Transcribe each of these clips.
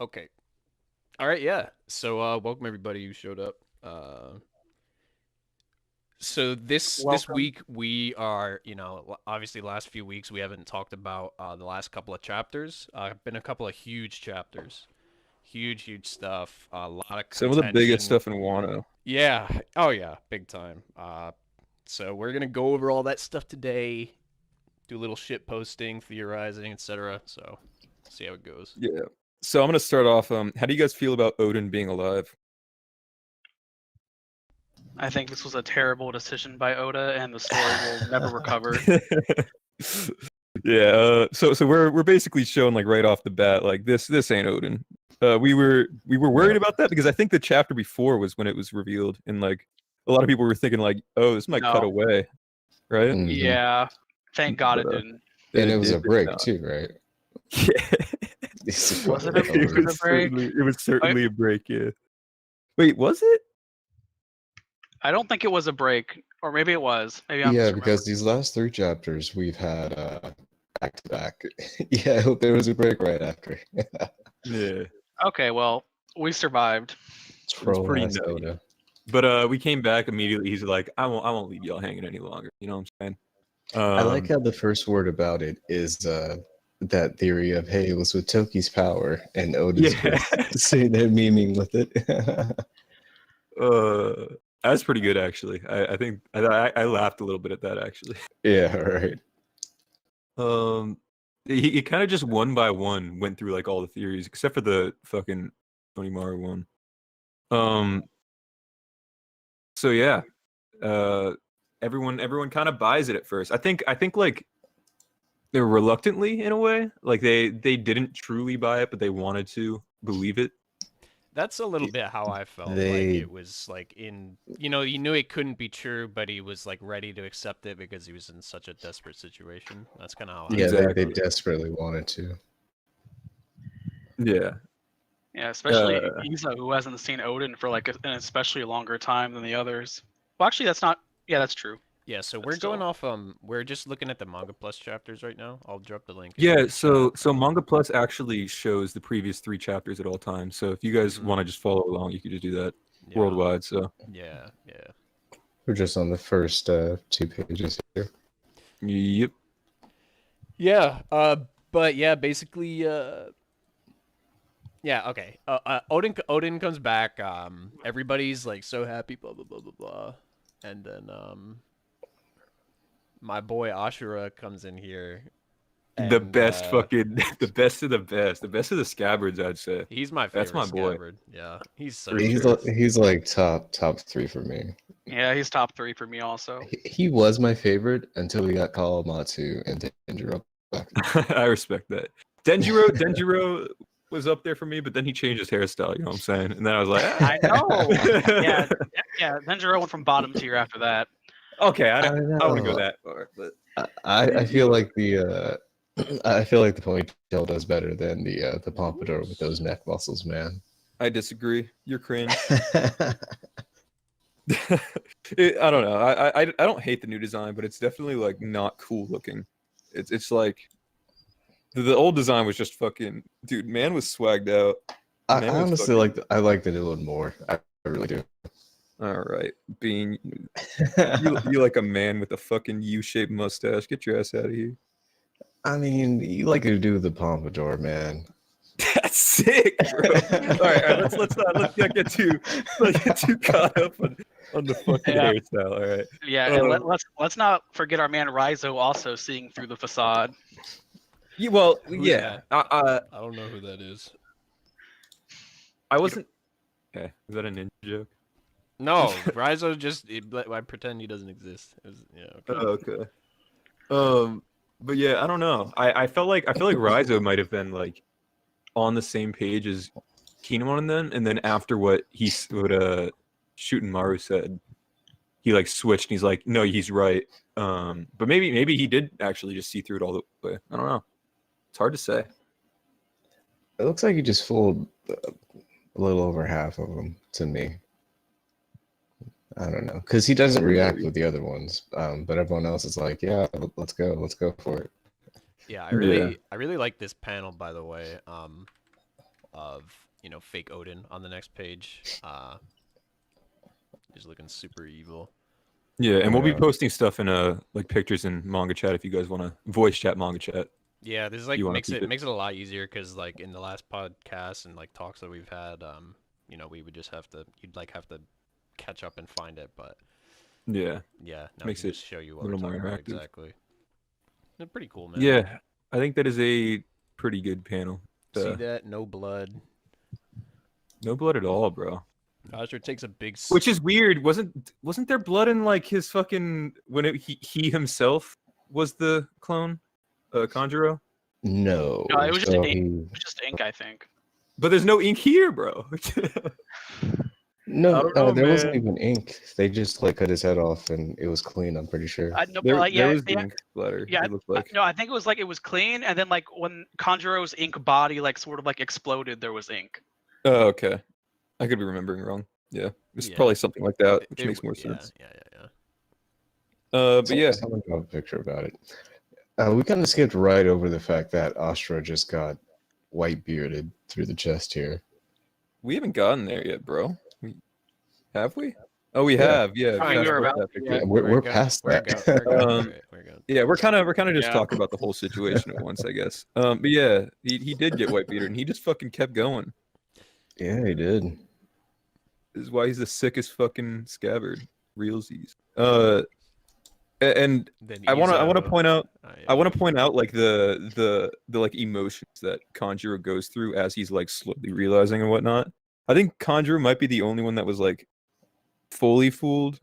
Okay. All right. Yeah. So, welcome everybody who showed up. So this Welcome. week we are, obviously last few weeks we haven't talked about the last couple of chapters. Been a couple of huge chapters, huge stuff. A lot of Some of the biggest contention. stuff in Wano. Yeah. Oh yeah, big time. So we're gonna go over all that stuff today. Do a little shit posting, theorizing, etc. So, see how it goes. Yeah. So I'm gonna start off. How do you guys feel about Odin being alive? I think this was a terrible decision by Oda, and the story will never recover. Yeah. So we're basically showing like right off the bat like this ain't Odin. We were worried about that because I think the chapter before was when it was revealed, and like a lot of people were thinking like, oh, this might cut No. away, right? Yeah. Thank God But, it didn't. That And it was a did break not. too, right? Yeah. Was it a break? It was certainly a break. Yeah. Wait, was it? I don't think it was a break, or maybe it was. Maybe I'm Yeah, just because these last three chapters we've had back to back. Yeah, I hope there was a break right after. Yeah. Okay, well, we survived. Troll pretty ass nutty. Oda. But we came back immediately. He's like, I won't leave y'all hanging any longer. You know what I'm saying? I like how the first word about it is that theory of hey, it was with Toki's power, and Oda's Yeah. just sitting there memeing with it. That's pretty good actually. I think I laughed a little bit at that actually. Yeah, right. He kind of just one by one went through like all the theories except for the fucking Onimaru one. So yeah, everyone kind of buys it at first. I think like they're reluctantly in a way, like they didn't truly buy it, but they wanted to believe it. That's a little bit how I felt. Like it was like you knew it couldn't be true, but he was like ready to accept it because he was in such a desperate situation. That's kind of how. Yeah, Exactly. they desperately wanted to. Yeah. Yeah, especially Iza, who hasn't seen Odin for like an especially longer time than the others. Well, actually, that's not. Yeah, that's true. Yeah, so But we're still. going off. We're just looking at the Manga Plus chapters right now. I'll drop the link. Yeah, so Manga Plus actually shows the previous 3 chapters at all times. So if you guys want to just follow along, you could just do that worldwide. So yeah. We're just on the first 2 pages here. Yep. Yeah. But yeah, basically. Yeah. Okay. Odin comes back. Everybody's like so happy. Blah blah blah blah blah. And then my boy Ashura comes in here. The best fucking the best of the best. The best of the scabbards, I'd say. He's my favorite. That's my boy. Scabbard. Yeah. He's He's like top 3 for me. Yeah, he's top 3 for me also. He was my favorite until we got Kawamatsu and Denjiro back. I respect that. Denjiro was up there for me, but then he changed his hairstyle, you know what I'm saying? And then I was like, I know. yeah. Denjiro went from bottom tier after that. Okay, I don't want to go that far, but I feel like the ponytail does better than the pompadour with those neck muscles, man. I disagree. You're cringe. I don't know. I don't hate the new design, but it's definitely like not cool looking. It's like the old design was just fucking dude. Man was swagged out. I honestly like the new one more. I really do. All right, Bean, you like a man with a fucking U-shaped mustache. Get your ass out of here. I mean, you like to do the pompadour, man. That's sick, bro. all right, let's not get too caught up on the fucking hairstyle. All right. Yeah, and let's not forget our man Raizo also seeing through the facade. Yeah, well, Who's yeah. I don't know who that is. I wasn't. Okay, is that a ninja joke? No, Raizo just. I pretend he doesn't exist. Okay. But yeah, I don't know. I feel like Raizo might have been like on the same page as Kinemon and then after what Shootin' Maru said, he like switched and he's like, no, he's right. But maybe he did actually just see through it all the way. I don't know. It's hard to say. It looks like he just fooled a little over half of them to me. I don't know, because he doesn't react with the other ones, but everyone else is like, "Yeah, let's go for it." Yeah, I really like this panel, by the way. of fake Odin on the next page. He's looking super evil. Yeah, and we'll be Yeah. posting stuff in like pictures in manga chat if you guys want to voice chat manga chat. Yeah, this is like You wanna makes keep it it- makes it a lot easier because like in the last podcast and like talks that we've had, we would just have to have to catch up and find it, but Yeah, yeah, now Makes we it just show you a what we're little more talking about interactive. exactly. They're pretty cool, man. yeah, I think that is a pretty good panel. See that? No blood. No blood at all, bro. Asher takes a big. Which is weird. Wasn't there blood in like his fucking when he himself was the clone, Conjuro? No. No, it was just so ink. he- It was just ink, I think. But there's no ink here, bro. No, I don't know, there wasn't man. even ink. They just like cut his head off and it was clean, I'm pretty sure. No, there, but, there yeah, was yeah, ink splatter. yeah, It looked like. no, I think it was clean, and then like when Conjuro's ink body like sort of like exploded, there was ink. Oh, okay. I could be remembering wrong. Yeah, it's Yeah. probably something like that, which It- makes more yeah, sense. Yeah. But yeah, Someone got a picture about it. We kind of skipped right over the fact that Astra just got white bearded through the chest here. we haven't gotten there yet, bro. Have we? Oh, we Yeah. have. Yeah, I mean, fast we were forward about that to, picture. yeah. We're good. past We're that. good. We're good. Um, We're good. Yeah, we're kind of just Yeah. talking about the whole situation at once, I guess. But yeah, he did get white beater, and he just fucking kept going. Yeah, he did. This is why he's the sickest fucking scabbard. Realsies. And Then I want to Izo- point out yeah. I want to point out like the like emotions that Conjuro goes through as he's like slowly realizing and whatnot. I think Conjuro might be the only one that was like fully fooled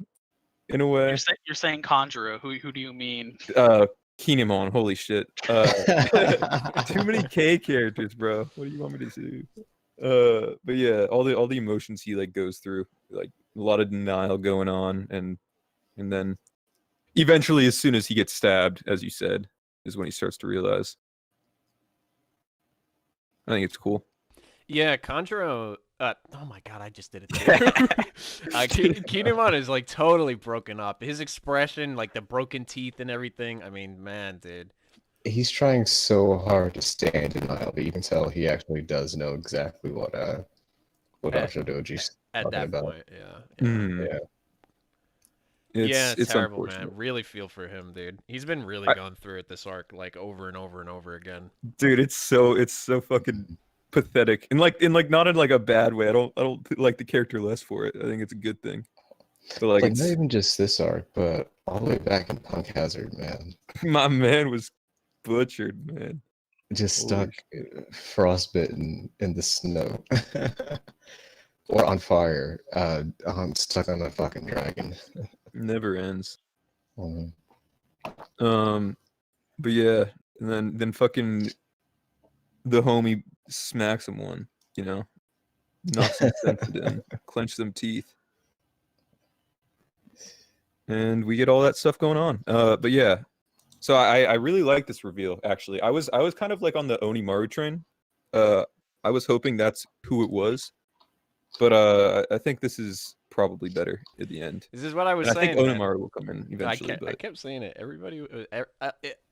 in a way. You're saying Conjuro. Who do you mean? Kinemon, holy shit. Too many K characters, bro. What do you want me to do? But yeah, all the emotions he like goes through, like a lot of denial going on, and then eventually, as soon as he gets stabbed, as you said, is when he starts to realize. I think it's cool. Yeah, Conjuro. Oh my god, I just did it. Kinemon is like totally broken up. His expression, like the broken teeth and everything. I mean, man, dude. He's trying so hard to stay in denial, but you can tell he actually does know exactly what Astra Doji's At talking that about. point, yeah. Mm. Yeah. It's terrible, man. unfortunate. Really feel for him, dude. He's been really I- gone through it this arc, like over and over and over again. Dude, it's so fucking pathetic, and like not in like a bad way. I don't like the character less for it. I think it's a good thing. But like, Like it's, not even just this arc, but all the way back in Punk Hazard, man. my man was butchered, man. Just Holy stuck frostbitten in the snow. Or on fire. Stuck on a fucking dragon. Never ends. Mhm. But yeah, and then fucking the homie smacks him one, knocks some sense into him, clench some teeth, and we get all that stuff going on. But yeah, so I really like this reveal. Actually, I was kind of like on the Onimaru train. I was hoping that's who it was, but I think this is probably better at the end. This is what I was And I saying. think man. Onimaru will come in eventually. I But kept saying it. Everybody,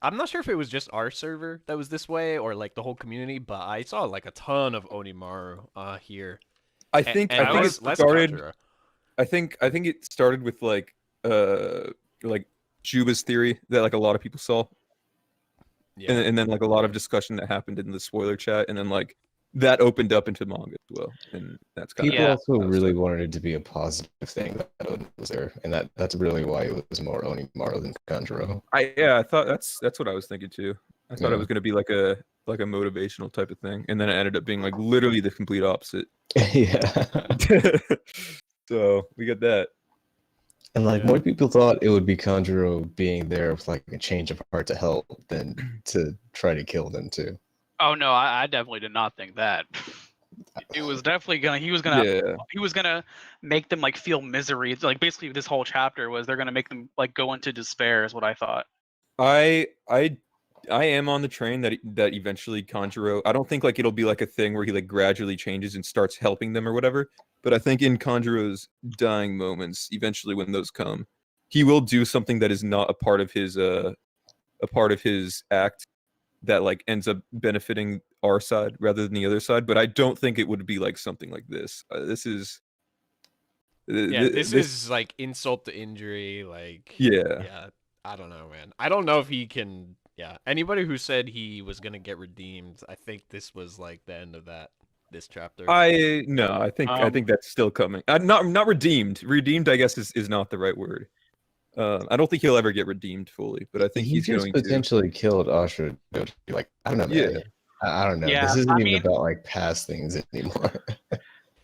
I'm not sure if it was just our server that was this way or like the whole community, but I saw like a ton of Onimaru here. I think And I think it was less started. Conjuro. I think it started with like Juba's theory that like a lot of people saw, Yeah. and then like a lot of discussion that happened in the spoiler chat, and then like that opened up into manga as well, and that's kind People Yeah. also I was really like- wanted it to be a positive thing that Odin was there, and that's really why it was more Onimaru than Kanjuro. I thought that's what I was thinking too. I thought it Yeah. was gonna be like a motivational type of thing, and then it ended up being like literally the complete opposite. Yeah. So we get that. And like Yeah. more people thought it would be Kanjuro being there with like a change of heart to help than to try to kill them too. Oh no, I definitely did not think that. It was definitely he was gonna make them like feel misery. It's like basically this whole chapter was they're gonna make them like go into despair is what I thought. I am on the train that eventually Conjuro. I don't think like it'll be like a thing where he like gradually changes and starts helping them or whatever. But I think in Conjuro's dying moments, eventually when those come, he will do something that is not a part of his act that like ends up benefiting our side rather than the other side, but I don't think it would be like something like this. This is this is like insult to injury, like yeah. I don't know, man. I don't know if he can. Yeah, anybody who said he was gonna get redeemed, I think this was like the end of this chapter. I think that's still coming. Not redeemed. Redeemed, I guess, is not the right word. I don't think he'll ever get redeemed fully, but I think he's just going potentially killed Ashura. Like, I don't know, man. Yeah. I don't know. Yeah, this isn't even about like past things anymore.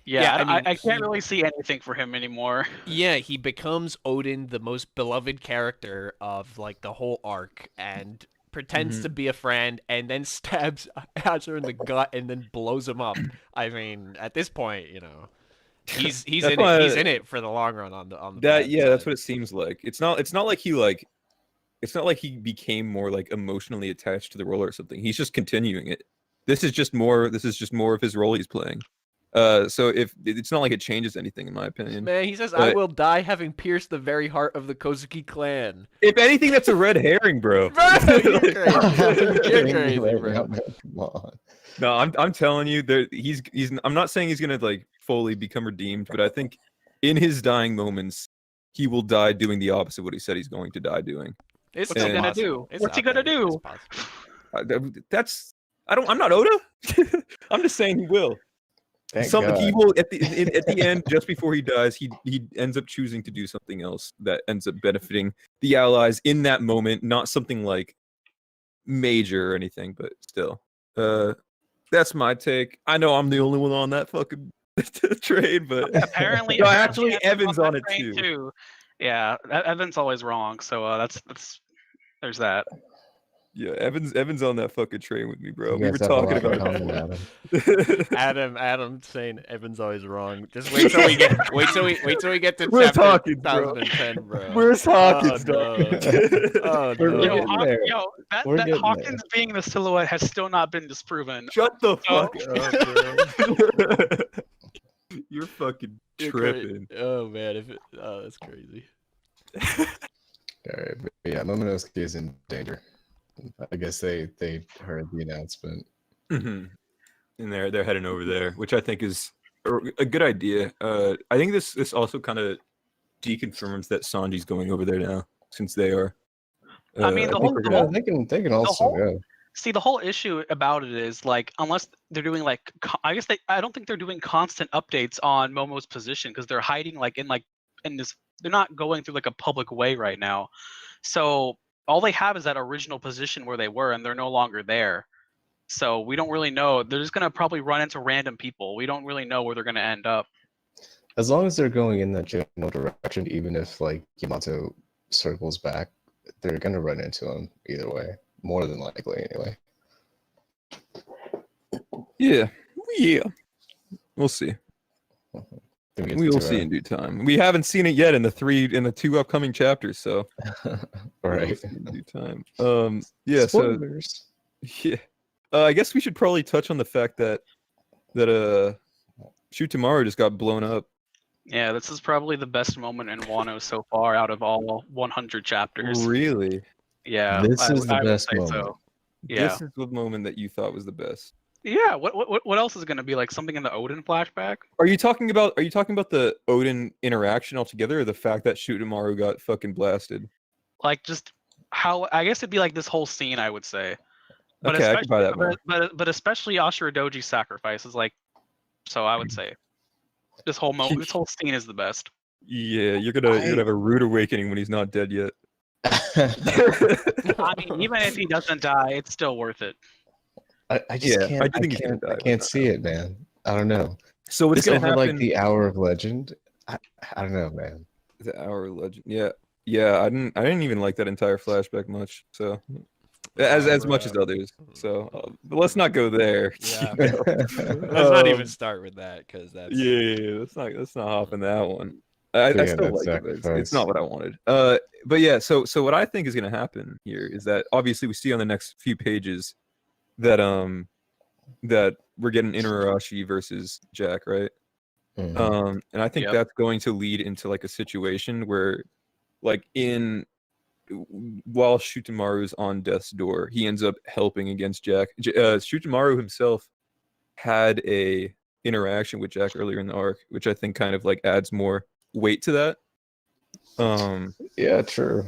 I can't really see anything for him anymore. Yeah, he becomes Odin, the most beloved character of like the whole arc, and pretends to be a friend, and then stabs Ashura in the gut, and then blows him up. I mean, at this point, you know, he's in it. He's in it for the long run on the that. Yeah, that's what it seems like. It's not like he became more like emotionally attached to the role or something. He's just continuing it. This is just more of his role he's playing. So if it's not like it changes anything, in my opinion. Man, he says, "I will die having pierced the very heart of the Kozuki clan." If anything, that's a red herring, bro. You're crazy, bro. Come on. No, I'm telling you, he's. I'm not saying he's gonna like fully become redeemed, but I think in his dying moments, he will die doing the opposite of what he said he's going to die doing. What's he gonna do? What's he gonna do? I'm not Oda. I'm just saying he will. He will at the end, just before he dies, he ends up choosing to do something else that ends up benefiting the allies in that moment. Not something like major or anything, but still. That's my take. I know I'm the only one on that fucking train, but apparently, no, actually, Evan's on it too. Yeah, Evan's always wrong. So that's there's that. Yeah, Evan's on that fucking train with me, bro. We were talking about Adam saying Evan's always wrong. Just wait till we get to we're chapter talking, 2010, bro. We're talking, oh, no. That Hawkins being the silhouette has still not been disproven. Shut the fuck up, bro. You're fucking tripping. Oh man, that's crazy. Alright, but yeah, Momonosuke is in danger. I guess they heard the announcement. And they're heading over there, which I think is a good idea. I think this also kind of deconfirms that Sanji's going over there now, since they are. I mean, they can also go. See, the whole issue about it is like, unless they're doing like, I don't think they're doing constant updates on Momo's position, because they're hiding in this. They're not going through like a public way right now, so all they have is that original position where they were, and they're no longer there. So we don't really know. They're just gonna probably run into random people. We don't really know where they're gonna end up. As long as they're going in that general direction, even if like Yamato circles back, they're gonna run into him either way. More than likely, anyway. Yeah. We'll see. We will see in due time. We haven't seen it yet in the two upcoming chapters, so right. In due time. Yeah. Spoilers. So yeah. I guess we should probably touch on the fact that Shutamaru just got blown up. Yeah, this is probably the best moment in Wano so far out of all 100 chapters. Really? Yeah. This is the best moment. So. Yeah. This is the moment that you thought was the best. Yeah. What else is going to be like something in the Odin flashback? Are you talking about the Odin interaction altogether, or the fact that Shutamaru got fucking blasted? Like just how I guess it'd be like this whole scene, I would say. But okay, I can buy that more. But especially Ashura Doji's sacrifice is like, so I would say this whole scene is the best. Yeah, you're gonna have a rude awakening when he's not dead yet. I mean, even if he doesn't die, it's still worth it. I just can't. I can't see it, man. I don't know. So what's gonna happen? Like the Hour of Legend. I don't know, man. The Hour of Legend. Yeah. I didn't even like that entire flashback much. So. As much as others, so but let's not go there. Yeah, let's not even start with that, because that's let's not hop in that one. I still like it. It's not what I wanted. But yeah, so what I think is going to happen here is that obviously we see on the next few pages that that we're getting Inuyasha versus Jack, right? Mm-hmm. And I think that's going to lead into like a situation where, like in while Shutamaru's on death's door, he ends up helping against Jack. Shutamaru himself had a interaction with Jack earlier in the arc, which I think kind of like adds more weight to that. Yeah, true.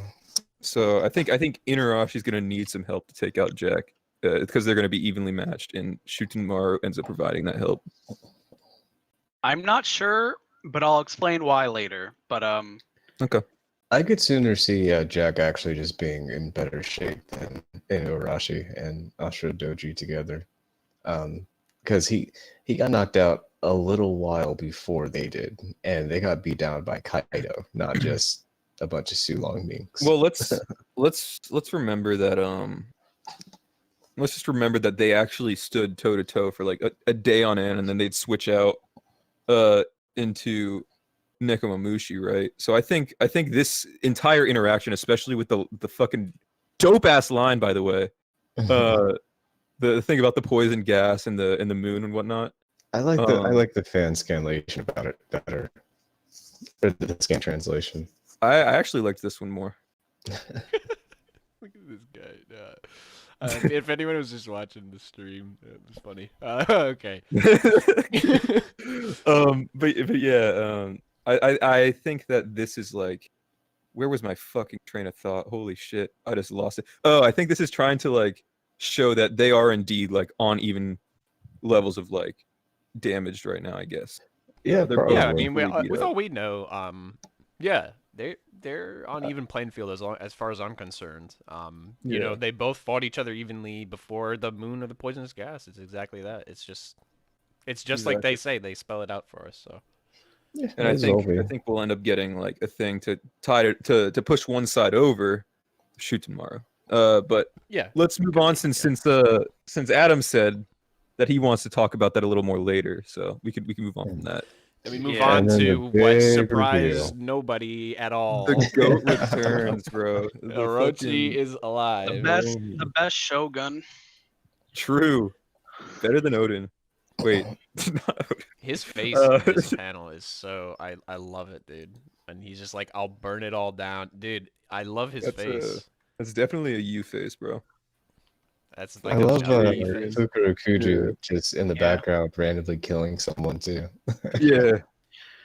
So I think Inarashi's gonna need some help to take out Jack because they're gonna be evenly matched, and Shutamaru ends up providing that help. I'm not sure, but I'll explain why later. But Okay. I could sooner see Jack actually just being in better shape than Inarashi and Ashura Doji together. Because he got knocked out a little while before they did, and they got beat down by Kaido, not just a bunch of Sulong minks. Well, let's remember that let's just remember that they actually stood toe to toe for like a day on end, and then they'd switch out into Nekomamushi, right? So I think this entire interaction, especially with the fucking dope ass line, by the way, the thing about the poison gas and the moon and whatnot. I like the fan scanlation about it better, or the scan translation. I actually liked this one more. Look at this guy. If anyone was just watching the stream, it was funny. Okay. But yeah, I think that this is like, where was my fucking train of thought? Holy shit, I just lost it. Oh, I think this is trying to like show that they are indeed like on even levels of like damaged right now, I guess. Yeah, they're Yeah, I both mean, pretty beat with up. all we know, yeah, they're on even playing field as far as I'm concerned. You know, they both fought each other evenly before the moon or the poisonous gas. It's exactly that. It's just like they say. They spell it out for us. So. Yeah, And I think we'll end up getting like a thing to to push one side over, Shutamaru. But Yeah, let's move on since Adam said that he wants to talk about that a little more later, so we can move on from that. and we move Yeah. on And then to the what big surprised reveal. nobody at all. The goat returns, bro. The Orochi fucking- is alive. the best Shogun. True. Better than Odin. Wait. Not Odin. His face in this panel is so I love it, dude. And he's just like, I'll burn it all down, dude. I love his face. That's definitely a you face, bro. That's I like a love Johnny face. Fukuro Kuju just in the Yeah. background randomly killing someone too. Yeah.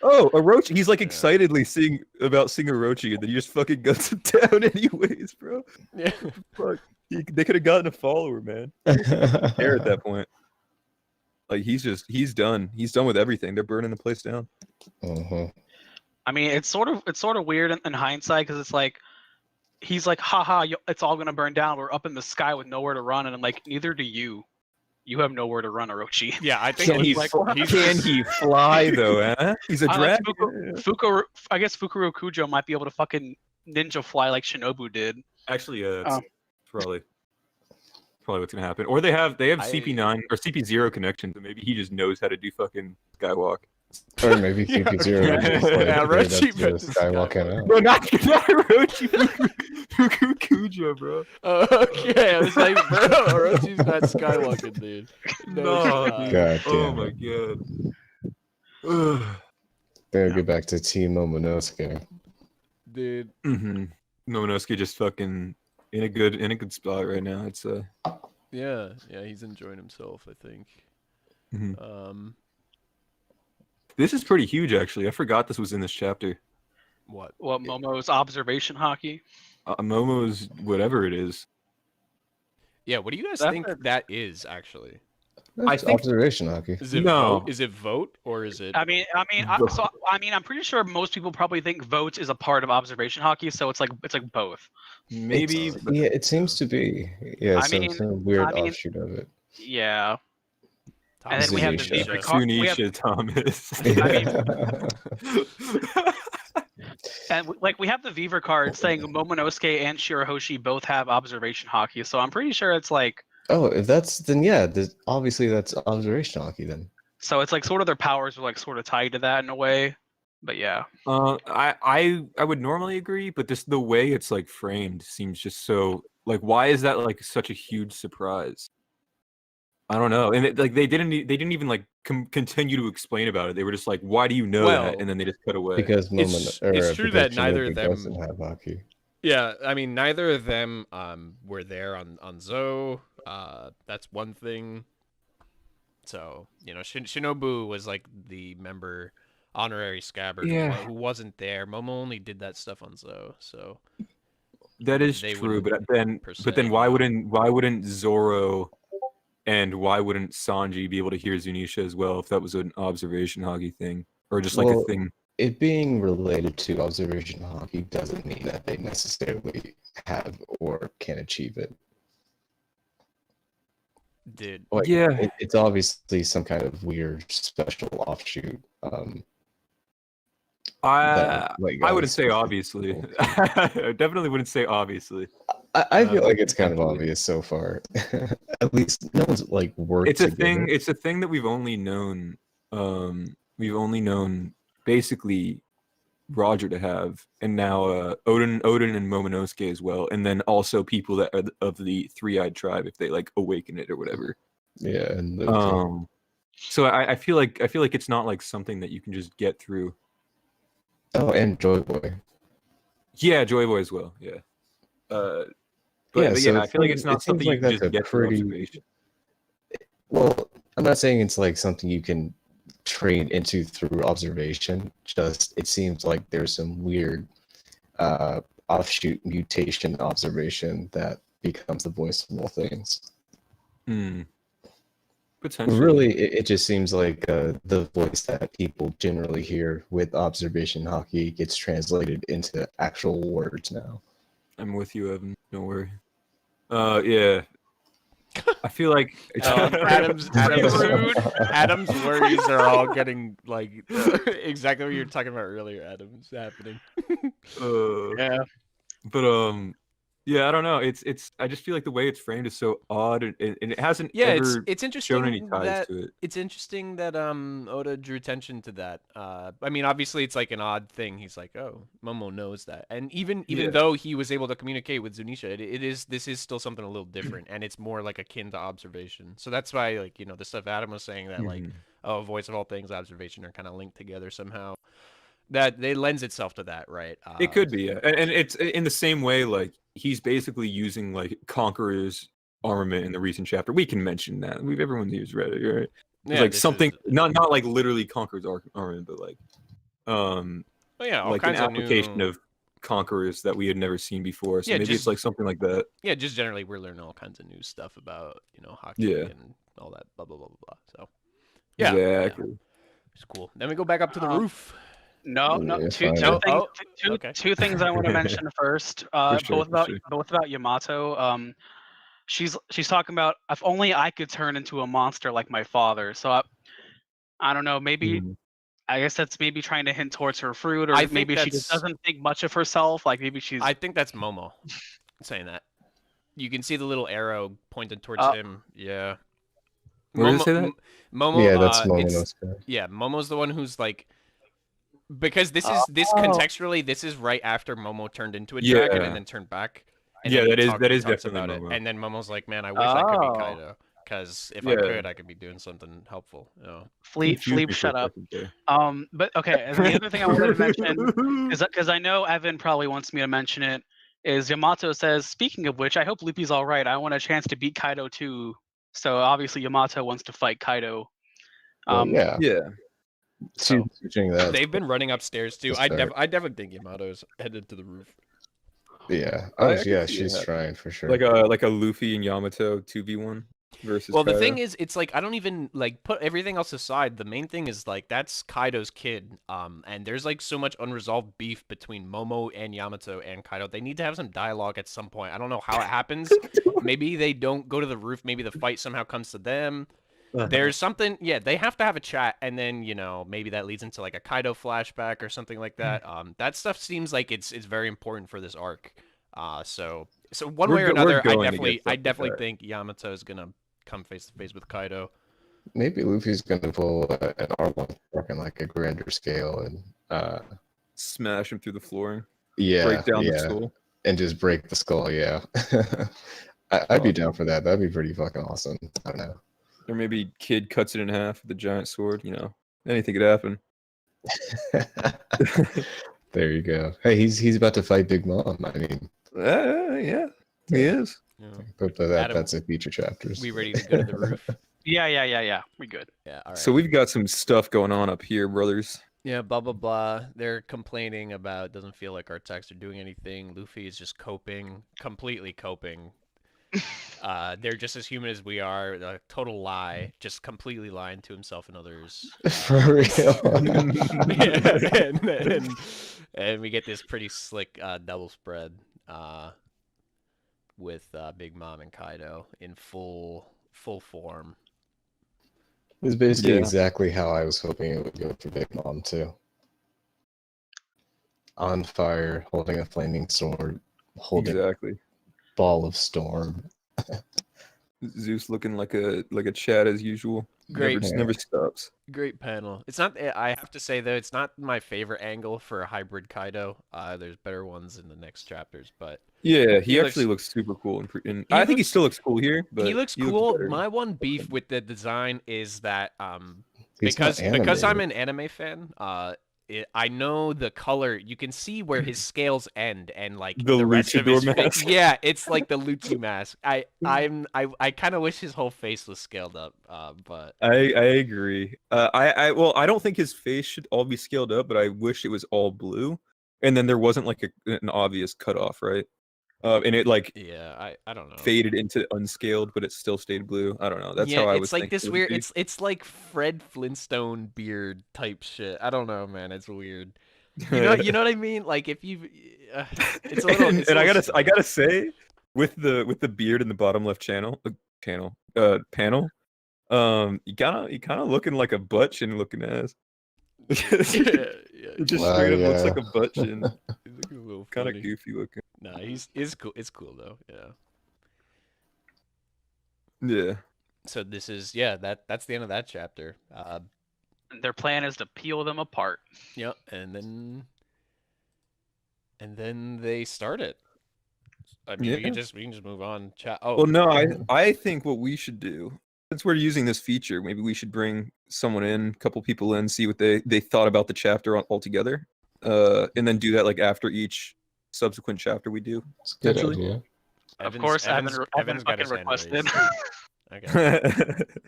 Oh, Orochi. He's like Yeah. excitedly seeing Orochi, and then he just fucking guns him down anyways, bro. Yeah. Fuck. They could have gotten a follower, man. There at that point. Like he's done. He's done with everything. They're burning the place down. I mean, it's sort of weird in hindsight because it's like he's like, haha, it's all gonna burn down. We're up in the sky with nowhere to run, and I'm like, neither do you. You have nowhere to run, Orochi. Yeah, I think Can he, he's can he fly though? Huh? He's a I like dragon. I guess Fukuro Kujo might be able to fucking ninja fly like Shinobu did. Actually, that's probably what's gonna happen. Or they have CP9 or CP0 connection, so maybe he just knows how to do fucking skywalk. Or maybe CP0 Yeah, just like, yeah, Orochi that's versus just Skywalking out. Bro, not Orochi, Fuku Kujo, bro. Okay, I was like, bro, Orochi's not Skywalker, dude. No, he's not. dude. God Oh damn my it. god. Gotta get back to Team Momonosuke. Dude. Momonosuke just fucking in a good spot right now. It's Yeah, he's enjoying himself, I think. Mhm. This is pretty huge, actually. I forgot this was in this chapter. What? What Momo's observation hockey? Momo's whatever it is. Yeah, what do you guys That's think that is actually? That's think- observation hockey. Is it No. vote? Is it vote or is it? I mean, I'm pretty sure most people probably think votes is a part of observation hockey, so it's like both. Maybe. Yeah, it seems to be. Yeah, I so mean- it's a weird I mean- offshoot of it. Yeah. And then we have the Zunisha. Viva card. We have, Zunisha Thomas. and we have the Viva card saying Momonosuke and Shirahoshi both have observation hockey, so I'm pretty sure it's like Oh, if that's then yeah, obviously that's observation hockey then. so it's like sort of their powers are like sort of tied to that in a way. But yeah. I would normally agree, but just the way it's like framed seems just so like, why is that like such a huge surprise? I don't know, and like they didn't even like continue to explain about it. They were just like, "Why do you know Well, that?" And then they just cut away. Because it's true that neither of them- doesn't have hockey. Yeah, I mean, neither of them were there on Zou. That's one thing. So Shinobu was like the member, honorary scabbard Yeah, who wasn't there. Momo only did that stuff on Zou, so that is they true. wouldn't But per then se know. why wouldn't Zoro and why wouldn't Sanji be able to hear Zunisha as well if that was an observation hockey thing or just like a Well, thing? it being related to observation hockey doesn't mean that they necessarily have or can achieve it. Dude, Like, Yeah, it's obviously some kind of weird special offshoot. That like I wouldn't say specific obviously. people. I definitely wouldn't say obviously. I feel like it's kind of Potentially. obvious so far. At least no one's like worked It's a together. thing. It's a thing that we've only known. We've only known basically Roger to have, and now Odin, and Momonosuke as well, and then also people that are of the three-eyed tribe if they like awaken it or whatever. Yeah, and Luffy. So I feel like it's not like something that you can just get through. Oh, and Joy Boy. Yeah, Joy Boy as well. Yeah. But Yeah, but so I feel like it's not something you like can that's just a get through pretty observation. well. I'm not saying it's like something you can train into through observation. Just it seems like there's some weird offshoot mutation observation that becomes the voice of all things. Potentially. Really, it just seems like the voice that people generally hear with observation hockey gets translated into actual words now. I'm with you, Evan. Don't worry. Yeah. I feel like Adam's worries are all getting like exactly what you were talking about earlier. Adam's happening. Yeah. But yeah, I don't know. It's I just feel like the way it's framed is so odd, and it hasn't Yeah, ever it's shown any interesting ties that to it. it's interesting that Oda drew attention to that. I mean, obviously it's like an odd thing. He's like, oh, Momo knows that, and even Yeah. though he was able to communicate with Zunisha, this is still something a little different, and it's more like akin to observation. So that's why, like, the stuff Adam was saying that like, oh, voice of all things, observation are kind of linked together somehow. That they lends itself to that, right? It could be, yeah. And it's in the same way, like he's basically using like Conqueror's armament in the recent chapter. We can mention that. Everyone's used Reddit, right? It's like something not like literally Conqueror's armament, but like all like an kinds of application of Conquerors that we had never seen before. So maybe it's like something like that. Yeah, just generally we're learning all kinds of new stuff about hockey and all that blah blah blah blah blah. So yeah, exactly. It's cool. Then we go back up to the roof. No, two things I want to mention first. Both about Yamato. She's talking about if only I could turn into a monster like my father. So I don't know. Maybe I guess that's maybe trying to hint towards her fruit, or maybe she just doesn't think much of herself. Like maybe she's. I think that's Momo saying that. You can see the little arrow pointed towards him. Yeah. Where does it say that? Momo. Yeah, that's Momonosuke. Yeah, Momo's the one who's like. Because contextually, this is right after Momo turned into a dragon and then turned back. And that is definitely about Momo. it. And then Momo's like, man, I wish I could be Kaido. Because if I could, I could be doing something helpful. Fleep, shut up. But okay, and the other thing I wanted to mention is because I know Evan probably wants me to mention it, is Yamato says, speaking of which, I hope Luffy's all right. I want a chance to beat Kaido too. So obviously Yamato wants to fight Kaido. Yeah. So, that. They've been running upstairs too. I definitely think Yamato's headed to the roof. Yeah. Oh yeah, she's trying for sure. Like a Luffy and Yamato 2v1 versus. Well, the thing is, it's like I don't even like put everything else aside. The main thing is like that's Kaido's kid. And there's like so much unresolved beef between Momo and Yamato and Kaido. They need to have some dialogue at some point. I don't know how it happens. Maybe they don't go to the roof. Maybe the fight somehow comes to them. There's something, they have to have a chat, and then maybe that leads into like a Kaido flashback or something like that. That stuff seems like it's very important for this arc. So one way or another, I definitely think Yamato is gonna come face to face with Kaido. Maybe Luffy's gonna pull an R1 on like a grander scale and smash him through the flooring. Yeah, break down the skull and just break the skull. Yeah, I'd be down for that. That'd be pretty fucking awesome. I don't know. Or maybe Kid cuts it in half with a giant sword. Anything could happen. There you go. Hey, he's about to fight Big Mom. I mean, Yeah, he is. Yeah. but Adam, that's in future chapters. We ready to go to the roof? Yeah. We good. Yeah, all right. So we've got some stuff going on up here, brothers. Yeah, blah blah blah. They're complaining about it doesn't feel like our attacks are doing anything. Luffy is just coping, completely coping. They're just as human as we are. A total lie, just completely lying to himself and others. For real. Yeah, and we get this pretty slick double spread with Big Mom and Kaido in full form. It's basically exactly how I was hoping it would go for Big Mom too. On fire, holding a flaming sword, holding a ball of storm. Zeus looking like a Chad as usual. Great, never stops. Great panel. It's not. I have to say though, it's not my favorite angle for a hybrid Kaido. There's better ones in the next chapters, but yeah, he actually looks super cool. And I think he still looks cool here. But he looks cool. My one beef with the design is that because I'm an anime fan, I know the color. You can see where his scales end, and like the rest of his face. Yeah, it's like the Luchi mask. I kind of wish his whole face was scaled up. But I agree. I don't think his face should all be scaled up, but I wish it was all blue, and then there wasn't like an obvious cutoff, right? And it like I don't know, faded into unscaled, but it still stayed blue. I don't know. That's how I was. It's like this weird. It's like Fred Flintstone beard type shit. I don't know, man. It's weird. You know what I mean? Like if you, it's a little. And I gotta say, with the beard in the bottom left panel, you kind of looking like a butt chin looking ass. It just straight up looks like a butt chin. Kind of goofy looking. Nah, is cool. It's cool though. Yeah. So this is that's the end of that chapter. Their plan is to peel them apart. Yep, and then they start it. I mean, we can just move on. Well, no, I think what we should do, since we're using this feature, maybe we should bring someone in, a couple people in, see what they thought about the chapter altogether, and then do that like after each subsequent chapter we do. It's a good idea. Of course, Evan's fucking requested. Okay.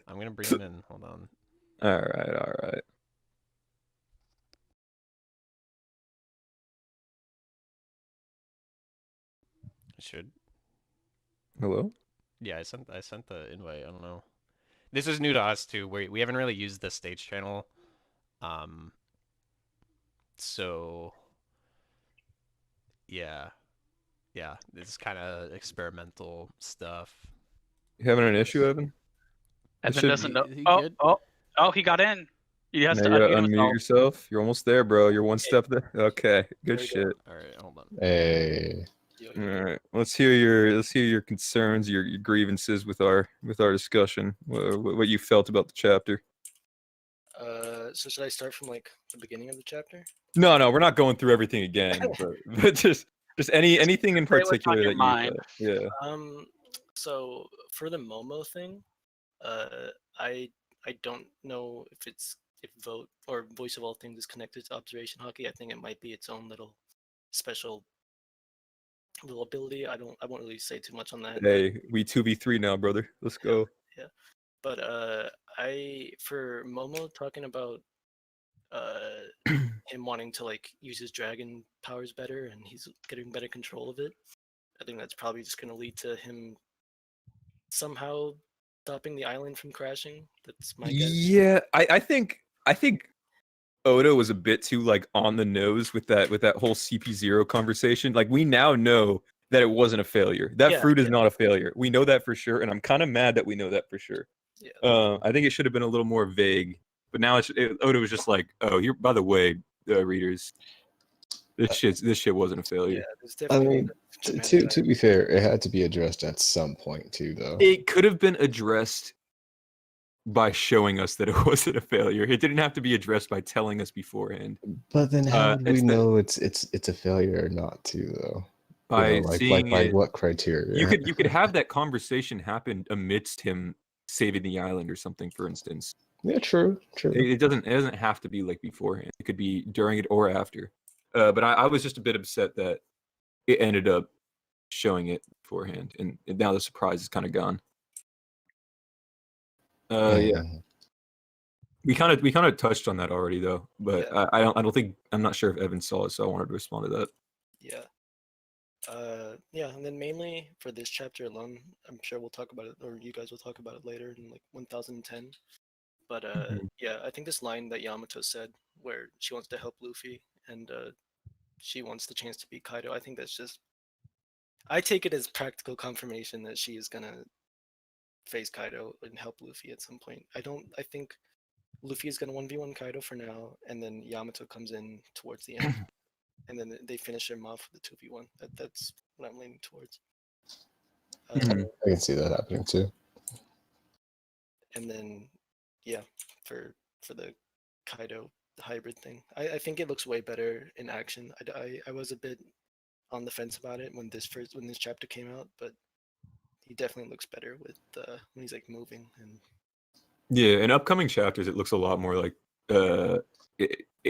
I'm gonna bring him in. Hold on. All right. Should. Hello? Yeah, I sent the invite. I don't know. This is new to us too. We haven't really used the stage channel. So yeah, this is kind of experimental stuff. You having an issue, Evan? Evan doesn't know. Oh, he got in. You have to unmute yourself. You're almost there, bro. You're one step there. Okay, good shit. All right, hold on. Hey. All right, let's hear your concerns, your grievances with our discussion. What you felt about the chapter. So should I start from like the beginning of the chapter? No, we're not going through everything again, but just anything in particular that mind. Yeah. So for the Momo thing, I don't know if Voice of All Things is connected to Observation Hockey. I think it might be its own little special little ability. I won't really say too much on that. Hey, we 2v3 now, brother. Let's go. Yeah. But for Momo talking about him wanting to like use his dragon powers better and he's getting better control of it, I think that's probably just gonna lead to him somehow stopping the island from crashing. That's my guess. Yeah, I think Oda was a bit too like on the nose with that whole CP0 conversation. Like we now know that it wasn't a failure. That fruit is not a failure. We know that for sure, and I'm kind of mad that we know that for sure. Yeah. I think it should have been a little more vague, but now Oda was just like, "Oh, here, by the way, readers, this shit wasn't a failure." Yeah, I mean, to be fair, it had to be addressed at some point too, though. It could have been addressed by showing us that it wasn't a failure. It didn't have to be addressed by telling us beforehand. But then how do we know it's a failure or not too, though? By seeing by what criteria? You could have that conversation happen amidst him saving the island or something, for instance. Yeah, true. It doesn't have to be like beforehand. It could be during it or after. But I was just a bit upset that it ended up showing it beforehand, and now the surprise is kind of gone. Yeah. We kind of touched on that already though, but Yeah. I'm not sure if Evan saw it, so I wanted to respond to that. Yeah. Yeah, and then mainly for this chapter alone, I'm sure we'll talk about it, or you guys will talk about it later in like 1010. But yeah, I think this line that Yamato said, where she wants to help Luffy and she wants the chance to beat Kaido, I think that's just, I take it as practical confirmation that she is gonna face Kaido and help Luffy at some point. I think Luffy is gonna 1v1 Kaido for now, and then Yamato comes in towards the end, and then they finish him off with the 2v1. That's what I'm leaning towards. I can see that happening too. And then, yeah, for the Kaido hybrid thing, I think it looks way better in action. I was a bit on the fence about it when this chapter came out, but he definitely looks better with when he's like moving and. Yeah, in upcoming chapters, it looks a lot more like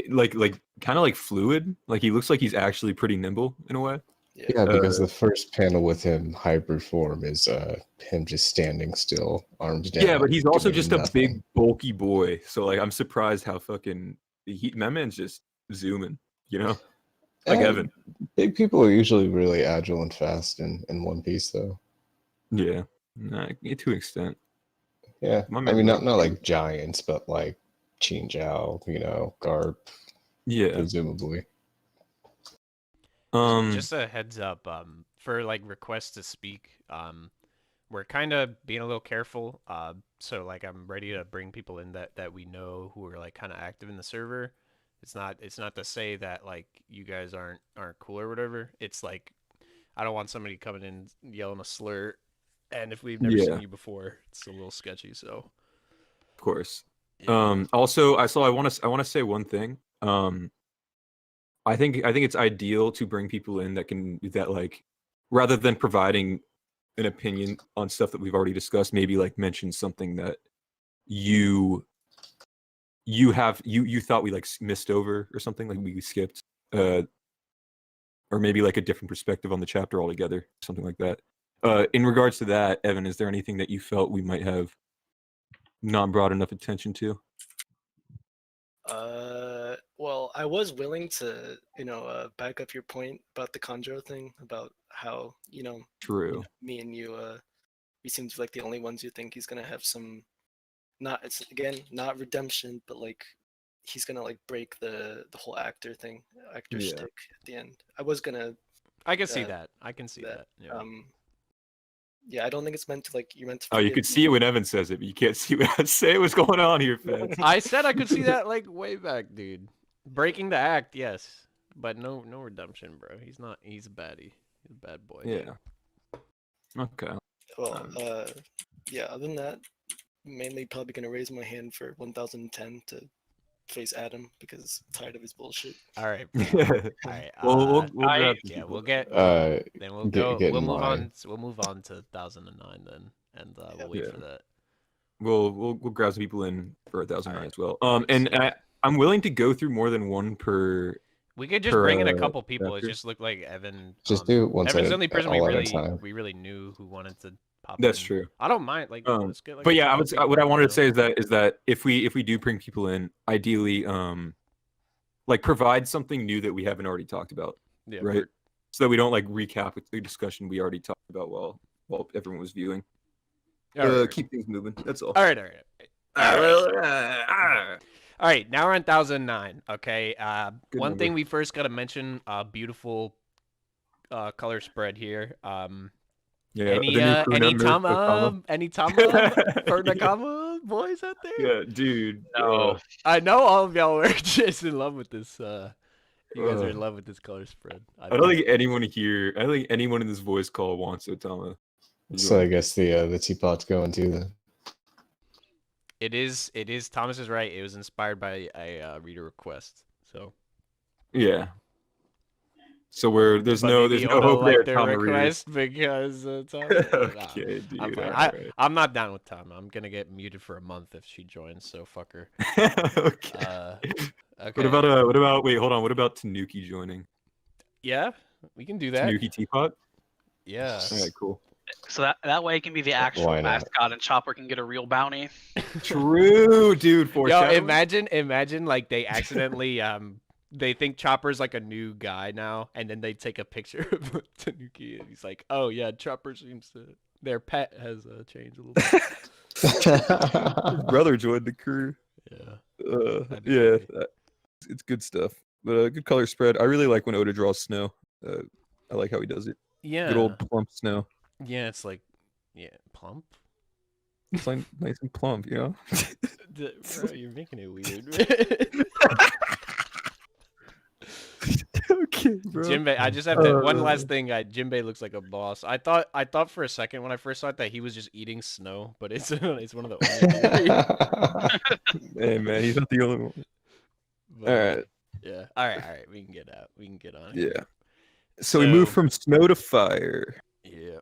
like kind of like fluid. Like he looks like he's actually pretty nimble in a way. Yeah, because the first panel with him hybrid form is him just standing still, arms down. Yeah, but he's also just nothing. a big bulky boy. So like I'm surprised how fucking my man's just zooming, you know? Like Evan. Big people are usually really agile and fast in One Piece though. Yeah. Nah, to an extent. Yeah. I mean not like giants, but like Qin Zhao, Garp. Yeah. Presumably. Just a heads up, for like requests to speak, we're kind of being a little careful. So like I'm ready to bring people in that we know who are like kind of active in the server. It's not to say that like you guys aren't cool or whatever. It's like I don't want somebody coming in yelling a slur, and if we've never seen you before, it's a little sketchy. So, of course. Yeah. Also, I want to say one thing. I think it's ideal to bring people in that like rather than providing an opinion on stuff that we've already discussed, maybe like mention something that you thought we like missed over or something, like we skipped, or maybe like a different perspective on the chapter altogether, something like that. In regards to that, Evan, is there anything that you felt we might have not brought enough attention to? Well, I was willing to, back up your point about the Kanjuro thing, about how, True. Me and you, we seem to be like the only ones who think he's gonna have some, not not redemption, but like he's gonna like break the whole actor stick at the end. I can see that. I can see that. Yeah. Yeah, I don't think it's meant to like you're meant to. Oh, you could see it when Evan says it, but you can't see what I say. What's going on here, fans? I said I could see that like way back, dude. Breaking the act, yes, but no redemption, bro. He's not. He's a baddie. He's a bad boy. Yeah. Okay. Well, yeah. Other than that, mainly probably gonna raise my hand for 1010 to face Adam because I'm tired of his bullshit. All right. All right. We'll get. Then we'll go. We'll move on. We'll move on to 1009 then, and we'll wait for that. We'll grab some people in for 1009 as well. And I'm willing to go through more than one per. We could just bring in a couple people. It just looked like Evan. Just do one. Evan's the only person we really knew who wanted to pop. That's in. true. I don't mind. Like, let's get, like, but yeah, what I wanted to say is that if we do bring people in, ideally, like provide something new that we haven't already talked about, right? So that we don't like recap the discussion we already talked about while everyone was viewing. Keep things moving. That's all. All right. All right, now we're on 1009. Okay. One thing we first got to mention, beautiful color spread here. Yeah. Any Tama for Nakama boys out there? Yeah, dude. No. I know all of y'all were just in love with this. You guys are in love with this color spread. I don't think anyone here. I don't think anyone in this voice call wants Otama. So I guess the teapot's going too then. It is. Thomas is right. It was inspired by a reader request. So. Yeah. So there's no hope there. Their request because Tom. Okay, dude. I'm not down with Tom. I'm gonna get muted for a month if she joins. So fuck her. Okay. Okay. What about wait, hold on. What about Tanuki joining? Yeah, we can do that. Tanuki Teapot? Yeah. Alright, cool. So that way it can be the actual Why not? mascot, and Chopper can get a real bounty. True, dude. Yo, Foreshadowing. imagine like they accidentally they think Chopper's like a new guy now, and then they take a picture of Tanuki, and he's like, "Oh yeah, Chopper seems to their pet has changed a little bit." His brother joined the crew. Yeah. That'd be Yeah, funny. it's good stuff. But good color spread. I really like when Oda draws snow. I like how he does it. Yeah. Good old plump snow. Yeah, it's like, yeah, plump. It's like nice and plump, you know. Bro, you're making it weird. Okay, bro. Jinbei, I just have to one last thing. Jinbei looks like a boss. I thought for a second when I first saw it that he was just eating snow, but it's one of the only. Hey man, he's not the only one. But, All right. Yeah. All right. We can get out. We can get on. Yeah. So we move from snow to fire. Yeah.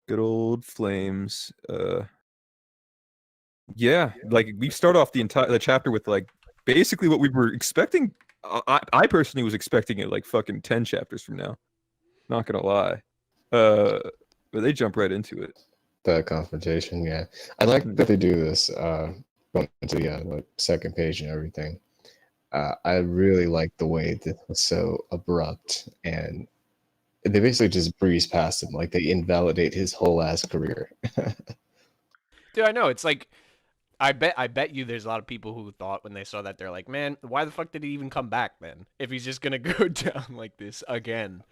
Good old flames. Yeah, like we start off the chapter with like basically what we were expecting. I personally was expecting it like fucking 10 chapters from now. Not gonna lie. But they jump right into it. The confrontation, yeah. I like that they do this. Going into the like second page and everything. I really like the way that it was so abrupt, and they basically just breeze past him, like they invalidate his whole ass career. Dude, I know. It's like I bet you there's a lot of people who thought when they saw that they're like, man, why the fuck did he even come back then? If he's just gonna go down like this again.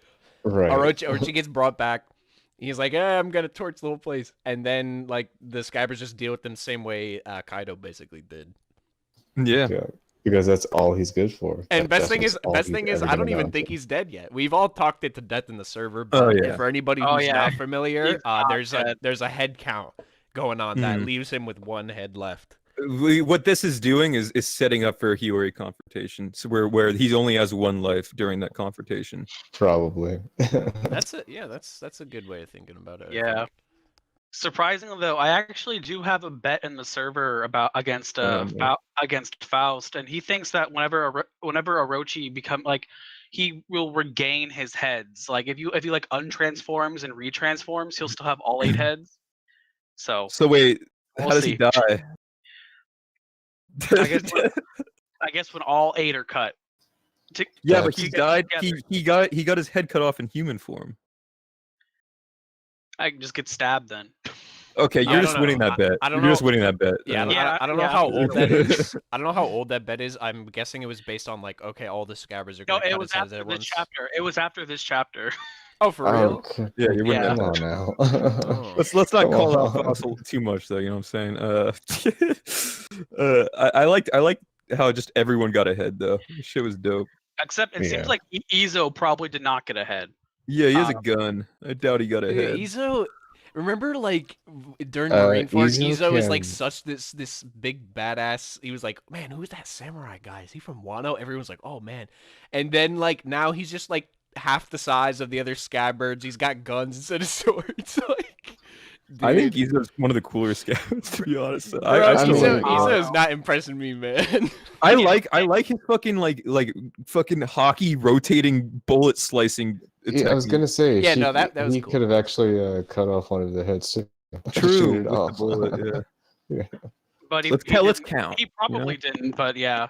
Right. Orochi gets brought back. He's like, I'm gonna torch the whole place, and then like the Skybbers just deal with them the same way Kaido basically did. Yeah. Because that's all he's good for. And best thing is, I don't even think he's dead yet. We've all talked it to death in the server. But Oh, yeah. for anybody who's not familiar, He's not there's a head count going on that leaves him with one head left. What this is doing is setting up for a Hiyori confrontation, so where he only has one life during that confrontation. Probably. That's it. Yeah, that's a good way of thinking about it. Yeah. Surprisingly though, I actually do have a bet in the server against Faust, and he thinks that whenever Orochi he will regain his heads. Like if you like untransforms and retransforms, he'll still have all 8 heads. So wait, we'll how does see. he die? I guess when all 8 are cut. Yeah, but he died. He got his head cut off in human form. I can just get stabbed then. Okay, you're just winning that bet. I don't You're know. just winning that bet. I don't know how old that is. I don't know how old that bet is. I'm guessing it was based on like, okay, all the Scabbers are going to cut his heads at once. Chapter. It was after this chapter. Oh, for real? Okay. Yeah, you're winning that Come bet. on now. Let's not call out Fossil too much though. You know what I'm saying? I liked how just everyone got ahead though. This shit was dope. Except it seems like Izo probably did not get ahead. Yeah, he has a gun. I doubt he got ahead. Izo, remember like during Marineford, Izo is like can. such this big badass. He was like, man, who's that samurai guy? Is he from Wano? Everyone's like, oh man. And then like now he's just like half the size of the other Scabbards. He's got guns instead of swords. Like, dude. I think Izo's one of the cooler scouts, to be honest. Bro, Izo is not impressing me, man. I like his fucking like fucking hockey rotating bullet slicing. Yeah, I was gonna say. Yeah, no, that was he cool. could have actually cut off one of the heads too. True. Shoot it With off. the bullet, yeah. But Let's count. He probably didn't, but yeah,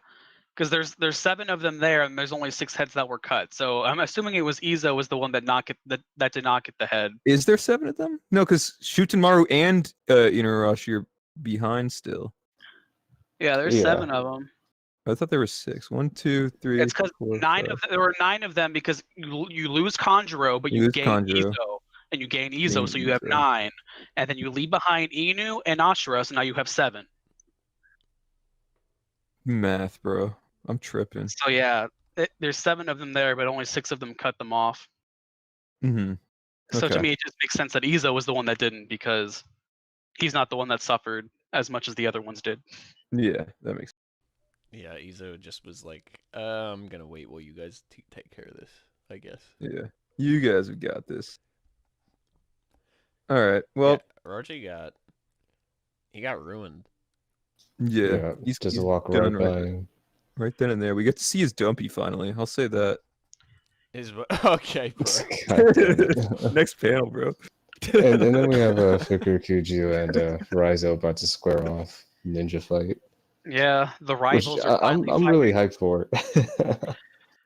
because there's 7 of them there, and there's only 6 heads that were cut. So I'm assuming it was Izo was the one that did not get the head. Is there 7 of them? No, because Shutenmaru and Inuarashi are behind still. Yeah, there's 7 of them. I thought there were 6. 1, 2, 3. It's because there were 9 of them because you lose Conjuro, but you gain Conjuro. Izo, and you gain Izo, so you have 9, and then you leave behind Inu and Ashura, so now you have 7. Math, bro. I'm tripping. So yeah, there's 7 of them there, but only 6 of them cut them off. Mm-hmm. So to me, it just makes sense that Izo was the one that didn't, because he's not the one that suffered as much as the other ones did. Yeah, that makes sense. Yeah, Izo just was like, I'm gonna wait while you guys take care of this, I guess. Yeah, you guys have got this. All right. Well, yeah, Orochi got ruined. Yeah, He's just walk right done by him. Right then and there, we get to see his dumpy finally. I'll say that. Okay, bro. God damn it. Next panel, bro. And then we have Fikir Kuju and Raizo about to square off ninja fight. Yeah, the Which rivals are I'm finally really fighting. hyped for it.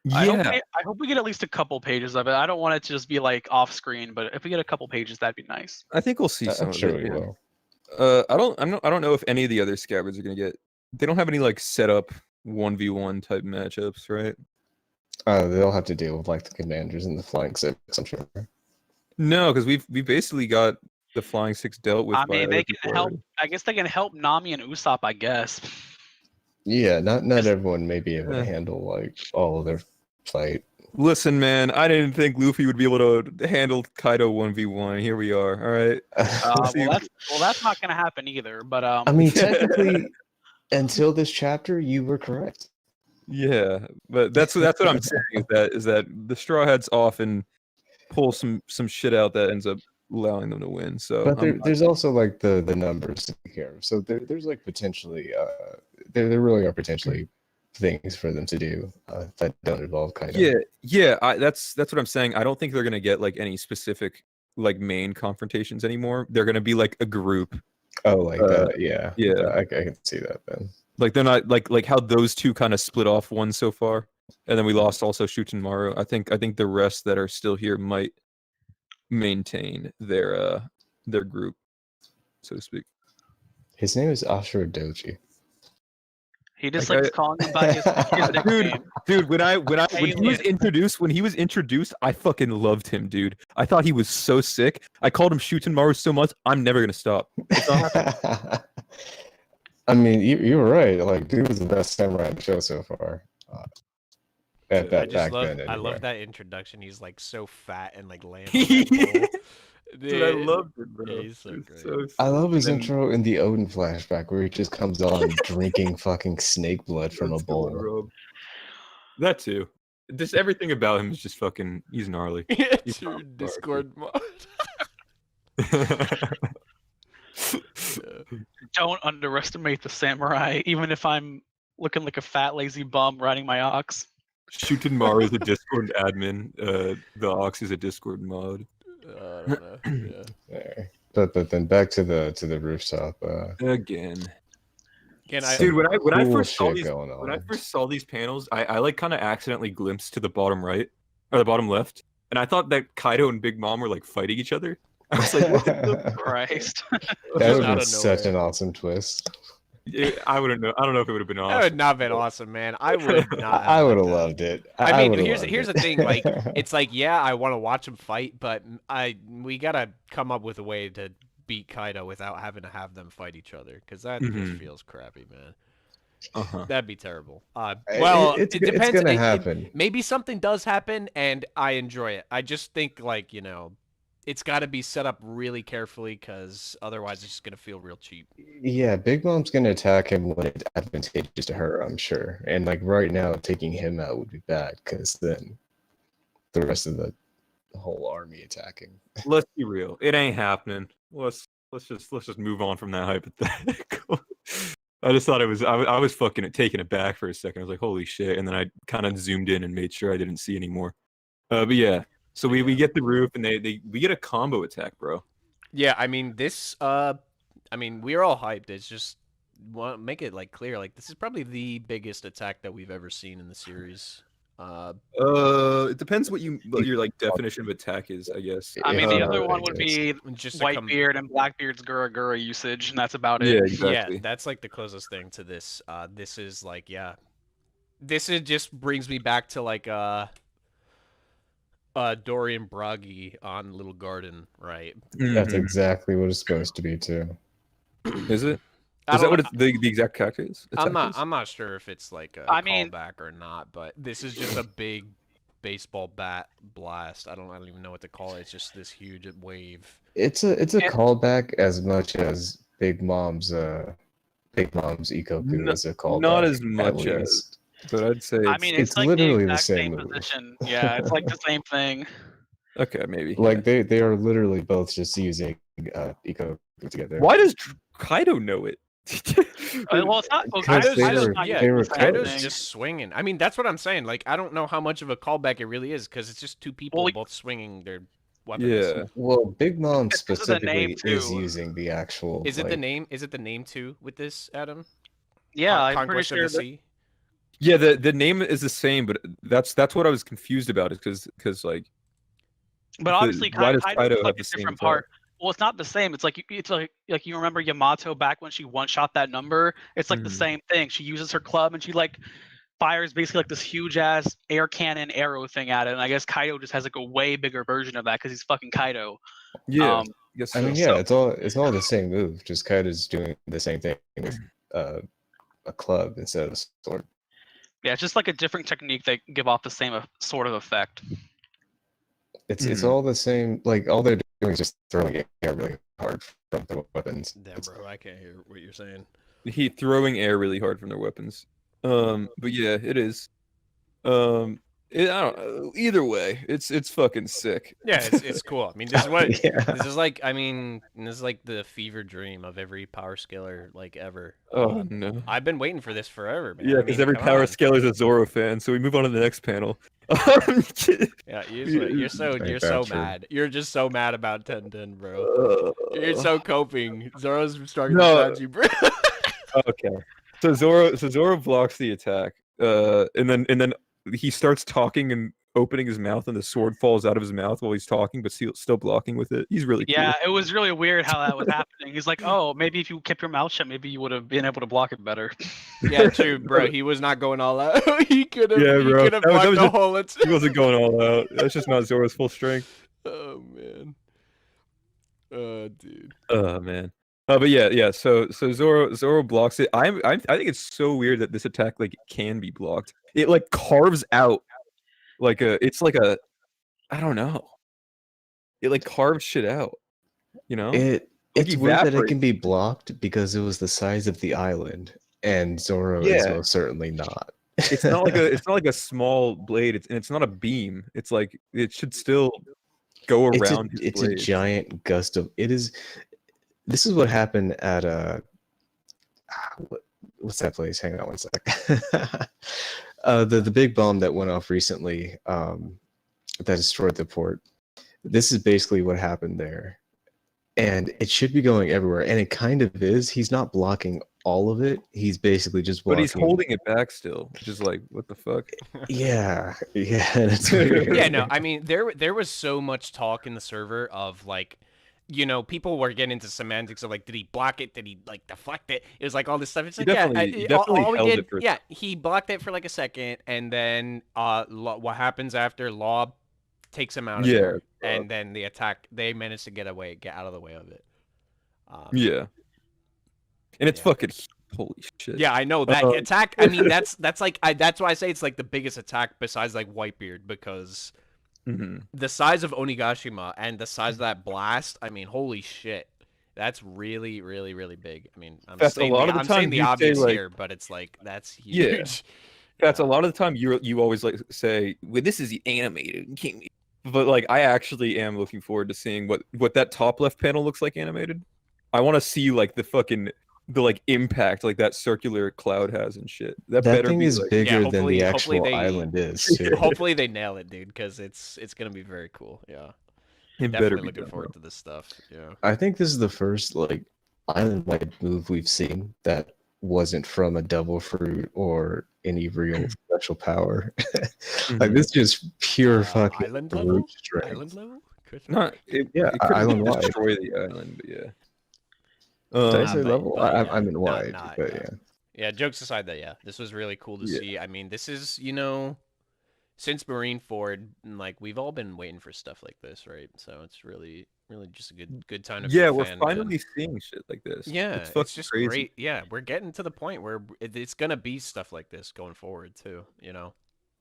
Yeah, I hope we get at least a couple pages of it. I don't want it to just be like off screen, but if we get a couple pages, that'd be nice. I think we'll see some I'm of sure it. we Yeah. will. I don't know if any of the other scabbards are gonna get. They don't have any like set up 1v1 type matchups, right? They'll have to deal with like the commanders and the flying six, I'm sure. No, because we basically got the flying six dealt with. I by mean, other they can people help. already. I guess they can help Nami and Usopp. I guess. Yeah, not Just- everyone may be able Yeah. to handle like all of their fight. Listen, man, I didn't think Luffy would be able to handle Kaido 1v1. Here we are. All right. See- Well, that's not gonna happen either. But I mean, technically, until this chapter, you were correct. Yeah, but that's what I'm saying is that the Straw Hats often pull some shit out that ends up allowing them to win. So But there's also like the numbers to take care of. So there's like potentially there really are potentially things for them to do that don't involve Kaido. yeah, that's what I'm saying. I don't think they're gonna get like any specific like main confrontations anymore. They're gonna be like a group. Oh, like that. Yeah. yeah. I can see that then. Like they're not like how those two kind of split off one so far, and then we lost also Shuten Maru. I think the rest that are still here might maintain their group, so to speak. His name is Ashura Doji. he just Like, likes calling him by his nickname. Dude, when he was Alien. introduced, I fucking loved him, dude. I thought he was so sick. I called him Shuten Maru so much. I'm never gonna stop. It's not happening. I mean, you were right. Like, dude was the best samurai in the show so far. At I that just back love. then, I anyway. love that introduction. He's like so fat and like laying on that pole. Dude, I loved it, bro. Yeah, he's so It great. was I love his and- intro in the Odin flashback where he just comes on drinking fucking snake blood from a Let's go, bowl. Rob. That too. Just everything about him is just fucking. He's gnarly. It's He's your not Discord mod. Don't underestimate the samurai, even if I'm looking like a fat lazy bum riding my ox. Shuten Maru is a Discord admin. The Ox is a Discord mod. I don't know. Yeah. There. But then back to the rooftop. Again. Can Some Dude, when I cool first saw shit these going on. when I first saw these panels, I like kind of accidentally glimpsed to the bottom right or the bottom left, and I thought that Kaido and Big Mom were like fighting each other. I was like, what the Christ. That Just would have out been of such nowhere. an awesome twist. I wouldn't know. I don't know if it would have been That awesome. would not have been awesome, man. I would not. I would have liked that. loved it. I mean, would've here's loved the it. thing. Like, it's like, yeah, I want to watch him fight, but we gotta come up with a way to beat Kaido without having to have them fight each other, because that just Mhm. feels crappy, man. Uh-huh. That'd be terrible. Well, it's it depends. gonna It- happen. maybe something does happen, and I enjoy it. I just think, like, it's got to be set up really carefully, because otherwise it's just gonna feel real cheap. Yeah, Big Mom's gonna attack him when it's advantageous to her, I'm sure. And like right now, taking him out would be bad because then the rest of the whole army attacking. Let's be real. It ain't happening. Let's just move on from that hypothetical. I just thought it was. I was fucking taken aback for a second. I was like, holy shit! And then I kind of zoomed in and made sure I didn't see anymore. But yeah. So we get the roof and we get a combo attack, bro. Yeah, I mean this. I mean we're all hyped. It's just make it like clear. Like this is probably the biggest attack that we've ever seen in the series. It depends what your like definition of attack is, I guess. I mean, the Yeah, other it one would be Just to come- Whitebeard and Blackbeard's Gura Gura usage, and that's about Yeah, it. exactly. Yeah, that's like the closest thing to this. This is like, yeah, this is just brings me back to like Dorian Bragi on Little Garden, right? That's Mhm. exactly what it's supposed to be too. Is it? I Is that don't what the exact character is? I'm attack is? not sure if it's like a I mean- callback or not, but this is just a big baseball bat blast. I don't even know what to call it. It's just this huge wave. It's a Yeah. callback as much as Big Mom's Ikoku No- is a callback. not as at much as- least. But I'd say I mean, it's it's like literally the the exact same same move. position. Yeah, it's like the same thing. okay, maybe. Like they are literally both just using Ikoku together. Why does Kaido know it? Well, it's not. Well, Because Kaido's they not were- using they were the same Kaido's thing. just swinging. I mean, that's what I'm saying. Like, I don't know how much of a callback it really is because it's just two people Well, both swinging their weapons. Yeah. Well, Big Mom It's 'cause of the name, specifically is too. using the actual. Is it the like- name? Is it the name too with this, Adam? Yeah, I'm pretty Conquest sure of the that. Sea. Yeah, the name is the same, but that's what I was confused about. Is because like. But obviously, why does Kaido Kaido is like have the a same different attack? part. Well, it's not the same. It's like you remember Yamato back when she one shot that number. It's like the Mhm. same thing. She uses her club and she like fires basically like this huge ass air cannon arrow thing at it. And I guess Kaido just has like a way bigger version of that because he's fucking Kaido. Yeah. Um, guess I mean, so. yeah, it's all the same move. Just Kaido's doing the same thing with a club instead of a sword. Yeah, it's just like a different technique that give off the same sort of effect. It's all the same. Like all they're doing is just throwing it really hard from the weapons. Damn, bro, I can't hear what you're saying. He throwing air really hard from their weapons. But yeah, it is. I don't know. Either way, it's fucking sick. Yeah, it's cool. I mean, this is what Yeah. this is like. I mean, this is like the fever dream of every power scaler like ever. Oh no. I've been waiting for this forever, man. Yeah, I because mean, every come power on. scaler is a Zoro fan. So we move on to the next panel. Yeah, you're so Like you're that, so true. mad. You're just so mad about Tenten, bro. You're so coping. Zoro's starting No. to you, bro. Okay. So Zoro blocks the attack. And then he starts talking and opening his mouth, and the sword falls out of his mouth while he's talking, but still blocking with it. He's really cool. Yeah, it was really weird how that was happening. He's like, oh, maybe if you kept your mouth shut, maybe you would have been able to block it better. Yeah, true, bro. He was not going all out. he could have. Yeah, he bro. could have That blocked was the just- whole. He wasn't going all out. That's just not Zoro's full strength. Oh man. Oh dude. Oh man. But yeah. So Zoro blocks it. I think it's so weird that this attack like can be blocked. It like carves out like I don't know. It like carves shit out. You know? It's Like weird that it evaporate. can be blocked because it was the size of the island, and Zoro is Yeah. most certainly not. It's not like a small blade. It's not a beam. It's like it should still go around. It's a giant gust of it is. This is what happened at what's that place? Hang on one sec. The big bomb that went off recently that destroyed the port. This is basically what happened there, and it should be going everywhere, and it kind of is. He's not blocking all of it. He's basically just But blocking. he's holding it back still, which is like, what the fuck? Yeah, it's weird. Yeah, no, I mean there was so much talk in the server of like, you know, people were getting into semantics of like, did he block it? Did he like deflect it? It was like all this stuff. It's He like, definitely all we held did, it for a yeah, he blocked it for like a second, and then what happens after Law takes him out of there, and then the attack, they managed to get out of the way of it. Yeah. And it's Yeah. fucking holy shit. Yeah, I know that attack. I mean, that's like that's why I say it's like the biggest attack besides like Whitebeard, because Mhm. the size of Onigashima and the size of that blast. I mean, holy shit, that's really, really, really big. I mean, I'm That's a saying lot the, of the I'm saying time the you say, obvious like- here, but it's like that's Yeah. huge. That's a lot of the time you always like say, well, this is animated. You can't. But like I actually am looking forward to seeing what that top left panel looks like animated. I want to see like the like impact like that circular cloud has and shit. That That better thing be is like, bigger than hopefully- the hopefully actual they- island is. Too. Hopefully they nail it, dude, because it's gonna be very cool. Yeah, it better definitely be looking done, forward bro. to this stuff. Yeah. I think this is the first like island-wide move we've seen that wasn't from a double fruit or any real special power. Like Mhm. this is just pure fucking island brute level? strength. Island level? Not it, Yeah, it couldn't island-wide. destroy the island, but yeah. Did I Nah, say but- level? but yeah, I'm in nah, wide, nah, but yeah. yeah. Yeah, jokes aside, that yeah, this was really cool to Yeah. see. I mean, this is, you know, since Marineford, like we've all been waiting for stuff like this, right? So it's really, really just a good time to be Yeah, a we're fan, finally man. seeing shit like this. Yeah, it's it's, fucking just crazy. great. Yeah, we're getting to the point where it's gonna be stuff like this going forward too. You know.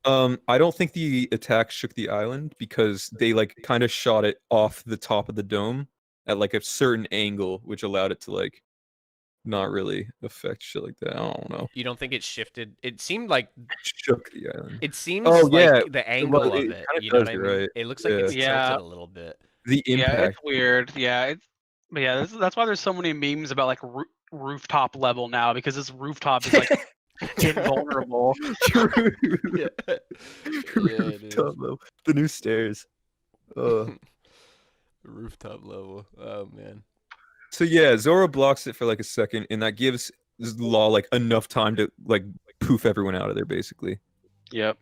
I don't think the attack shook the island because they like kind of shot it off the top of the dome at like a certain angle, which allowed it to like not really affect shit like that. I don't know. You don't think it shifted? It seemed like Shook the island. it seems Oh, like yeah, the angle of it it. kinda You know does, what I you're mean? right. It looks like it's Yeah. tilted a little bit. The Yeah, impact. it's weird. Yeah, that's why there's so many memes about like rooftop level now because this rooftop is like invulnerable. True. Yeah. Yeah, it is. Rooftop level. The new stairs. Rooftop level. Oh man. So yeah, Zoro blocks it for like a second, and that gives Law like enough time to like poof everyone out of there, basically. Yep.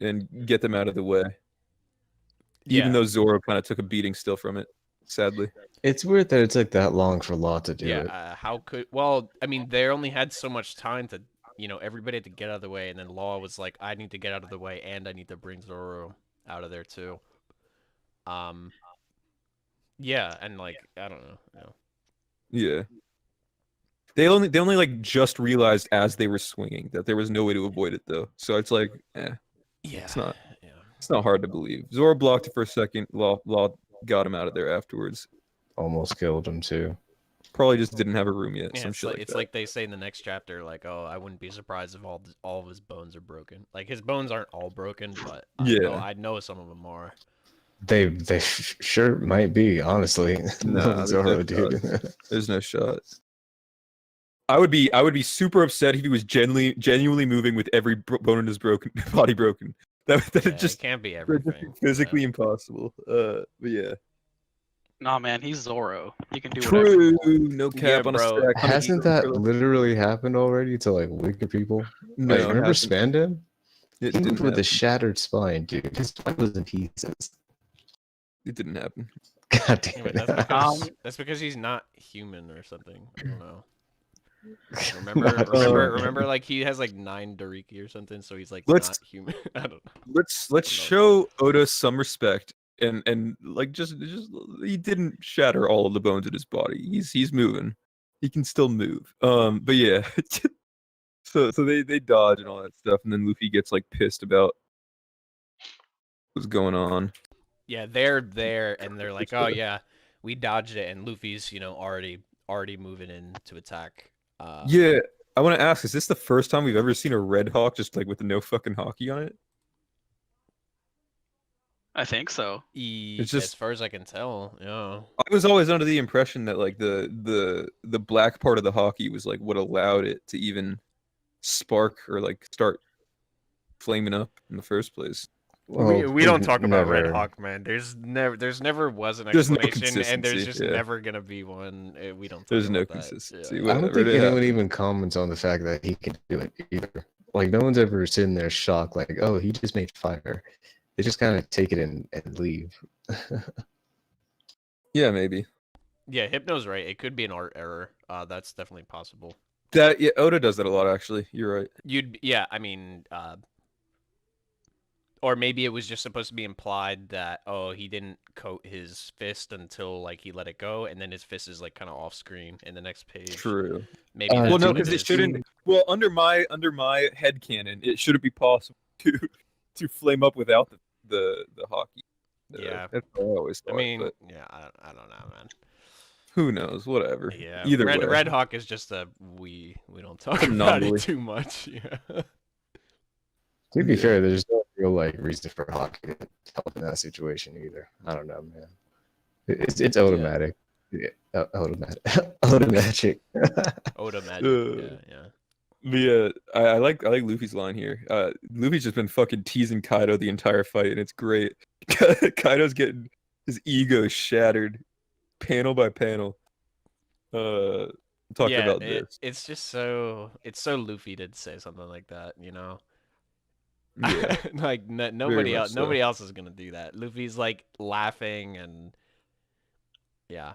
And get them out of the way. Even though Zoro kind of took a beating still from it, sadly. It's weird that it took that long for Law to do it. How could? Well, I mean, they only had so much time to, everybody had to get out of the way, and then Law was like, "I need to get out of the way, and I need to bring Zoro out of there too." Yeah, and like I don't know. Yeah. They only like just realized as they were swinging that there was no way to avoid it though. So it's like, Yeah. It's not hard to believe. Zoro blocked it for a second. Law got him out of there afterwards. Almost killed him too. Probably just didn't have a room yet. Yeah, Some it's shit like, like it's that. like they say in the next chapter, like, "Oh, I wouldn't be surprised if all of his bones are broken." Like his bones aren't all broken, but I know some of them are. They sure might be, honestly. Nah, Zoro, dude. There's no shot. I would be super upset if he was genuinely moving with every bone in his body broken. That It just can't be that'd just be everything. physically impossible. But yeah. Nah, man, he's Zoro. He can do whatever. True. No cap Yeah, on a bro. stack. Hasn't that literally happened already to like wicked people? No, Like, it remember hasn't. Spandam? It He moved didn't with a happen. shattered spine, dude. His spine was in pieces. It didn't happen. God Yeah, damn but it. that's because he's not human or something. I don't know. Not Remember, like he has like 9 Dariki or something, so he's like Let's- not human. I don't know. Let's know. show Oda some respect and like just he didn't shatter all of the bones in his body. He's moving. He can still move. But yeah. so they dodge and all that stuff, and then Luffy gets like pissed about what's going on. Yeah, they're there and they're like, "Oh yeah, we dodged it," and Luffy's already moving in to attack. Yeah, I want to ask: is this the first time we've ever seen a Red Hawk just like with no fucking hockey on it? I think so. It's As just- far as I can tell, yeah. I was always under the impression that like the black part of the hockey was like what allowed it to even spark or like start flaming up in the first place. we don't talk about Red never- Hawk, man. There's never was an There's no explanation, and there's consistency, just yeah. never gonna be one. We don't. Talk There's no about that. consistency. Yeah. I don't Whatever, think it anyone happened. even comments on the fact that he can do it either. Like no one's ever sitting there shocked, like, "Oh, he just made fire." They just kind of take it and leave. Yeah, maybe. Yeah, Hypno's right. It could be an art error. That's definitely possible. That yeah, Oda does that a lot actually. You're right. I mean, or maybe it was just supposed to be implied that he didn't coat his fist until like he let it go, and then his fist is like kind of off screen in the next page. True. Maybe. Well, that's no, what because it is. shouldn't. Well, under my headcanon, it shouldn't be possible to flame up without the hockey. Yeah. That's what I always I thought. mean, but yeah, I don't know, man. who knows? Whatever. Yeah, Either way. Red Hawk is just we don't talk about Anomaly. it too much. Yeah. To be Yeah. fair, there's no real like reason for hockey to help in that situation either. I don't know, man. It's automatic. Yeah, automatic. Automatic. Oda magic. Yeah. But yeah, I like Luffy's line here. Luffy's just been fucking teasing Kaido the entire fight, and it's great. Kaido's getting his ego shattered, panel by panel. Talking about this. It's just so Luffy to say something like that, you know. Yeah. Like nobody much else, so. nobody else is gonna do that. Luffy's like laughing and yeah.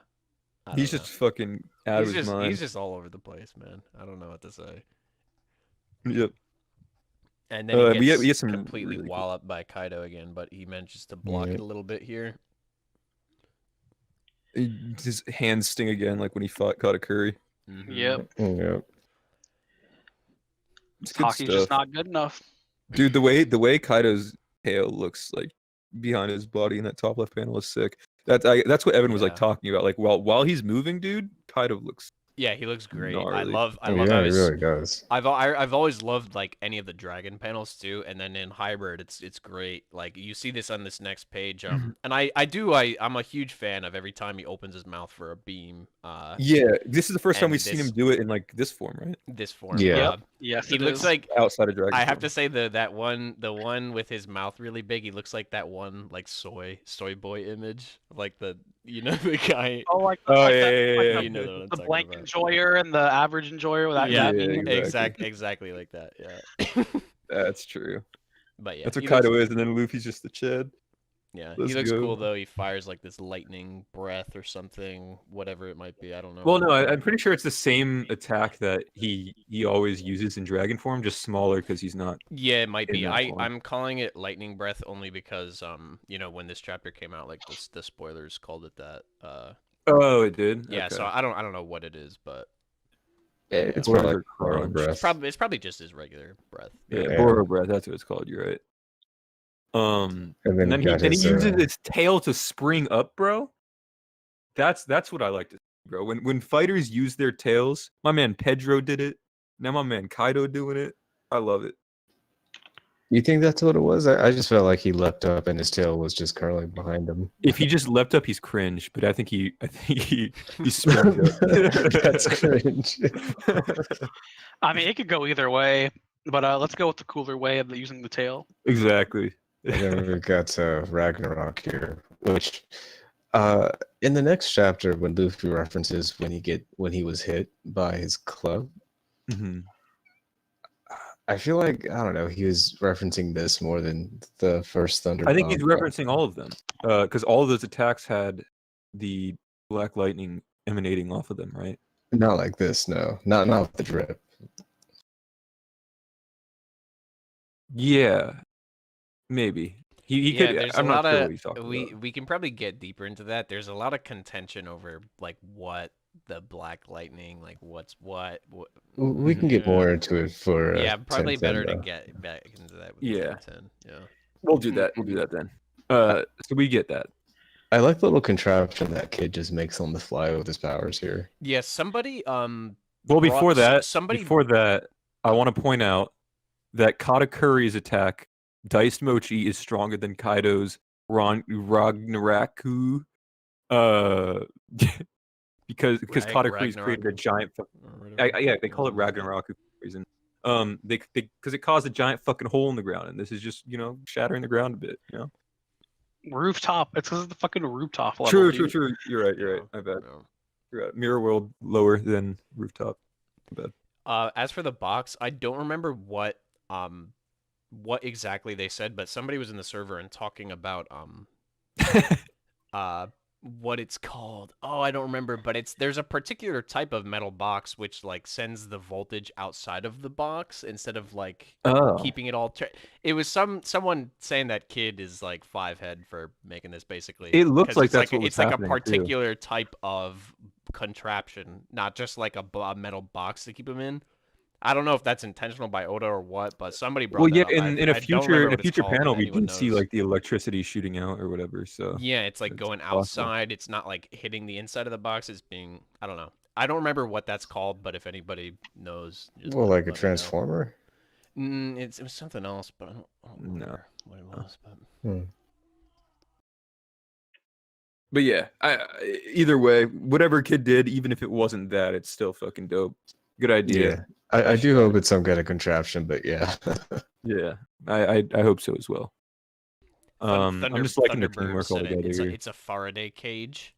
I He's don't just fucking out know. of his mind. He's just all over the place, man. I don't know what to say. Yep. And then he we gets get some completely really cool- walloped by Kaido again, but he manages to block Yeah. it a little bit here. His hands sting again, like when he fought Katakuri. Mhm. Yep. Yeah. It's good Hockey's just stuff. not good enough. Dude, the way Kaido's tail looks like behind his body in that top left panel is sick. That's what Evan was like Yeah. talking about. Like while he's moving, dude, Kaido looks Yeah, he looks great. I Gnarly. love Oh, yeah, he his. really does. I've always loved like any of the dragon panels too, and then in hybrid, it's great. Like you see this on this next page, and I'm a huge fan of every time he opens his mouth for a beam. Yeah, this is the first time and we've seen him do it in like this form, right? This form. Yeah. Yes, He it looks is. like Outside of Dragon. I have to say the one with his mouth really big. He looks like that one like soy boy image, like the the guy. Oh, like, Oh, like yeah, that, yeah, like yeah, the, You know what I'm the talking blank about. enjoyer and the average enjoyer with that. Yeah, that yeah, meme. exactly like that. Yeah. That's true. But yeah, That's what he looks- Kaido is, and then Luffy's just the Chad. Yeah, Let's he looks go. cool though. He fires like this lightning breath or something, whatever it might be. I don't know. Well, no, I'm pretty sure it's the same attack that he always uses in dragon form, just smaller because he's not. Yeah, it might in be. that form. I'm calling it lightning breath only because when this chapter came out, like the spoilers called it that. Oh, it did. Yeah, Okay. so I don't know what it is, but It's Border probably Crunch. breath. it's probably just his regular breath. Yeah, Yeah. Boro breath. That's what it's called. You're right. And And then then he got he his, uses its tail to spring up, bro. That's what I like to see, bro. When fighters use their tails, my man Pedro did it. Now my man Kaido doing it. I love it. You think that's what it was? I just felt like he leapt up and his tail was just curling behind him. If he just leapt up, he's cringe. But I think he sprung up. That's cringe. I mean, it could go either way, but let's go with the cooler way of using the tail. Exactly. And then we got Ragnarok here, which in the next chapter, when Luffy references when he was hit by his club, Mhm. I feel like I don't know, he was referencing this more than the first Thunder. I think he's Bomb. referencing all of them because all of those attacks had the black lightning emanating off of them, right? Not like this, no, not with the drip. Yeah, maybe he Yeah, could. there's I'm a not lot sure of what he's talking about. we can probably get deeper into that. There's a lot of contention over like what the black lightning, like what's what. We can get Yeah. more into it for Yeah, probably 10-10, better to though. get back into that with Yeah. 10. Yeah. We'll do that. We'll do that then. So we get that. I like the little contraption that kid just makes on the fly with his powers here. Yeah, somebody Well, brought- before that, somebody I want to point out that Katakuri's attack, Diced Mochi, is stronger than Kaido's Ragnaraku. Because Katakuri's created a giant. Yeah, they call it Ragnaraku for a reason. Because it caused a giant fucking hole in the ground, and this is just shattering the ground a bit. Rooftop. It's because of the fucking rooftop level. True. dude. You're right. My bad. No. You're right. Mirror World lower than Rooftop. My bad. As for the box, I don't remember what exactly they said, but somebody was in the server and talking about what it's called. Oh, I don't remember, but there's a particular type of metal box which like sends the voltage outside of the box instead of like keeping it all. It was someone saying that Kid is like 5-head for making this basically. It looks 'cause like it's that's like what was it's like a happening, too. particular type of contraption, not just like a metal box to keep them in. I don't know if that's intentional by Oda or what, but somebody brought Well, that yeah, up. in I a don't future remember what it's called, panel, if we anyone can see knows. like the electricity shooting out or whatever. So Yeah, it's like it's going possible. outside. It's not like hitting the inside of the box. It's being, I don't know. I don't remember what that's called, but if anybody knows, just Well, like a let me know. transformer. It was something else, but I don't No. remember what it was. But But yeah, either way, whatever Kid did, even if it wasn't that, it's still fucking dope. Good idea. I do hope it's some kind of contraption, but yeah. Yeah, I hope so as well. I'm just liking the Thunderbird teamwork said altogether it. here. It's a Faraday cage.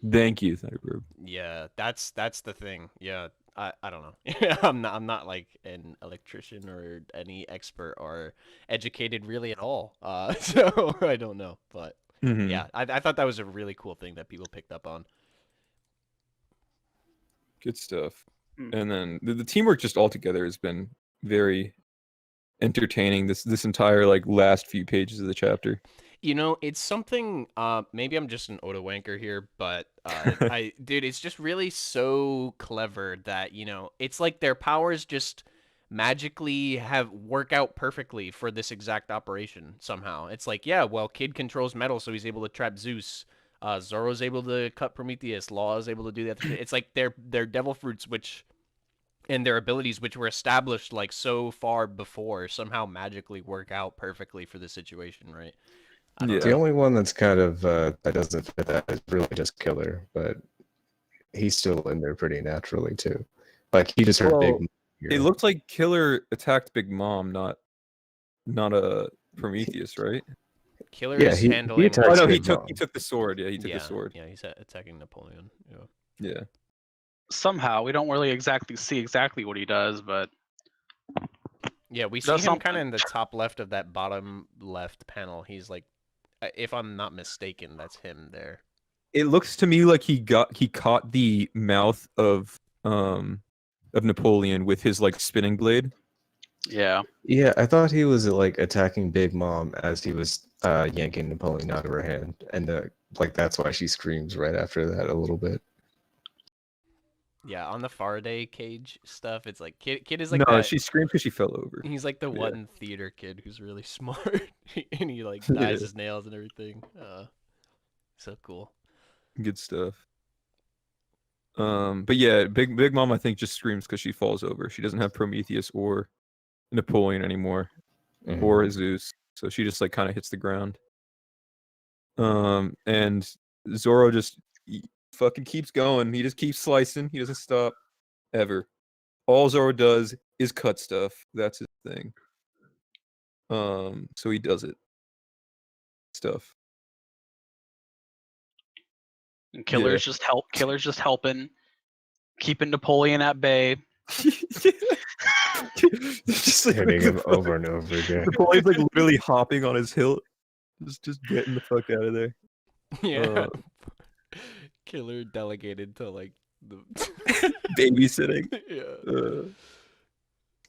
Thank you, Thunderbird. Yeah, that's the thing. Yeah, I don't know. I'm not like an electrician or any expert or educated really at all. So I don't know, but Mhm. yeah, I thought that was a really cool thing that people picked up on. Good stuff. Hmm. And then the teamwork just altogether has been very entertaining this entire like last few pages of the chapter. You know, it's something. Maybe I'm just an Oda wanker here, but dude, it's just really so clever that it's like their powers just magically work out perfectly for this exact operation somehow. It's like, yeah, well, Kid controls metal, so he's able to trap Zeus. Zoro's able to cut Prometheus. Law is able to do that. It's like their devil fruits, which and their abilities, which were established like so far before, somehow magically work out perfectly for the situation, right? I don't Yeah. The only one that's kind of that doesn't fit that is really just Killer, but he's still in there pretty naturally too. Like he just heard Well, big. It looked like Killer attacked Big Mom, not a Prometheus, right? Killer Yeah, is he handling. attacks Oh no, Big Mom. he took the sword. Yeah, he took yeah, the sword. Yeah, he's attacking Napoleon. Yeah. Yeah. Somehow we don't really exactly see exactly what he does, but Yeah, we see Does him kind of something. in the top left of that bottom left panel. He's like, if I'm not mistaken, that's him there. It looks to me like he caught the mouth of Napoleon with his like spinning blade. yeah. Yeah, I thought he was like attacking Big Mom as he was yanking Napoleon out of her hand, and like that's why she screams right after that a little bit. Yeah, on the Faraday cage stuff, it's like kid is like No, that. she screamed because she fell over. He's like the Yeah. one theater kid who's really smart, and he like dyes his nails and everything. So cool. Good stuff. But yeah, Big Mom I think just screams because she falls over. She doesn't have Prometheus or Napoleon anymore, or Zeus, so she just like kind of hits the ground. And Zoro just fucking keeps going. He just keeps slicing. He doesn't stop ever. All Zoro does is cut stuff. That's his thing. So he does it. Stuff. And Killer's just helping, keeping Napoleon at bay. Just like, Hitting him over and over again. Napoleon's like literally hopping on his hilt. Just getting the fuck out of there. Yeah. Killer delegated to like the Babysitting. yeah.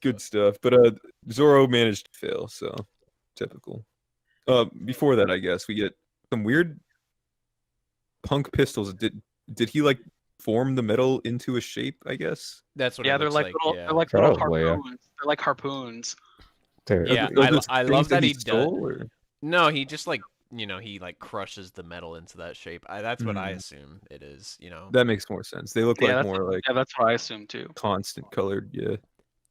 Good stuff. But Zoro managed to fail, so typical. Before that, I guess we get some weird punk pistols. Did he like form the metal into a shape? I guess. That's what. Yeah, it they're looks like little, yeah. they're like little Probably, yeah. harpoons. They're like harpoons. Yeah, Are those I things love that he does. stole, or? No, he just like he like crushes the metal into that shape. That's what I Mm. assume it is. That makes more sense. They look Yeah, like more like that's what I assume too. constant colored. Yeah.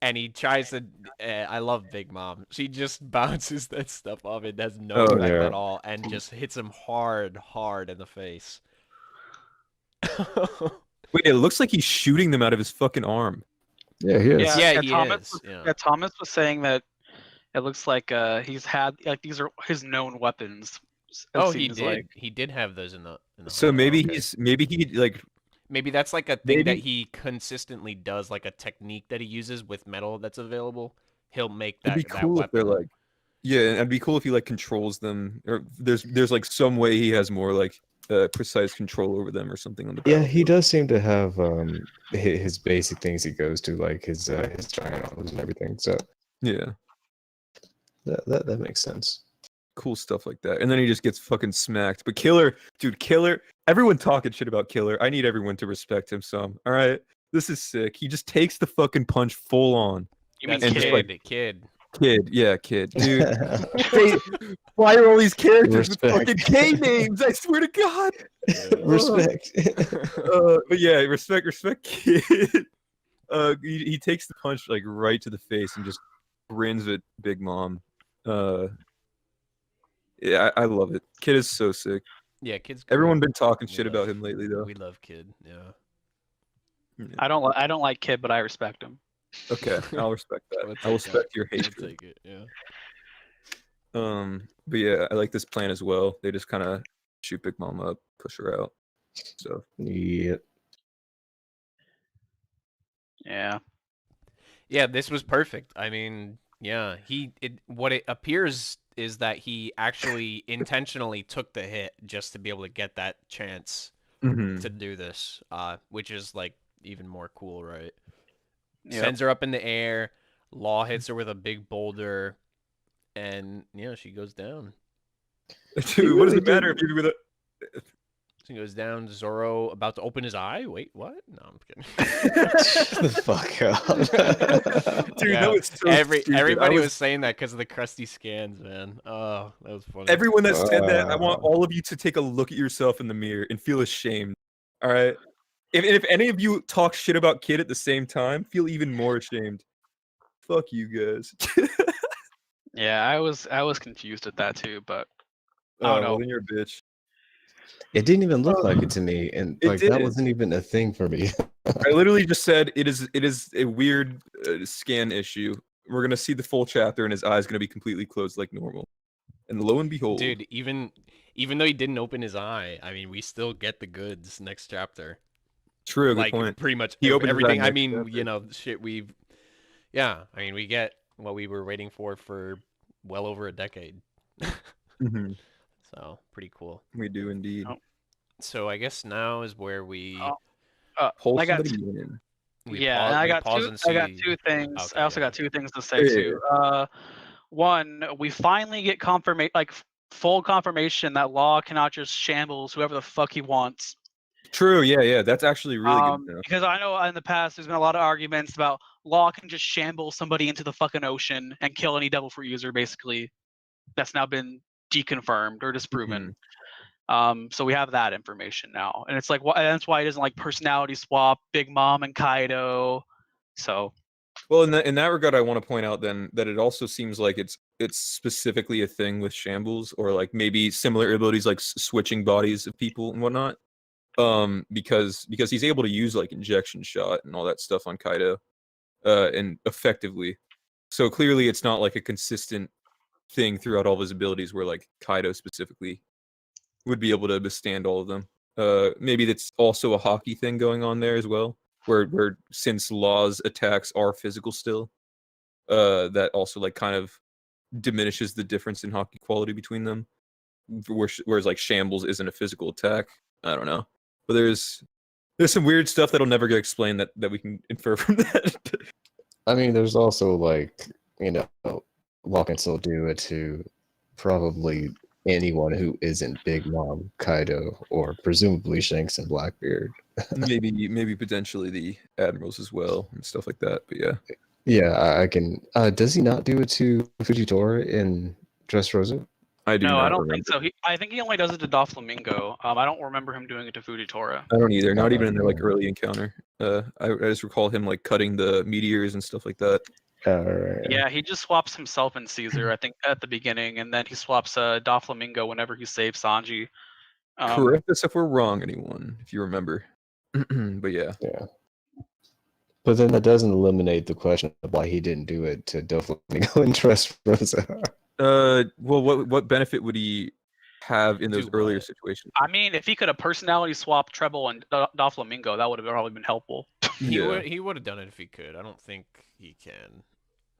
And he tries to. I love Big Mom. She just bounces that stuff off. It has no Oh, effect yeah. at all, and just hits him hard in the face. Wait, it looks like he's shooting them out of his fucking arm. Yeah, he is. Yeah, he Thomas is, Was, yeah. Thomas was saying that it looks like he's had like these are his known weapons. Oh, he seems did. like. He did have those in the. So home. maybe Okay. maybe he like Maybe that's like a thing that Maybe- he consistently does, like a technique that he uses with metal that's available. He'll make it'd that, be that cool if they're weapon. like, yeah, and it'd be cool if he like controls them, or there's like some way he has more like precise control over them or something on the. Yeah, he does seem to have his basic things he goes to, like his giant arms and everything. So Yeah, that makes sense. cool stuff like that. And then he just gets fucking smacked. But Killer, dude, Killer. Everyone talking shit about Killer. I need everyone to respect him some. All right, this is sick. He just takes the fucking punch full on. You mean That's just, kid? like, kid. Kid, yeah, Kid, dude. Why are all these characters with Respect. fucking K names? I swear to God. Respect. But yeah, respect, Kid. He takes the punch like right to the face and just grins at Big Mom. Yeah, I love it. Kid is so sick. Yeah, kid's. Everyone cool. been talking We shit love- about him lately, though. We love kid. Yeah. I don't like kid, but I respect him. Okay, I'll respect that. We'll I'll take respect your We'll hatred. take it. Yeah. But yeah, I like this plan as well. They just kind of shoot Big Mom up, push her out. So Yeah. Yeah. Yeah, this was perfect. I mean, yeah, what it appears is that he actually intentionally took the hit just to be able to get that chance to do this, which is like even more cool, right? Yep. Sends her up in the air. Law hits her with a big boulder, and yeah, she goes down. dude, what does it matter if you're with a He goes down. Zoro about to open his eye. Wait, what? No, I'm kidding. Shut the fuck up. Dude, Yeah, that was so stupid. everybody was saying that because of the crusty scans, man. Oh, that was funny. Everyone that said that, I want Uh. all of you to take a look at yourself in the mirror and feel ashamed. All right. If any of you talk shit about Kid at the same time, feel even more ashamed. Fuck you guys. Yeah, I was confused at that too, but I don't know. Well, then you're a bitch. It didn't even look like it to me, and It like that did. wasn't even a thing for me. I literally just said it is a weird scan issue. We're gonna see the full chapter, and his eye's gonna be completely closed like normal. And lo and behold, Dude, even though he didn't open his eye, I mean, we still get the goods next chapter. true, good Like point. pretty much He opened his eye everything. I next mean, chapter. you know, shit we've. Yeah, I mean, we get what we were waiting for well over a decade. Mhm. So pretty cool. We do indeed. Oh. So I guess now is where we Pull I got somebody in. yeah, and I got pause two. and I got see- two things. Okay, I also yeah. got two things to say Yeah, yeah, too. One, we finally get full confirmation that Law cannot just shambles whoever the fuck he wants. True, yeah. That's actually really good. To know. Because I know in the past there's been a lot of arguments about Law can just shamble somebody into the fucking ocean and kill any Devil Fruit user, basically. That's now been deconfirmed or disproven. So we have that information now, and it's like that's why he doesn't like personality swap Big Mom and Kaido. So, Well, in that regard, I want to point out then that it also seems like it's specifically a thing with Shambles, or like maybe similar abilities like switching bodies of people and whatnot. Because he's able to use like injection shot and all that stuff on Kaido, and effectively. So clearly, it's not like a consistent thing throughout all of his abilities, where like Kaido specifically would be able to withstand all of them. Maybe that's also a hockey thing going on there as well, where since Law's attacks are physical still, that also like kind of diminishes the difference in hockey quality between them. Whereas like Shambles isn't a physical attack. I don't know, but there's some weird stuff that'll never get explained that we can infer from that. I mean, there's also like, you know, Law can still do it to probably anyone who isn't Big Mom, Kaido, or presumably Shanks and Blackbeard. maybe potentially the admirals as well and stuff like that. But yeah. Yeah, I can. Does he not do it to Fujitora in Dressrosa? I do no, not I don't remember. think so. I think he only does it to Doflamingo. I don't remember him doing it to Fujitora. I don't either. Not even in their like early encounter. I just recall him like cutting the meteors and stuff like that. Right. Yeah, he just swaps himself and Caesar, I think, at the beginning, and then he swaps Doflamingo whenever he saves Sanji. Correct us if we're wrong, anyone, if you remember. But yeah. Yeah. But then that doesn't eliminate the question of why he didn't do it to Doflamingo and Dressrosa. Well, what benefit would he have in those Do earlier what? situations? I mean, if he could have personality swapped Treble and Doflamingo, that would have probably been helpful. He would have done it if he could. I don't think he can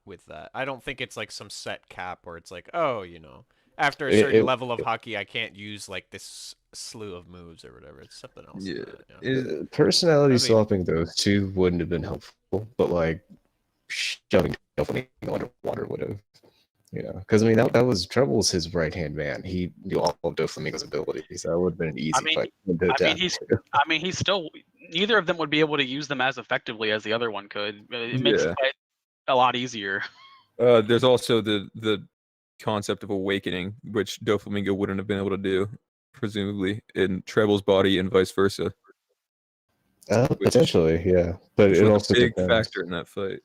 with that. I don't think it's like some set cap where it's like, oh, you know, after a certain level of hockey, I can't use like this slew of moves or whatever. It's something else. Yeah. Personality Maybe. swapping those two wouldn't have been helpful, but like shoving Doflamingo underwater would have. You know, because I mean that was Treble's his right hand man. He knew all of Doflamingo's abilities. That would have been an easy fight. I mean, he's still. Neither of them would be able to use them as effectively as the other one could. It makes it a lot easier. There's also the concept of awakening, which Doflamingo wouldn't have been able to do, presumably, in Treble's body and vice versa. Potentially, yeah. But Which it was also a big depends. factor in that fight.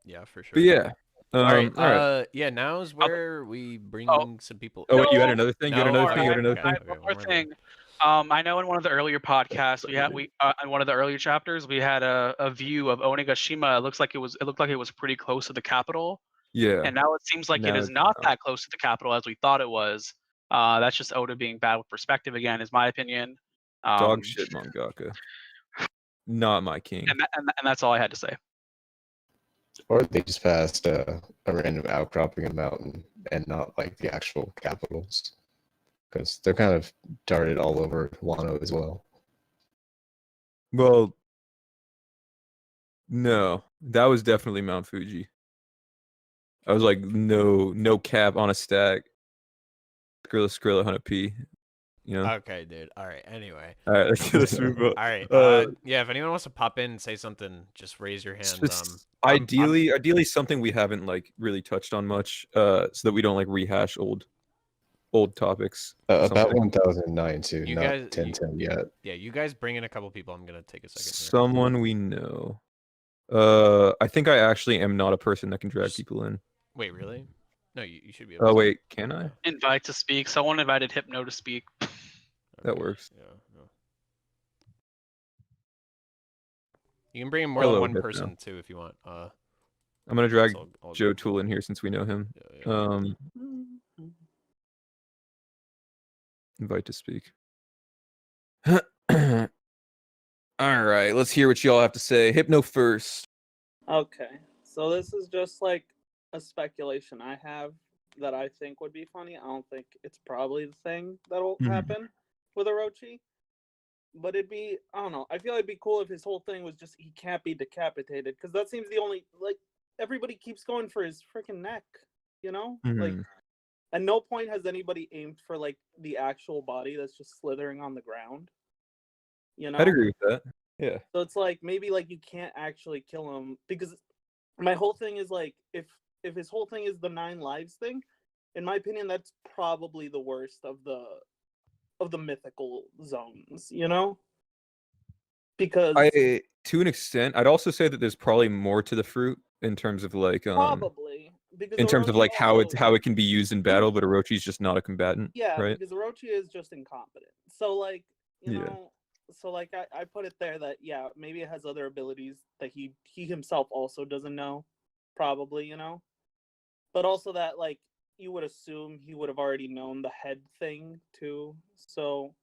Yeah, for sure. But yeah. All right. All right. Yeah, now is where we bring some people. Oh, wait, you had another thing? You had No, another thing? You had another I thing? have one more thing. I know in one of the earlier podcasts we in one of the earlier chapters we had a view of Onigashima. It looked like it was pretty close to the capital. Yeah. And now it seems like Now it is it's not not. that close to the capital as we thought it was. That's just Oda being bad with perspective again, is my opinion. Dog shit mangaka. Not my king. And that's all I had to say. Or they just passed a random outcropping of mountain and not like the actual capitals. Because they're kind of darted all over Wano as well. Well, no, that was definitely Mount Fuji. I was like, no cap on a stack. Skrilla 100p. You know. Okay, dude. All right. Anyway. All right, let's move on. All right. Yeah. If anyone wants to pop in and say something, just raise your hand. Just I'm- ideally something we haven't like really touched on much, so that we don't like rehash old topics. About Something. 1009 too, You not guys- 1010 yet. Yeah, you guys bring in a couple people. I'm gonna take a second here. Someone we know. I think I actually am not a person that can drag people in. Wait, really? No, you should be able Oh to. wait, can I? Invite to speak. Someone invited Hypno to speak. That Okay, works. Yeah. You can bring in more than Hello, one Hypno. person too if you want. I'm gonna drag so I'll Joe go. Toole in here since we know him. Yeah. Invite to speak. All right, let's hear what y'all have to say. Hypno first. Okay, so this is just like a speculation I have that I think would be funny. I don't think it's probably the thing that'll Mhm. happen with Orochi, but it'd be, I don't know. I feel it'd be cool if his whole thing was just he can't be decapitated, because that seems the only, like, everybody keeps going for his freaking neck, you know? Like, Mhm. at no point has anybody aimed for like the actual body that's just slithering on the ground. You know? I'd agree with that. Yeah. So it's like maybe like you can't actually kill him, because my whole thing is like if his whole thing is the 9 lives thing, in my opinion, that's probably the worst of the mythical zones, you know? Because To an extent, I'd also say that there's probably more to the fruit in terms of like probably because in terms of Orochi like how also- it can be used in battle, but Orochi's just not a combatant. yeah, Right. because Orochi is just incompetent. So like, you Yeah. know, so like I put it there that yeah, maybe it has other abilities that he himself also doesn't know, probably, you know. But also that like you would assume he would have already known the head thing too. So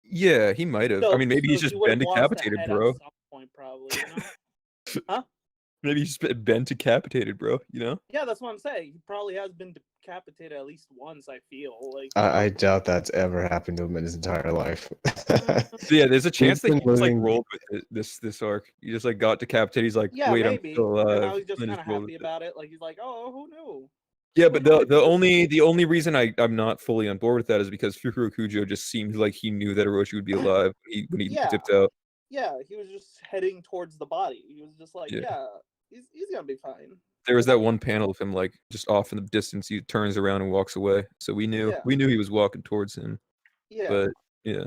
Yeah, he might have. I mean, maybe he's he just would been have lost the decapitated, head bro. At some point, probably, you know? Maybe he's been decapitated, bro. You know? Yeah, that's what I'm saying. He probably has been decapitated at least once. I feel like. I doubt that's ever happened to him in his entire life. So yeah, there's a chance that been he just like living- rolled with this arc. He just like got decapitated. He's like, Yeah, wait, maybe. I'm still alive. And now he's just and kind then of rolled happy with it. about it. Like he's like, oh, who knew? Yeah, but the only reason I'm not fully on board with that is because Fukurokujo just seemed like he knew that Orochi would be alive when he Yeah. dipped out. Yeah, he was just heading towards the body. He was just like, Yeah. yeah, he's gonna be fine. There was that one panel of him like just off in the distance. He turns around and walks away. So we knew Yeah. he was walking towards him. Yeah. But yeah,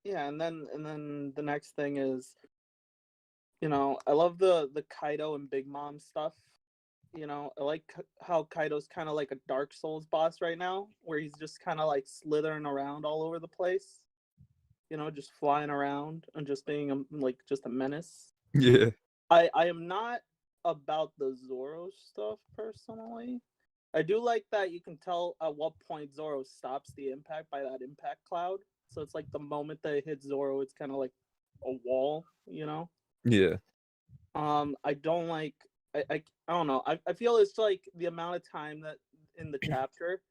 Yeah, and then the next thing is, you know, I love the Kaido and Big Mom stuff. You know, I like how Kaido's kind of like a Dark Souls boss right now, where he's just kind of like slithering around all over the place. You know, just flying around and just being like just a menace. yeah, I am not about the Zoro stuff personally. I do like that you can tell at what point Zoro stops the impact by that impact cloud. So it's like the moment that it hits Zoro, it's kind of like a wall, you know. yeah. I don't like. I don't know. I feel it's like the amount of time that in the chapter.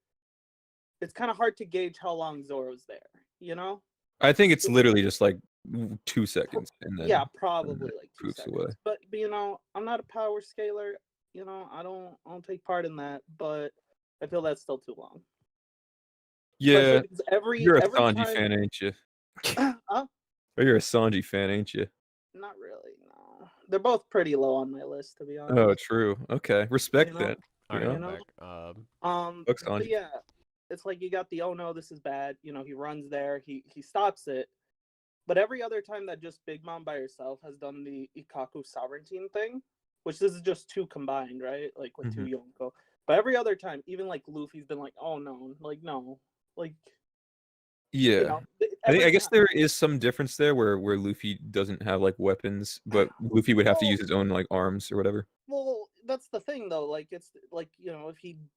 It's kind of hard to gauge how long Zoro's there. You know. I think it's literally just like 2 seconds, and then Yeah, probably like 2 poops seconds. away. But you know, I'm not a power scaler. You know, I don't take part in that. But I feel that's still too long. Yeah, Especially because you're a every Sanji time- fan, ain't you? Huh? Or you're a Sanji fan, ain't you? Not really. No, they're both pretty low on my list, to be honest. Oh, true. Okay, respect You know? that. All You right, know? I'm back. Fuck But Sanji. yeah, it's like you got the oh no, this is bad. You know, he runs there, he stops it. But every other time that just Big Mom by herself has done the Ikaku Sovereignteen thing, which this is just 2 combined, right? Like with 2 Yonko. But every other time, even like Luffy's been like, oh no, like no, like Yeah. you know, I guess there is some difference there where Luffy doesn't have like weapons, but Luffy would have to Well- use his own like arms or whatever. Well, that's the thing though. Like it's like, you know,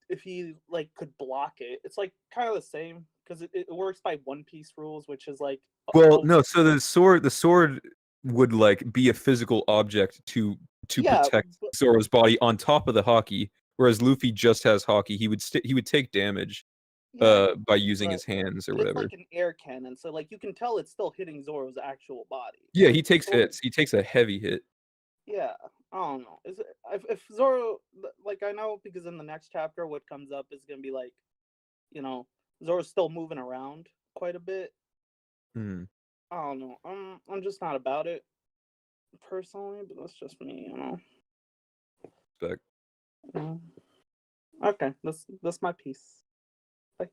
if he like could block it, it's like kind of the same because it works by One Piece rules, which is like Well, no, so the sword would like be a physical object to Yeah, protect but- Zoro's body on top of the hockey, whereas Luffy just has hockey. He would take damage by using his hands or but it's whatever. like an air cannon, so like you can tell it's still hitting Zoro's actual body. Yeah, Like, he takes Zoro- hits. He takes a heavy hit. Yeah, I don't know. Is it if Zoro, like I know because in the next chapter what comes up is gonna be like, you know, Zoro's still moving around, quite a bit. Hmm. I don't know. I'm just not about it personally, but that's just me, you know. Respect. Mm. Okay, that's my piece. Bye.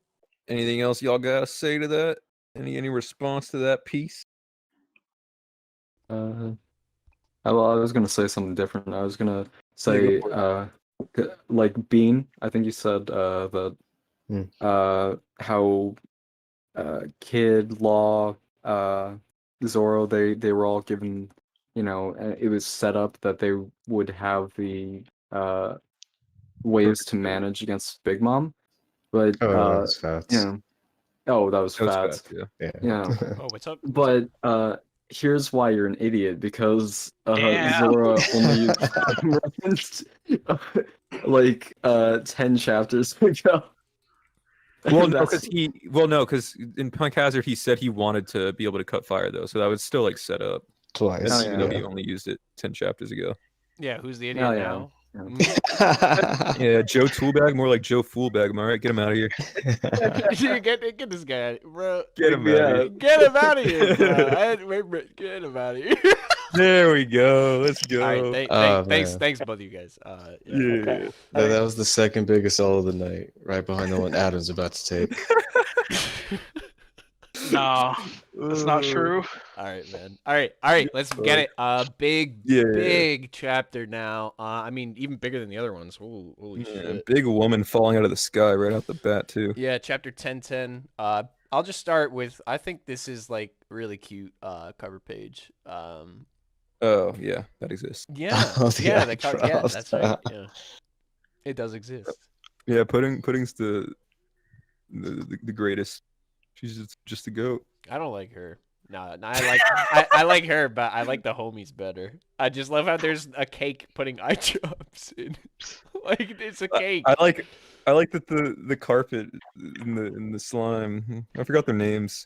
Anything else y'all gotta say to that? Any response to that piece? Well, I was gonna say something different. I was gonna Yeah, say, go like Bean. I think you said that how Kid, Law, Zoro, they were all given, you know, it was set up that they would have the ways to manage against Big Mom, but Oh, that's fats. you know, oh, that was That was Fats. fast, yeah. Yeah. Yeah. Oh, what's up? But here's why you're an idiot, because Damn. Zora only referenced like 10 chapters ago. Well, no, That's- because in Punk Hazard he said he wanted to be able to cut fire though, so that was still like set up. Twice. Oh, Even though he yeah. only used it 10 chapters ago. Yeah, who's the idiot Oh, yeah. now? Yeah. Mm. Yeah, Joe Toolbag, more like Joe Foolbag. Am I right? Get him out of here. Get this guy, out, bro. Get him out of here. Get him out of here, bro. Get him out of here. There we go. Let's go. All right, Oh, thanks, man. both of you guys. Yeah. That was the second biggest all of the night, right behind the one Adam's about to take. No, that's not true. All right, man. All right. Let's get it. Big chapter now. I mean, even bigger than the other ones. Ooh, holy Yeah, shit. big woman falling out of the sky right off the bat too. Yeah, chapter 1010. I'll just start with. I think this is like really cute. Cover page. Oh yeah, that exists. Yeah, Oh, the yeah, the cover. Yeah, eyebrows. that's right. Yeah, it does exist. Yeah, Pudding's the greatest. She's just a goat. I don't like her. No, I like her, but I like the homies better. I just love how there's a cake putting eye drops in. Like it's a cake. I like that the carpet in the slime. I forgot their names.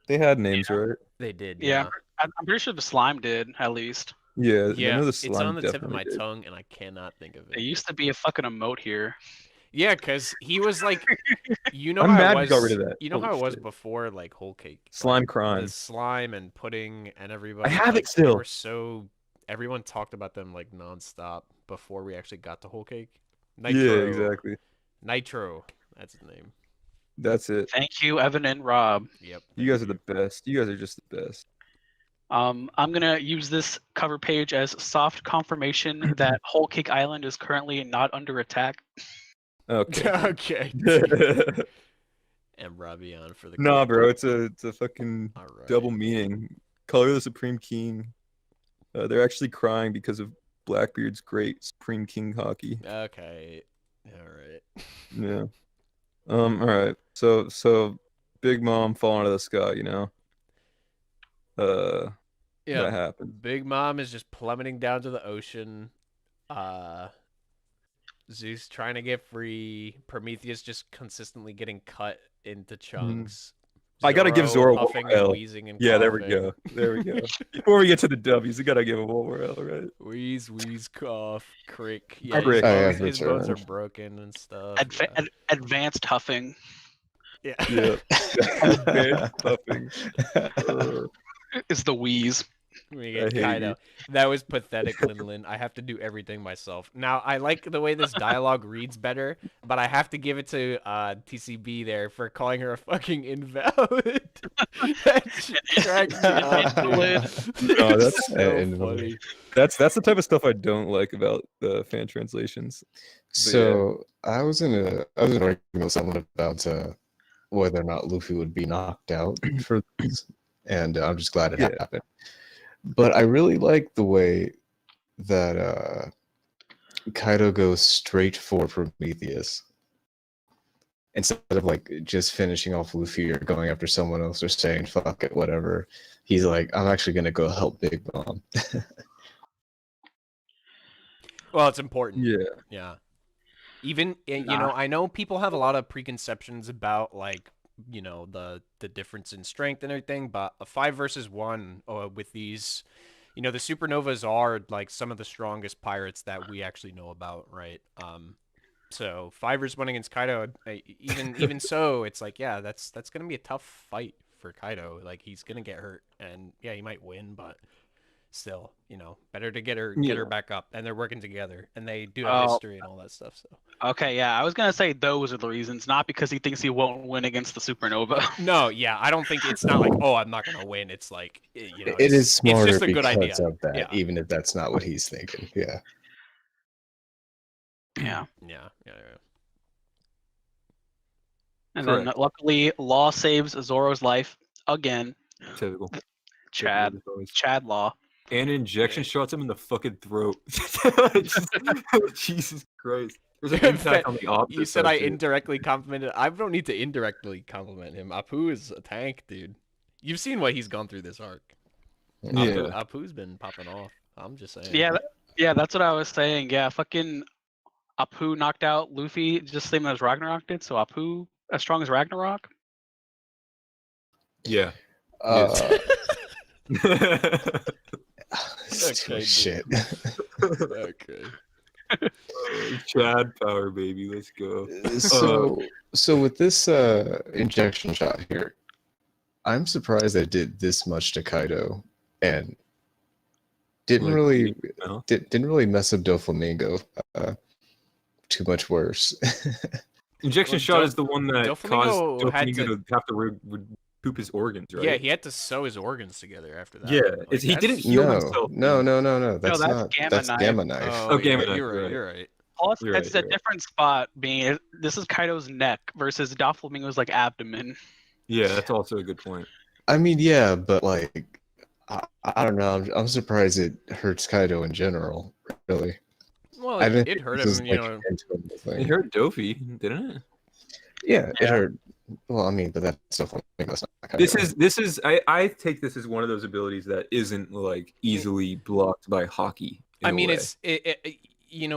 They had names, right? They did. Yeah, I'm pretty sure the slime did at least. Yeah, Yeah, I know the it's slime on the tip of definitely my did. tongue, and I cannot think of There it. used to be a fucking emote here. Yeah, because he was like, you know I'm how mad it you was. got rid of that. You know Holy how it was shit. before, like whole cake. Slime like, crime. The slime and pudding and everybody. have it like, still. They were so. Everyone talked about them like nonstop before we actually got to whole cake. Nitro. Yeah, exactly. Nitro. That's his name. That's it. Thank you, Evan and Rob. Yep. You guys are the best. You guys are just the best. I'm gonna use this cover page as soft confirmation that Whole Cake Island is currently not under attack. Okay. Okay. And Robbie on for the. Nah, cake. bro, it's a fucking All right. double meaning. Color the Supreme King. They're actually crying because of Blackbeard's great Supreme King hockey. Okay. All right. Yeah. All right. So Big Mom falling out of the sky, you know. Yeah. That happened. Big Mom is just plummeting down to the ocean. Zeus trying to get free. Prometheus just consistently getting cut into chunks. I gotta give Zoro one huffing more L. and wheezing and Yeah, there we coughing. go. There we go. Before we get to the W's, we gotta give him one more L, right? Wheeze, cough, crick. Yeah, Crick. his bones are returned. broken and stuff. Advanced huffing. Yeah. Yeah. Advanced puffing. Is the wheeze. We I get hate Kaido. you. That was pathetic, Linlin. I have to do everything myself. Now, I like the way this dialogue reads better, but I have to give it to TCB there for calling her a fucking invalid. That shit cracked me up, dude. No, that's- It's so invalid. funny. That's the type of stuff I don't like about the fan translations. So I was in an argument with someone about whether or not Luffy would be knocked out for this, and I'm just glad it Yeah. happened. But I really like the way that Kaido goes straight for Prometheus instead of like just finishing off Luffy or going after someone else or saying "fuck it," whatever. He's like, "I'm actually gonna go help Big Mom." Well, it's important. Yeah. Yeah. Even you Nah. know, I know people have a lot of preconceptions about like the difference in strength and everything, but a 5 versus 1 with these, the supernovas are like some of the strongest pirates that we actually know about, right? So 5 responding against Kaido, even so, it's like, yeah, that's gonna be a tough fight for Kaido. Like, he's gonna get hurt, and yeah, he might win, but still, better to get her back up, and they're working together, and they do have history and all that stuff. So Okay, yeah, I was gonna say those are the reasons, not because he thinks he won't win against the Supernova. no, yeah, I don't think it's not like, oh, I'm not gonna win. It's like, It is smarter it's just a good because idea. of that, Yeah. even if that's not what he's thinking. Yeah. Yeah. Yeah. And then Correct. luckily, Law saves Zoro's life again. Typical. Chad Law. And injection shots him in the fucking throat. Jesus Christ. There's an impact on the opposite. You said I side, too. indirectly complimented. I don't need to indirectly compliment him. Apu is a tank, dude. You've seen what he's gone through this arc. Yeah. Apu's been popping off. I'm just saying. Yeah, that's what I was saying. Yeah, fucking Apu knocked out Luffy just the same as Ragnarok did. So Apu as strong as Ragnarok. Yeah. Okay, Shit. Okay. Chad power, baby. Let's go. So with this injection shot here, I'm surprised that it did this much to Kaido and didn't really mess up Doflamingo too much worse. Injection Well, shot is the one that caused Doflamingo had Doflamingo to have to recoup his organs, right? Yeah, he had to sew his organs together after that. Yeah, Like, he that's- didn't heal himself. No. That's that's not. Gamma That's Knife. Gamma Knife. Oh, Gamma yeah, Knife, you're right. right. You're right. Plus, You're it's right, a you're different spot. This is Kaido's neck versus Doflamingo's like abdomen. Yeah, that's also a good point. I mean, yeah, but like, I don't know. I'm surprised it hurts Kaido in general. Really, Well, I didn't it think hurt this was, him, like, an internal thing. It hurt Dofi, didn't it? Yeah, it Yeah. hurt. Well, I mean, but that's stuff. That's not Kaido. This is I take this as one of those abilities that isn't like easily blocked by hockey. I mean,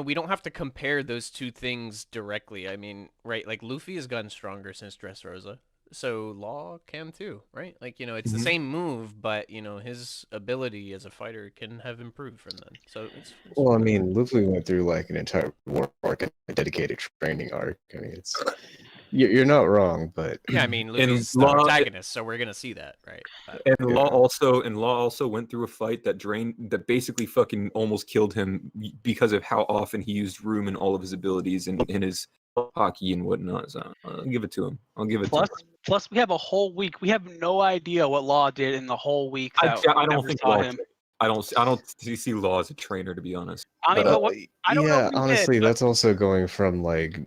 we don't have to compare those two things directly. I mean, right? Like, Luffy has gotten stronger since Dressrosa, so Law can too, right? Like, it's the Mhm. same move, but his ability as a fighter can have improved from then. So it's Well, I mean, Luffy went through like an entire war arc, a dedicated training arc. I mean, it's you're not wrong, but yeah. I mean, And Luffy's the Law- protagonist, so we're gonna see that, right? And Yeah. Law also went through a fight that basically fucking almost killed him because of how often he used room in all of his abilities and in his hockey and whatnot. So I'll give it to him. I'll give it to him. Plus, we have a whole week. We have no idea what Law did in the whole week. I That we don't never think saw Law. him. I don't see Law as a trainer, to be honest. I mean, but, but what, I don't know yeah, what he did, honestly, but- that's also going from like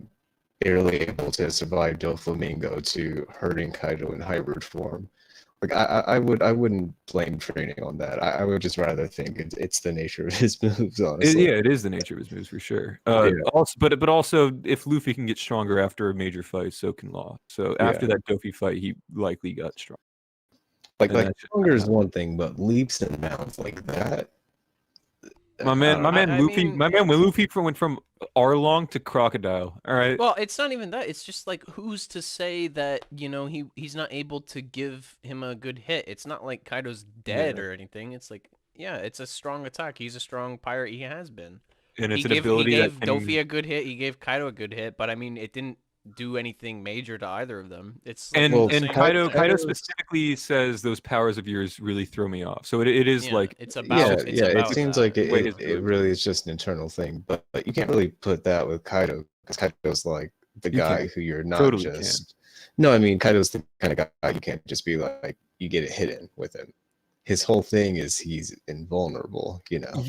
barely able to survive Doflamingo to hurting Kaido in hybrid form. Like I wouldn't blame training on that. I would just rather think it's the nature of his moves, honestly. It is the nature of his moves for sure. Yeah. But also, if Luffy can get stronger after a major fight, so can Law. So after that Dofi fight, he likely got strong. Like And that's just stronger is kinda- one thing, but leaps and bounds like that. My man, I Luffy, mean, when Luffy went from Arlong to Crocodile. All right. Well, it's not even that. It's just like, who's to say that he's not able to give him a good hit? It's not like Kaido's dead Yeah. or anything. It's like, yeah, it's a strong attack. He's a strong pirate. He has been. And it's he an ability gave that can, Dofi a good hit. He gave Kaido a good hit, but I mean, it didn't do anything major to either of them. It's like and Well, the and same Kaido thing. specifically says those powers of yours really throw me off. So it is Yeah, like it's about Yeah, it's it about seems that. like Way his it ability. really is just an internal thing, but you can't really put that with Kaido because Kaido's like the You guy can. who you're not Totally just. No, I mean Kaido's the kind of guy you can't just be like you get it hidden with him. His whole thing is he's invulnerable,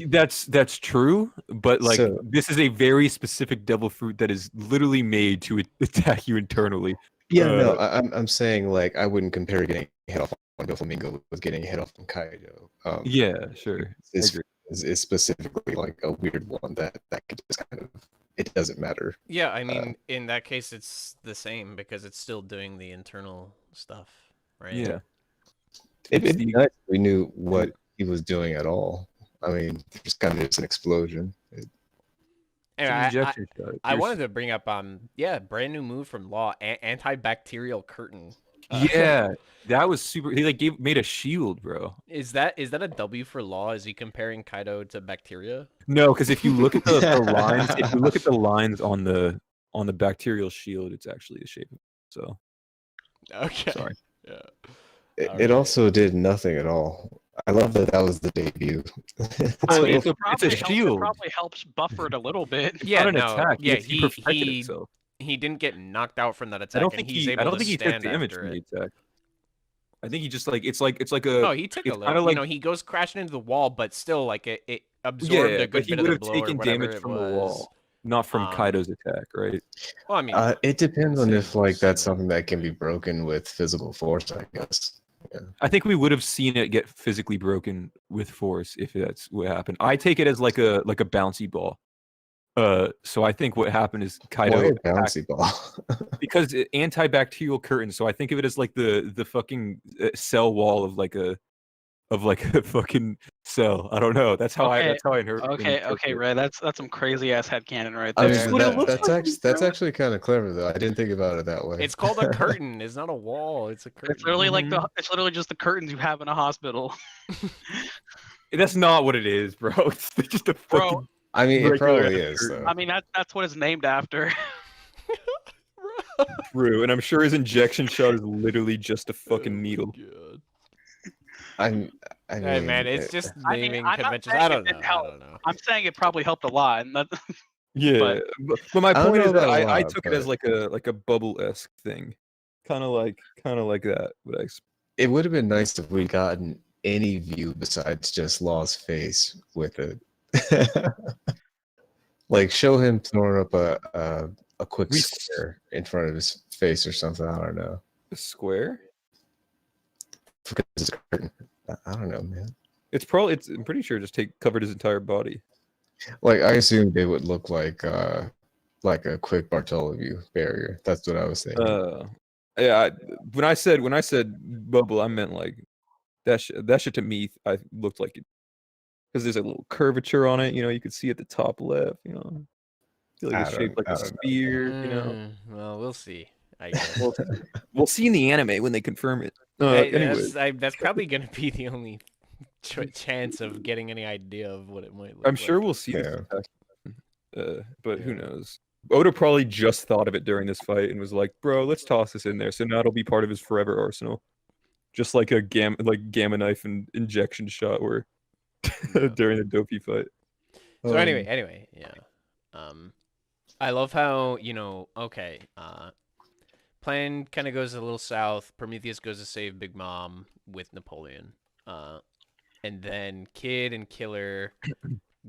That's true, but like So- this is a very specific devil fruit that is literally made to attack you internally. Yeah, no, I'm saying like I wouldn't compare getting hit off on Doflamingo with getting hit off on Kaido. Yeah, sure. I Is agree. is specifically like a weird one that could just kind of it doesn't matter. Yeah, I mean, in that case, it's the same because it's still doing the internal stuff, right? Yeah. It'd be nice if we knew what he was doing at all. I mean, just kind of just an explosion. Anyway, It's an injection shot. I wanted to bring up brand new move from Law, antibacterial curtain. Yeah, that was super. He like made a shield, bro. Is that a W for Law? Is he comparing Kaido to bacteria? No, because if you look at the lines, if you look at the lines on on the bacterial shield, it's actually a shape. So Okay. sorry. Yeah. It Alright. also did nothing at all. I love that that was the debut. Well, I mean, it's a probably helps- shield. It probably helps buffer it a little bit. Yeah, not an no, attack. yeah, he perfected himself. he didn't get knocked out from that attack, I don't and think he's he. able I don't to think he took stand damage after from the it. attack. I think he just like it's like a. No, he took a it's little. kinda like- You know, he goes crashing into the wall, but still, like it absorbed Yeah, a but good he bit of would the have blow or taken whatever damage it from the was. wall, not from Kaido's attack, right? Well, I mean, It depends on Same- if like that's same. something that can be broken with physical force, I guess. I think we would have seen it get physically broken with force if that's what happened. I take it as like a bouncy ball. So I think what happened is Kaido Why a attacked- bouncy ball? because antibacterial curtain. So I think of it as like the fucking cell wall of like a fucking cell. I don't know. That's how I Okay, Ray, that's some crazy ass headcanon right I there. mean, what it looks that's actually kind of clever though. I didn't think about it that way. it's called a curtain. It's not a wall. It's a curtain. It's literally like it's literally just the curtains you have in a hospital. That's not what it is, bro. It's just a Bro, fucking. I mean, it regular probably ass is curtain. though. I mean that's what it's named after. True, and I'm sure his injection shot is literally just a fucking needle. God. I mean, Hey man, it's just I mean, naming I'm not conventions. saying I it don't know. didn't I help. don't know. I'm saying it probably helped a lot, and that, Yeah, But- but my I don't point know is that about a I lot, took it as but- like a bubble-esque thing, kind of like that. But it would have been nice if we gotten any view besides just Law's face with it. Like show him throwing up a quick We- square in front of his face or something. I don't know. a square. Because it's a curtain. I don't know, man. It's probably. I'm pretty sure just covered his entire body. Like I assumed they would look like a quick Bartholomew barrier. That's what I was thinking. Yeah. When I said bubble, I meant like that. That shit to me, I looked like it because there's a little curvature on it. You know, you could see at the top left. You know, I feel like it's I shaped like don't a know. spear. You know, Well, we'll see. I guess. we'll see in the anime when they confirm it. Hey, Anyway, that's probably gonna be the only chance of getting any idea of what it might look I'm like. sure we'll see. Yeah. But who Yeah. knows? Oda probably just thought of it during this fight and was like, "Bro, let's toss this in there." So now it'll be part of his forever arsenal, just like a gamma knife and injection shot were Yeah. during the Dopey fight. So Um, anyway, yeah. I love how, okay, plan kind of goes a little south. Prometheus goes to save Big Mom with Napoleon. And then Kid and Killer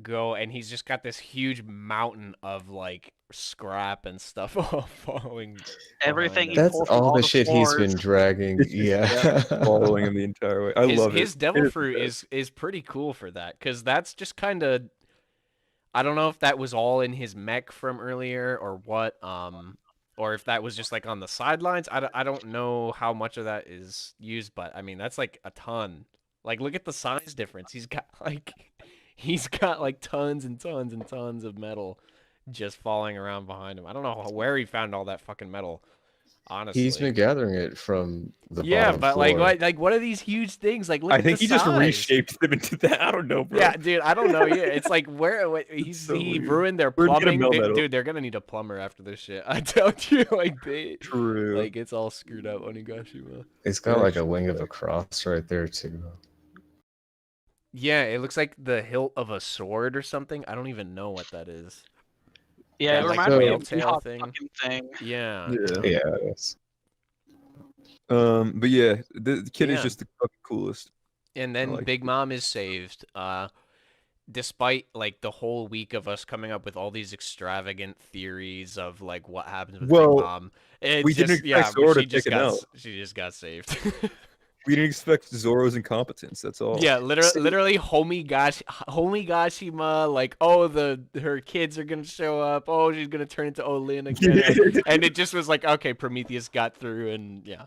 go, and he's just got this huge mountain of like scrap and stuff following. everything. behind he him. That's pulled from all the the shit he's floors. been dragging. Yeah. following him the entire way. I love it. His devil It is fruit the best. is pretty cool for that, because that's just kind of, I don't know if that was all in his mech from earlier or what, or if that was just like on the sidelines. I don't know how much of that is used, but I mean that's like a ton. Like look at the size difference. He's got like tons and tons and tons of metal just falling around behind him. I don't know where he found all that fucking metal. Honestly, He's been gathering it from the yeah, bottom but floor. what are these huge things? Like look I at think the he just size. reshaped them into that. I don't know, bro. Yeah, dude, I don't know. Yeah, it's like so he weird. ruined their Where'd he get a plumbing. melt metal? Dude, they're gonna need a plumber after this shit. I tell you, True. like it's all screwed up, Onigashima. It's got Yeah, like a wing of a cross right there too. Yeah, it looks like the hilt of a sword or something. I don't even know what that is. Yeah, That, it like, reminds me of whale-tail Mihawk thing. fucking thing. Yeah. Yeah. Yeah, it's But yeah, the kid Yeah. is just the fucking coolest. And then like Big Mom is saved. Despite like the whole week of us coming up with all these extravagant theories of like what happens with Well, Big Mom, it we just, didn't yeah, expect Zoro she to just take it got out. she just got saved. We didn't expect Zoro's incompetence. That's all. Yeah, literally, Homigashima, like, oh, her kids are gonna show up. Oh, she's gonna turn into Olin again, and it just was like, okay, Prometheus got through, and yeah.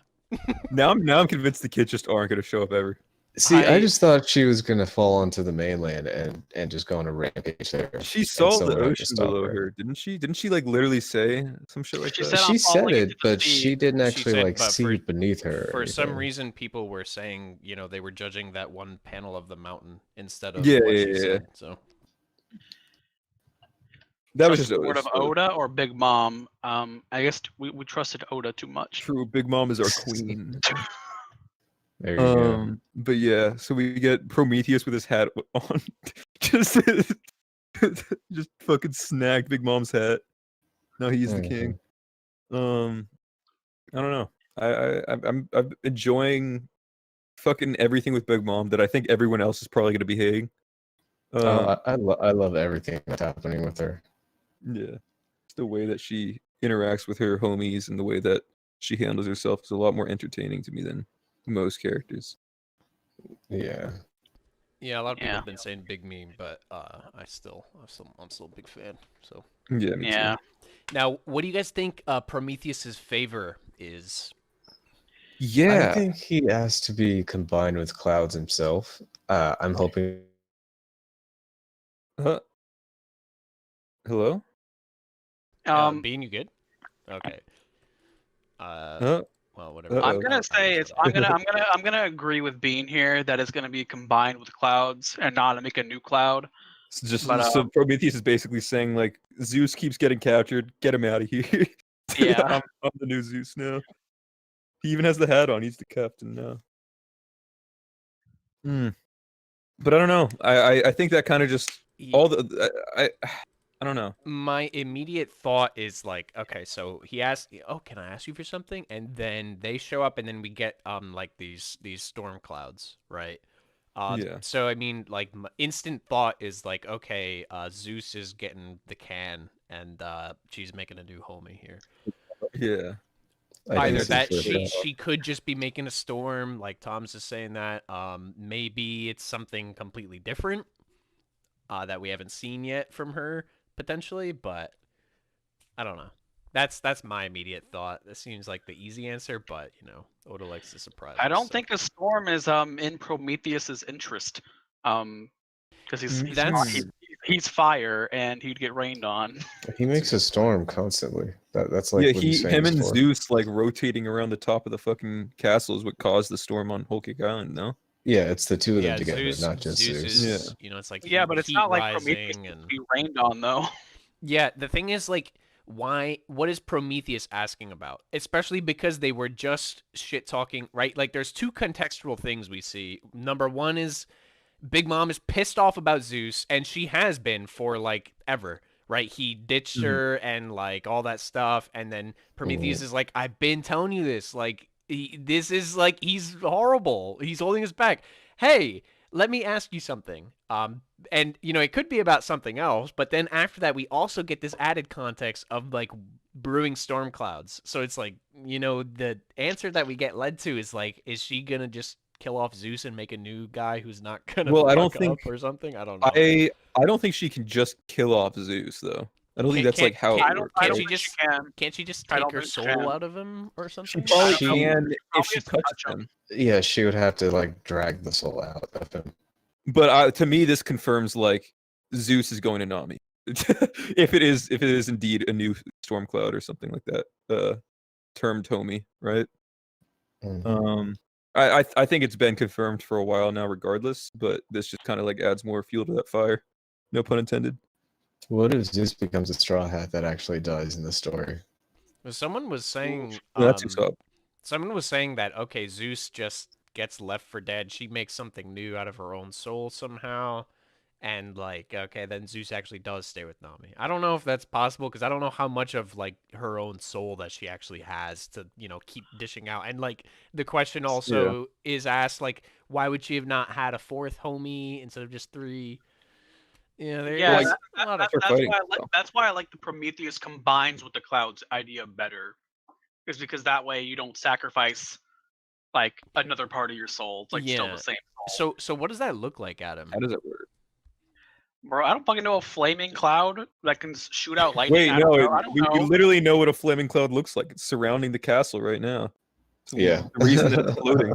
Now I'm convinced the kids just aren't gonna show up ever. See, I I- just thought she was gonna fall onto the mainland and just go on a rampage there. She saw the someone had to ocean stop below her. her, didn't she? Didn't she like literally say some shit like She that? said, She "I'm said falling it, into the but sea." she didn't She actually said, like but see beneath her. or For some anything. reason, people were saying, they were judging that one panel of the mountain instead of Yeah, what yeah, she yeah. said. So That was Trust just the word Oda's of Oda or Big Mom. I guess we trusted Oda too much. True, Big Mom is our queen. There you go. But yeah, so we get Prometheus with his hat on, just just fucking snagged Big Mom's hat. Now he's the king. I don't know. I'm enjoying fucking everything with Big Mom that I think everyone else is probably gonna be hating. I love everything that's happening with her. Yeah, it's the way that she interacts with her homies and the way that she handles herself is a lot more entertaining to me than most characters. Yeah. Yeah, a lot of people Yeah. have been saying big meme, but I'm still a big fan. So Yeah, me Yeah. too. now, what do you guys think Prometheus's favor is? Yeah. I think he has to be combined with Clouds himself. I'm hoping. Hello? Bean, you good? Okay. Huh? Well, whatever. I'm Uh-oh. gonna say it's. I'm gonna agree with Bean here that it's gonna be combined with Clouds and not make a new Cloud. So just But, so Prometheus is basically saying like Zeus keeps getting captured, get him out of here. Yeah. I'm the new Zeus now. He even has the hat on. He's the captain now. But I don't know. I think that kind of just all the I don't know. My immediate thought is like, okay, so he asked, "Oh, can I ask you for something?" And then they show up, and then we get like these storm clouds, right? Yeah. So I mean, like, instant thought is like, okay, Zeus is getting the can, and she's making a new homie here. Yeah. Either it's that for sure. she could just be making a storm, like Tom's is saying that. Maybe it's something completely different that we haven't seen yet from her potentially, but I don't know. That's my immediate thought. That seems like the easy answer, but you know, Oda likes to surprise. I us, don't so. think a storm is in Prometheus's interest. Because he's fire and he'd get rained on. He makes a storm constantly. That's like yeah, what he's him famous and for. Zeus like rotating around the top of the fucking castle is what caused the storm on Whole Cake Island, no? Yeah, it's the two of them Yeah, together, not just Zeus Zeus. is, you know, it's like Yeah, but it's heat not like rising Prometheus and would be rained on though. yeah, the thing is like what is Prometheus asking about? Especially because they were just shit talking, right? Like there's two contextual things we see. Number one is Big Mom is pissed off about Zeus, and she has been for like ever, right? He ditched her and like all that stuff, and then Prometheus is like, I've been telling you this, like this is like he's horrible. He's holding us back. Hey, let me ask you something. And you know, it could be about something else, but then after that, we also get this added context of like brewing storm clouds. So it's like, you know, the answer that we get led to is like, is she gonna just kill off Zeus and make a new guy who's not gonna Well, I don't fuck think up or something? I don't know. I don't think she can just kill off Zeus though. I don't think that's like how it works. Can't I she don't think just she can. can't she just I take don't her think she soul can. out of him or She something? probably She- can if she Probably touches a him. Yeah, she would have to like drag the soul out of him. But to me, this confirms like Zeus is going to Nami. if it is indeed a new storm cloud or something like that. Termed Tomi, right? Mhm. I think it's been confirmed for a while now, regardless. But this just kind of like adds more fuel to that fire. No pun intended. What if Zeus becomes a straw hat that actually dies in the story? Someone was saying That's what's up. someone was saying that okay, Zeus just gets left for dead. She makes something new out of her own soul somehow. And like, okay, then Zeus actually does stay with Nami. I don't know if that's possible because I don't know how much of like her own soul that she actually has to, you know, keep dishing out. And like the question also is asked like, why would she have not had a fourth homie instead of just three? Yeah, there Yeah, is that- a lot of that's why I like the Prometheus combines with the clouds idea better. Is because that way you don't sacrifice like another part of your soul. It's like still Yeah. the same soul. So what does that look like, Adam? How does it work? Bro, I don't fucking know a flaming cloud that can shoot out lightning. Wait, I don't no, know. I don't we know. literally know what a flaming cloud looks like. It's surrounding the castle right now. It's Yeah. the reason that it's floating.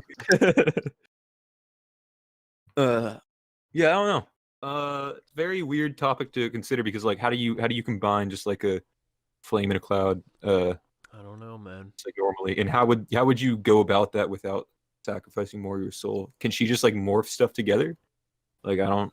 Yeah, I don't know. Very weird topic to consider because like, how do you combine just like a flame in a cloud? I don't know, man. Like normally, and how would you go about that without sacrificing more of your soul? Can she just like morph stuff together? Like I don't.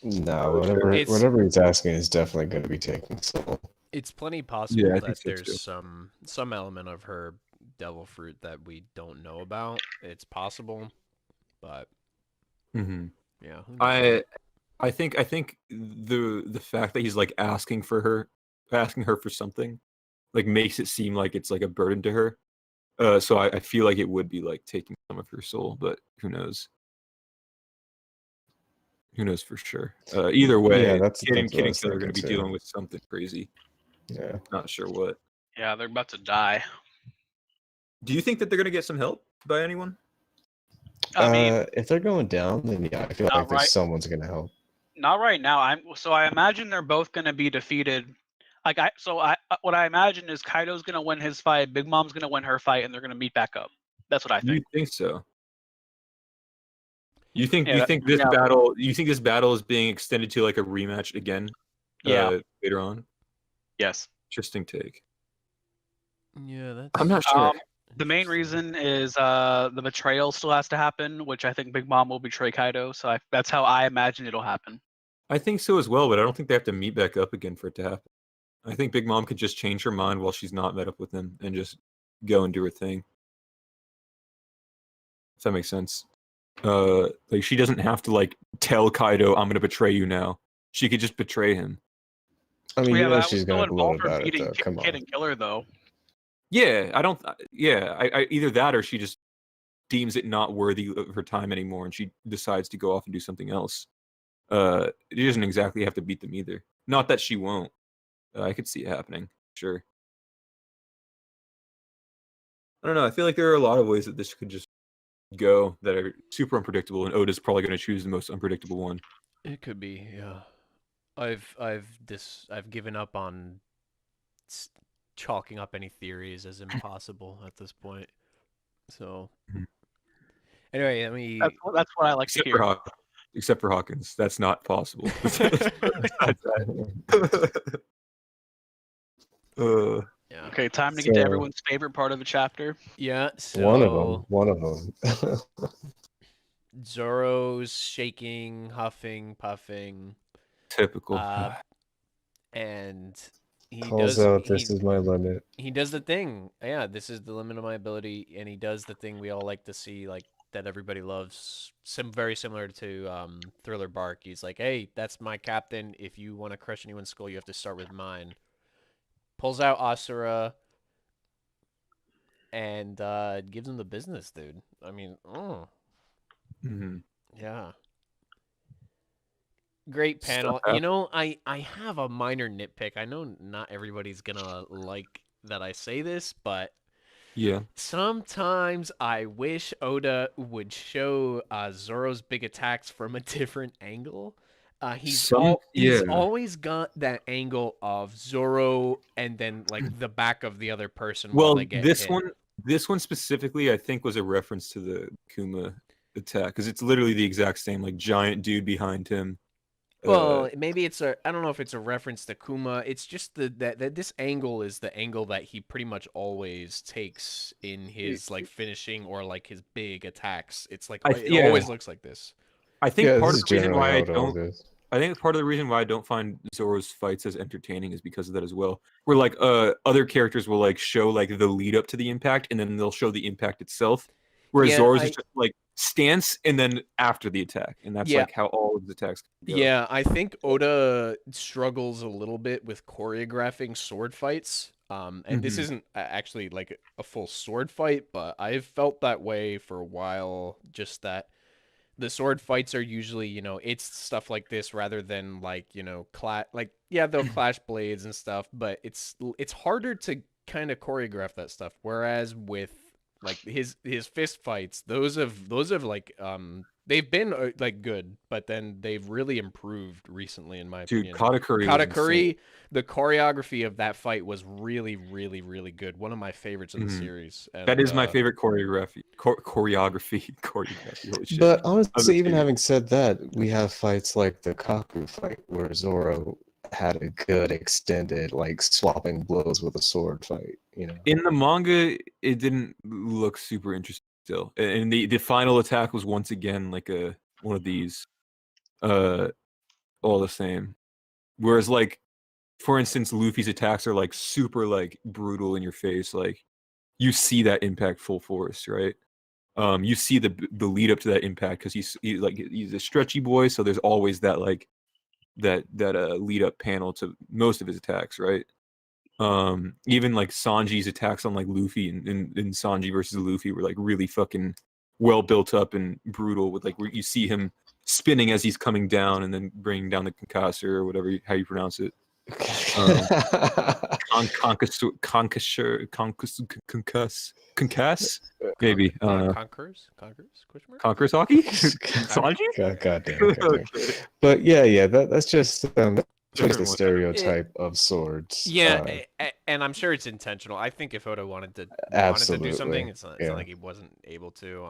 No, whatever he's asking is definitely going to be taking Soul. It's plenty possible Yeah, I think that so, there's too. some element of her devil fruit that we don't know about. It's possible, but Mm-hmm. yeah. who knows? I think the fact that he's like asking her for something, like makes it seem like it's like a burden to her. So I feel like it would be like taking some of her soul, but who knows? Who knows for sure? Either way, Yeah, that's Kid and what I Kid and was Kill are going to thinking be too. dealing with something crazy. Yeah. Not sure what. Yeah, they're about to die. Do you think that they're going to get some help by anyone? I mean, If they're going down, then yeah, I feel not like there's right. someone's going to help. Not right now. I imagine they're both going to be defeated. What I imagine is Kaido's going to win his fight, Big Mom's going to win her fight, and they're going to meet back up. That's what I You think. think so? You think Yeah, this battle? You think this battle is being extended to like a rematch again? Yeah. Later on. Yes. Interesting take. Yeah, that's. I'm not sure. The main reason is the betrayal still has to happen, which I think Big Mom will betray Kaido. So that's how I imagine it'll happen. I think so as well, but I don't think they have to meet back up again for it to happen. I think Big Mom could just change her mind while she's not met up with him and just go and do her thing. If that makes sense. Like she doesn't have to like tell Kaido, "I'm gonna betray you now." She could just betray him. I mean, Yeah, you know but she's still going to blow involve her about it, beating though. Come Kid on. and Killer though. Yeah, I don't. Yeah, I either that or she just deems it not worthy of her time anymore, and she decides to go off and do something else. It doesn't exactly have to beat them either. Not that she won't. I could see it happening. Sure. I don't know. I feel like there are a lot of ways that this could just go that are super unpredictable, and Oda's probably going to choose the most unpredictable one. It could be, yeah. I've given up on chalking up any theories as impossible at this point. So Mhm. anyway, let me. That's what I like to hear. Except for Hawkins, that's not possible. Yeah. Okay, time to get to everyone's favorite part of the chapter. Yeah. So One of them. Zoro's shaking, huffing, puffing. Typical. And he calls does. out, "This is my limit." He does the thing. Yeah, this is the limit of my ability, and he does the thing we all like to see, like that everybody loves. Very similar to Thriller Bark. He's like, "Hey, that's my captain. If you want to crush anyone's skull, you have to start with mine." Pulls out Asura and gives him the business, dude. I mean, yeah. Great panel. You know, I have a minor nitpick. I know not everybody's gonna like that I say this, but yeah, sometimes I wish Oda would show Zoro's big attacks from a different angle. He's always got that angle of Zoro and then like the back of the other person. Well, while they get this hit. this one specifically, I think, was a reference to the Kuma attack because it's literally the exact same, like giant dude behind him. Well, maybe it's I don't know if it's a reference to Kuma. It's just that this angle is the angle that he pretty much always takes in his like finishing or like his big attacks. It's like it always looks like this. I think part of the reason why I think part of the reason why I don't find Zoro's fights as entertaining is because of that as well. Where like other characters will like show like the lead up to the impact and then they'll show the impact itself. Whereas Zoro's is just like stance and then after the attack, and that's like how all of the attacks go. Yeah, I think Oda struggles a little bit with choreographing sword fights. And this isn't actually like a full sword fight, but I've felt that way for a while. Just that the sword fights are usually, it's stuff like this rather than like, they'll clash blades and stuff, but it's harder to kind of choreograph that stuff. Whereas with like his fist fights, those have like they've been like good, but then they've really improved recently in my opinion. Katakuri, the choreography of that fight was really, really, really good. One of my favorites in the series. And, that is my favorite choreography. But honestly, even having said that, we have fights like the Kaku fight where Zoro had a good extended like swapping blows with a sword fight. In the manga, it didn't look super interesting still, and the final attack was once again like one of these all the same. Whereas like, for instance, Luffy's attacks are like super like brutal in your face. Like you see that impact full force, right? You see the lead up to that impact because he's a stretchy boy, so there's always that like that lead up panel to most of his attacks, right? Even like Sanji's attacks on like Luffy in Sanji versus Luffy were like really fucking well built up and brutal, with like where you see him spinning as he's coming down and then bringing down the concussor or whatever how you pronounce it. Concuss, maybe. Conquerors? Question mark? Conquerors hockey? Sanji? God damn it. Okay. But yeah, that's just just Different the one. stereotype of swords. Yeah, and I'm sure it's intentional. I think if Oda wanted to do Absolutely, something, it's not yeah. like he wasn't able to.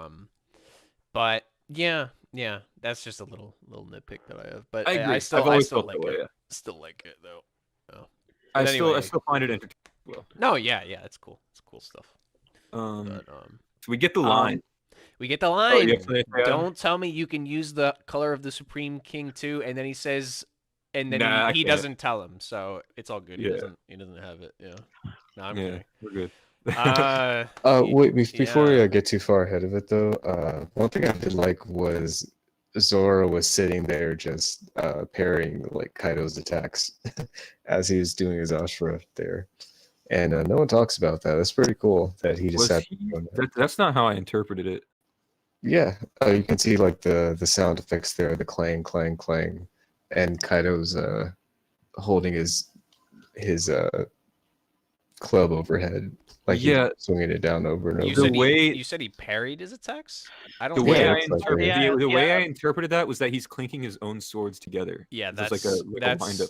But yeah, that's just a little nitpick that I have. But I agree. I I've still always like felt that way, it. yeah. Still like it though. Oh. I But still anyway. find it entertaining. Well, No, yeah, it's cool. It's cool stuff. so But we get the line. we get the Oh, line. you have to- yeah. Don't tell me you can use the color of the Supreme King too. And then he says, and then Nah, I he can't. doesn't tell him, so it's all good. Yeah. He doesn't have it. Yeah. No, I'm Yeah, kidding. we're good. Wait, before yeah. we get too far ahead of it though, one thing I did like was Zoro was sitting there just parrying like Kaido's attacks as he was doing his Ashura there. And no one talks about that. That's pretty cool that he just Was sat he- doing that. That's not how I interpreted it. Yeah, you can see like the sound effects there, the clang, clang, clang, and Kaido's holding his club overhead, like he's Yeah. swinging it down over and You over. The said, way- you said he parried his attacks? I don't The think way Yeah, I it's like interpreted a- the way Yeah. I interpreted that was that he's clinking his own swords together. Yeah, Just that's like a wind up.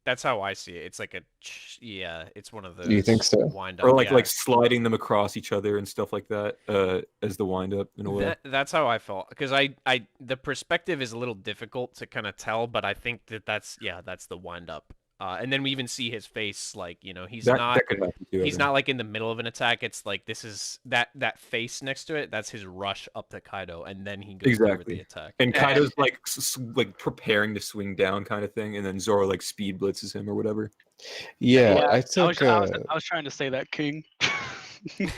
that's how I see it. It's like it's one of those. You think so? Wind up, Or like yeah. like sliding them across each other and stuff like that as the wind up in a way. That's how I felt, because I the perspective is a little difficult to kind of tell, but I think that's the wind up. And then we even see his face, like, he's not that could happen too, I he's think. not like in the middle of an attack. It's like this is that face next to it. That's his rush up to Kaido, and then he goes through with Exactly. the attack. And Kaido's like like preparing to swing down kind of thing, and then Zoro like speed blitzes him or whatever. Yeah, I I took. was trying to say that King. His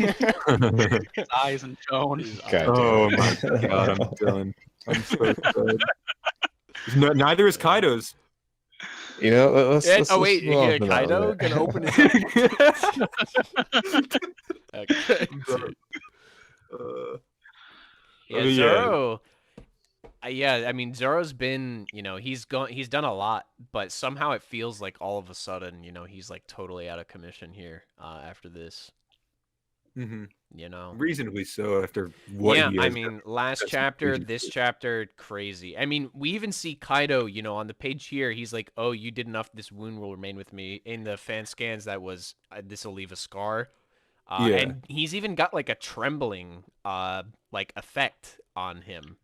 eyes and tone. God Oh damn my it. god, I'm done. I'm so sad. Neither is Kaido's. You know, let's Oh wait, move on yeah, from that Kaido one. gonna open his. Okay. Yeah, mean, yeah. Zoro. Yeah, I mean Zoro's been, he's done a lot, but somehow it feels like all of a sudden, he's like totally out of commission here after this. Mhm. Reasonably so after what Yeah, he I has mean, done. last That's chapter, crazy. this chapter, crazy. I mean, we even see Kaido, on the page here, he's like, "Oh, you did enough. This wound will remain with me." In the fan scans, that was, "This will leave a scar." Yeah. And he's even got like a trembling, like effect on him.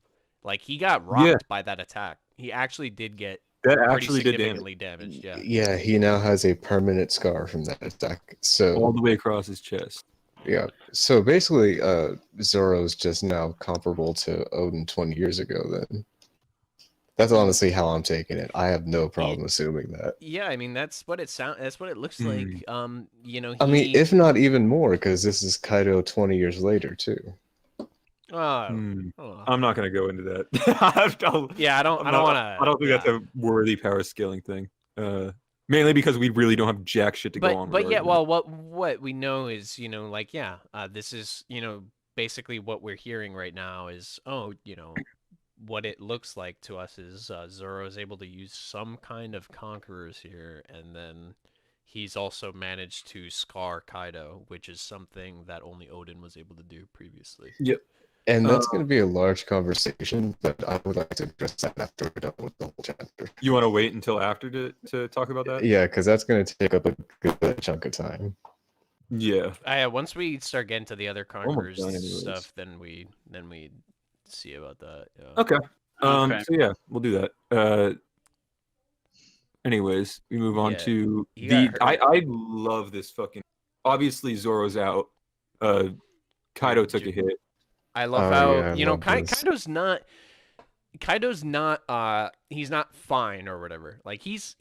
Like he got rocked by that attack. He actually did get That pretty actually did damage significantly damaged. Yeah. Yeah, he now has a permanent scar from that attack. So all the way across his chest. yeah, so basically, Zoro's just now comparable to Odin 20 years ago. Then that's honestly how I'm taking it. I have no problem assuming that. Yeah, I mean that's what it looks Hmm. like. I mean, if not even more, because this is Kaido 20 years later too. Hmm. Oh. I'm not gonna go into that. Yeah, I don't want to. I don't think that's a worthy power scaling thing. Mainly because we really don't have jack shit to go on. But yeah, regarding well, what we know is, like, this is, basically what we're hearing right now is, what it looks like to us is Zoro is able to use some kind of conquerors here, and then he's also managed to scar Kaido, which is something that only Odin was able to do previously. Yep. And that's going to be a large conversation, but I would like to address that after we're done with the whole chapter. You want to wait until after to talk about that? Yeah, because that's going to take up a good chunk of time. Yeah. Once we start getting to the other conquerors done anyways. stuff, then we see about that. Yeah. Okay. Okay. So yeah, we'll do that. Anyways, we move on Yeah, to he the. got hurt. I love this fucking. Obviously, Zoro's out. Kaido took a hit. I love Oh, how yeah, I love this. Kaido's not. Kaido's not he's not fine or whatever. Like he's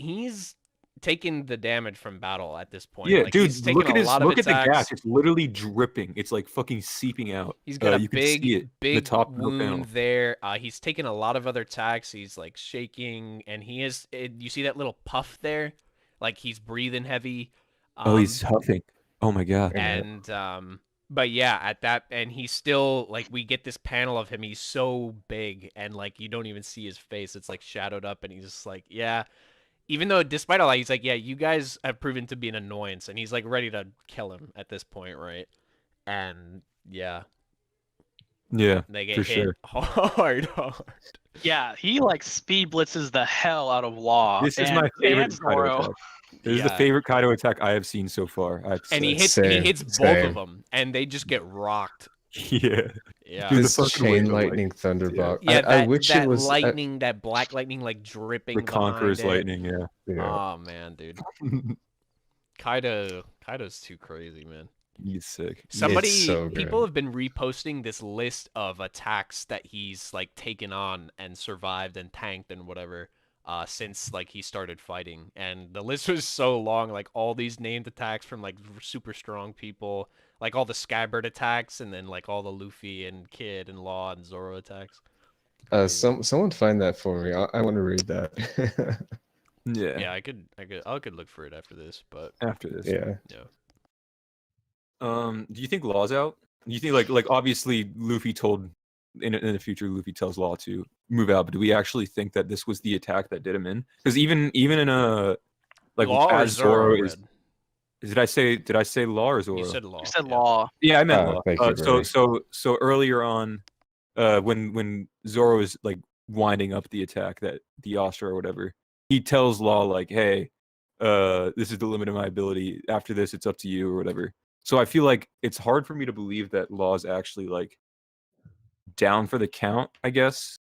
taking the damage from battle at this point. Yeah, like, dude, he's taking look at a his lot of look at the attacks. gash. It's literally dripping. It's like fucking seeping out. He's got a you can see it in the big top middle panel. wound there. He's taken a lot of other attacks. He's like shaking, and you see that little puff there, like he's breathing heavy. Oh, he's huffing. Oh my god. And but yeah, at that, and he's still like, we get this panel of him. He's so big, and like you don't even see his face. It's like shadowed up, and he's just like, yeah. Even though, despite all that, he's like, yeah, you guys have proven to be an annoyance, and he's like ready to kill him at this point, right? And yeah, they get for hit sure. hard. Yeah, he like speed blitzes the hell out of Law. This is and, my favorite and Kaido Zoro. attack. This is the Yeah. favorite Kaido attack I have seen so far. I have to And he say. hits both Same. of them, and they just get rocked. Yeah. Yeah. Dude, the This fucking chain wave of, like- lightning thunderbolt. Yeah, I that, wish that it was lightning, that black lightning, like dripping. The Conqueror's behind it. lightning, yeah. yeah. Oh man, dude, Kaido's too crazy, man. He's sick. Somebody, so people good. have been reposting this list of attacks that he's like taken on and survived and tanked and whatever, since like he started fighting. And the list was so long, like all these named attacks from like super strong people, like all the Scabbard attacks, and then like all the Luffy and Kid and Law and Zoro attacks. Someone find that for me. I want to read that. Yeah. Yeah, I could look for it after this, but After this. yeah. Do you think Law's out? Do you think like obviously Luffy told in the future Luffy tells Law to move out, but do we actually think that this was the attack that did him in? Because even in a like Law or as Zoro Zoro, is, did I say Law or Zoro? you said Law. You said yeah. Law. Yeah, I meant Oh, Law. thank you, So earlier on, when Zoro is like winding up the attack, that the Astra or whatever, he tells Law like, "Hey, this is the limit of my ability. After this, it's up to you," or whatever. So I feel like it's hard for me to believe that Law's actually like down for the count, I guess.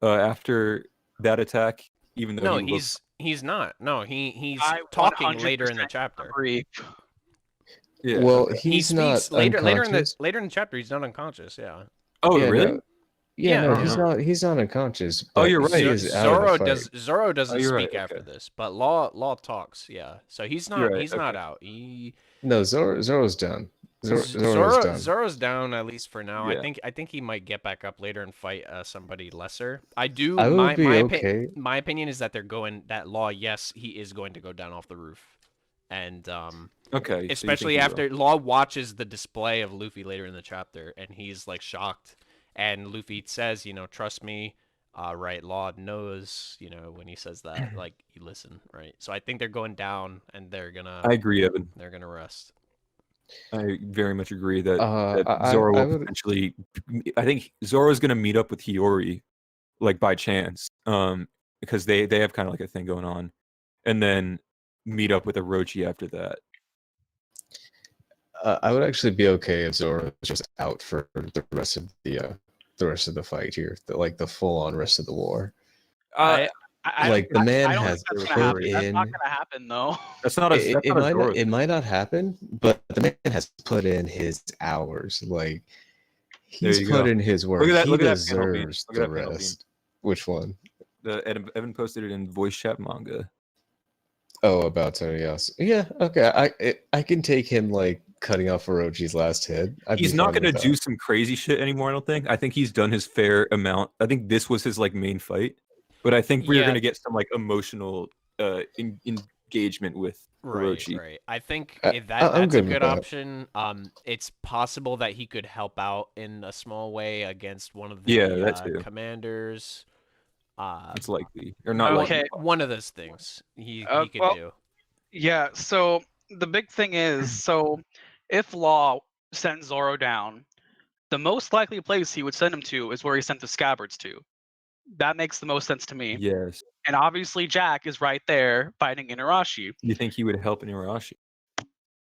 After that attack, even though No, he he's not. No, he's I talking later in the 100% chapter. agree. yeah. Well, okay. He he's speaks not later in the unconscious. chapter. He's not unconscious. Yeah. Oh, Yeah, really? no. Yeah, Yeah, no, no. he's not unconscious. Oh, but you're he right. is out of the fight. Zoro doesn't Oh, you're speak right, after okay. this, but Law talks. Yeah. So he's not You're right, he's not okay. out. He No, Zoro's done. Zoro's done. Zoro's down at least for now. Yeah. I think he might get back up later and fight somebody lesser. I do. I would my be my, okay. my opinion is that that Law. Yes, he is going to go down off the roof, and Okay. so you especially think he after Law watches the display of Luffy later in the chapter, and he's like shocked. And Luffy says, trust me. Right, Law knows, when he says that, like, you listen, right? So I think they're going down, and they're will? gonna I agree, Evan. rest. I very much agree that, that I Zoro will would- potentially. I think Zoro's going to meet up with Hiyori, like by chance, because they have kind of like a thing going on, and then meet up with Orochi after that. I would actually be okay if Zoro was just out for the rest of the fight here, the full on rest of the war. I Like, the man I don't has think that's gonna happen. put That's not in- gonna happen though. That's not a. It, That's it not a might Zoro not, it might not happen, but the man has put in his hours. Like, he's you put go. in his work. Look at that- He look at that panel, Bean. deserves Look at the that panel, Bean. rest. Which one? Evan posted it in voice chat manga. Oh, about Toriyas. Yeah, okay. I can take him like cutting off Orochi's last head. I'd He's be not fine going to with do that. some crazy shit anymore. I don't think. I think he's done his fair amount. I think this was his like main fight, but I think we're Yeah. going to get some like emotional engagement with Orochi. Right. I think I'm that's a good with good that. option. It's possible that he could help out in a small way against one of the Yeah, that too. commanders. It's likely or not. Okay. likely. One of those things he could well, do. Yeah, so the big thing is, so if Law sends Zoro down, the most likely place he would send him to is where he sent the Scabbards to. That makes the most sense to me. Yes. And obviously Jack is right there fighting Inarashi. You think he would help Inarashi?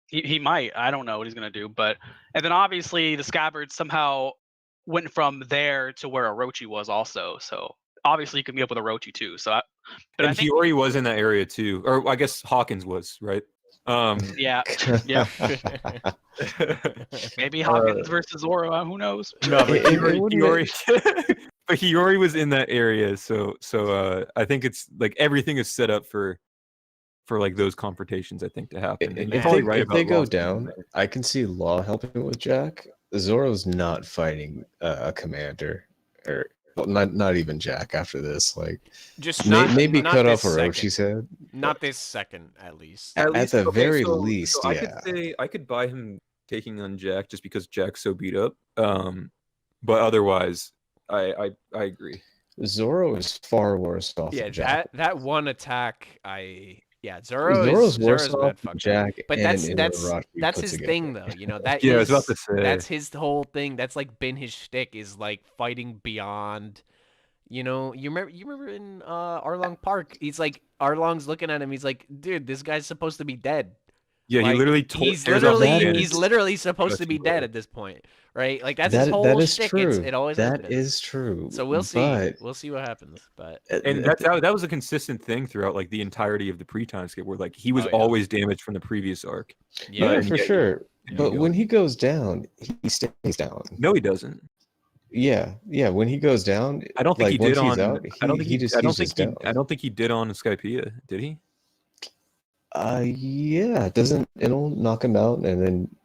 He might. I don't know what he's gonna do, but and then obviously the Scabbards somehow went from there to where Orochi was also. So obviously you can meet up with Orochi too. So but I And think Hiyori was in that area too, or I guess Hawkins was, right? yeah, yeah. Maybe Hawkins versus Zoro, who knows? No, but It wouldn't Hiyori. But Hiyori was in that area, so I think it's like everything is set up for like those confrontations, I think, to happen. And you're If probably they, right if about they go Lost being down, there. I can see Law helping with Jack. Zoro's not fighting a commander, or well, not even Jack after this. Like Just not maybe not cut this off Orochi's second. head. Not this second, at least. At the Okay, very so least, I yeah. could say I could buy him taking on Jack just because Jack's so beat up. But otherwise, I agree. Zoro is far worse off Yeah, than Jack. that one attack, Zoro's Worse off bad than fucked up. Jack But and Orochi put his together. thing though. You know, that Yeah, I was about is to say. that's his whole thing. That's like been his shtick, is like fighting beyond. You know, you remember in Arlong Park, he's like, Arlong's looking at him, he's like, dude, this guy's supposed to be dead. Yeah, Like, he literally he's tears off the literally bandage. he's literally supposed to Guts be and dead blood. at this point, right? Like that's his whole that is shtick. true. It always has That been. is true. So we'll see. But We'll see what happens. But And that was a consistent thing throughout like the entirety of the pre-time skip, where like he was Oh, yeah. always damaged from the previous arc. yeah, and for yet- sure. Yeah, But he when he goes down, he stays down. No, he doesn't. Yeah. When he goes down, I don't think like, he did once he's on. out, I don't think he's just down. I don't think he did on Skypiea. Did he? Yeah. Doesn't Enel knock him out and then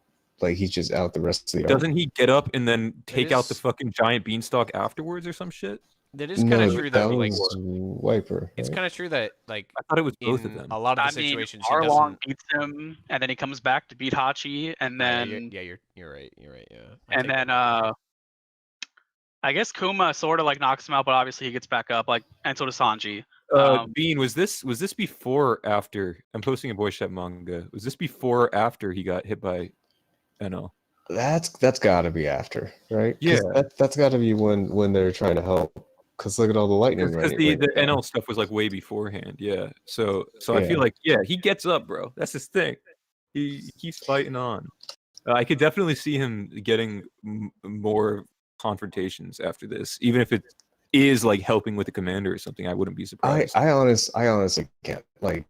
like he's just out the rest of the arc? Doesn't he get up and then take out the is- fucking giant beanstalk afterwards or some shit? that is kind of true that that like was Wiper. it's right? kind of true that like I thought it was both in of them. a lot of I the mean, situations he Arlong doesn't. beats him, and then he comes back to beat Hachi, and then You're right. You're right. Yeah. and then I guess Kuma sort of like knocks him out, but obviously he gets back up, like, and so does Sanji. Bean, was this before or after? I'm posting a Boy Chat manga. Was this before or after he got hit by Enel? That's got to be after, right? 'Cause Yeah. that's got to be when they're trying to help. Because look at all the lightning. Because the NL stuff was like way beforehand. Yeah. So I Yeah. feel like he gets up, bro. That's his thing. He keeps fighting on. I could definitely see him getting more confrontations after this, even if it is like helping with the commander or something. I wouldn't be surprised. I honestly can't, like,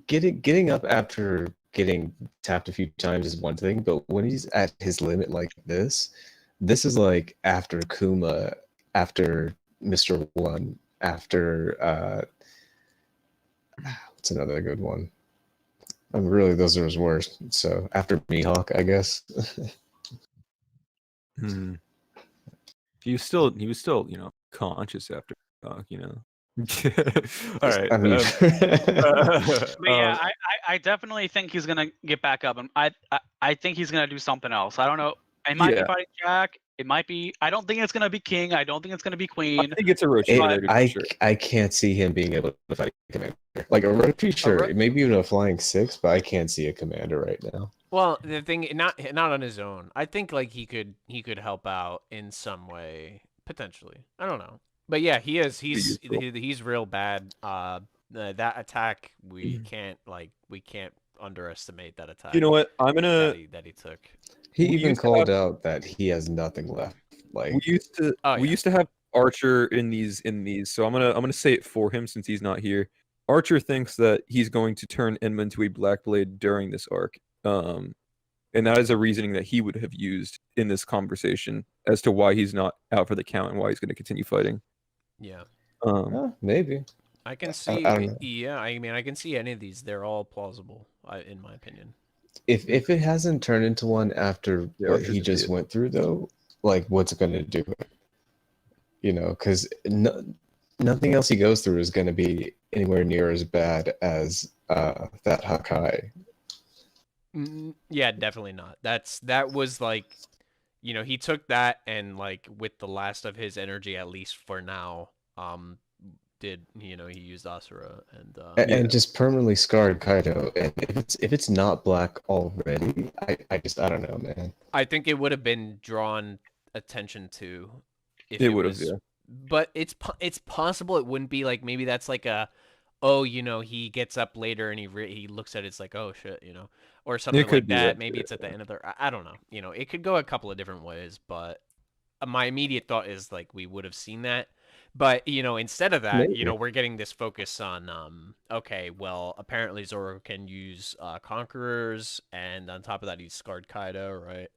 getting up after getting tapped a few times is one thing, but when he's at his limit like this is like after Kuma, after Mr. One, after what's another good one? Really, those are his worst. So after Mihawk, I guess. He was still, conscious after Mihawk, All right. I mean, But yeah, I definitely think he's gonna get back up, and I think he's gonna do something else. I don't know. It might be fighting Jack. It might be. I don't think it's gonna be King. I don't think it's gonna be Queen. I think it's Orochi related for sure. I can't see him being able to fight a commander. Like Orochi, sure, maybe even a flying six, but I can't see a commander right now. Well, the thing, not on his own. I think like he could help out in some way potentially. I don't know, but yeah, he's real bad. That attack we can't underestimate that attack. You know what? I'm gonna. that he took. He We even used to called have- out that he has nothing left. Like We used to Oh, yeah. we used to have Archer in these, so I'm gonna say it for him since he's not here. Archer thinks that he's going to turn Enma into a Black Blade during this arc. And that is a reasoning that he would have used in this conversation as to why he's not out for the count and why he's going to continue fighting. Yeah, maybe. I can see. I don't know. Yeah, I mean, I can see any of these. They're all plausible, in my opinion. If it hasn't turned into one after Yeah, what Archer's he an just idiot. went through, though, like what's it gonna do? Because nothing else he goes through is gonna be anywhere near as bad as that Hakai. Yeah, definitely not. That was like, he took that and like with the last of his energy, at least for now, he used Asura And just permanently scarred Kaido. And if it's not black already, I don't know, man. I think it would have been drawn attention to if It would have, was- yeah. But it's possible it wouldn't be like, maybe that's like he gets up later and he looks at it, it's like, oh shit, or something could like be that. that, Maybe too. it's at the end of the. I don't know. It could go a couple of different ways, but my immediate thought is like we would have seen that. But instead of that, Maybe. we're getting this focus on okay, well, apparently Zoro can use conquerors, and on top of that, he's scarred Kaido, right?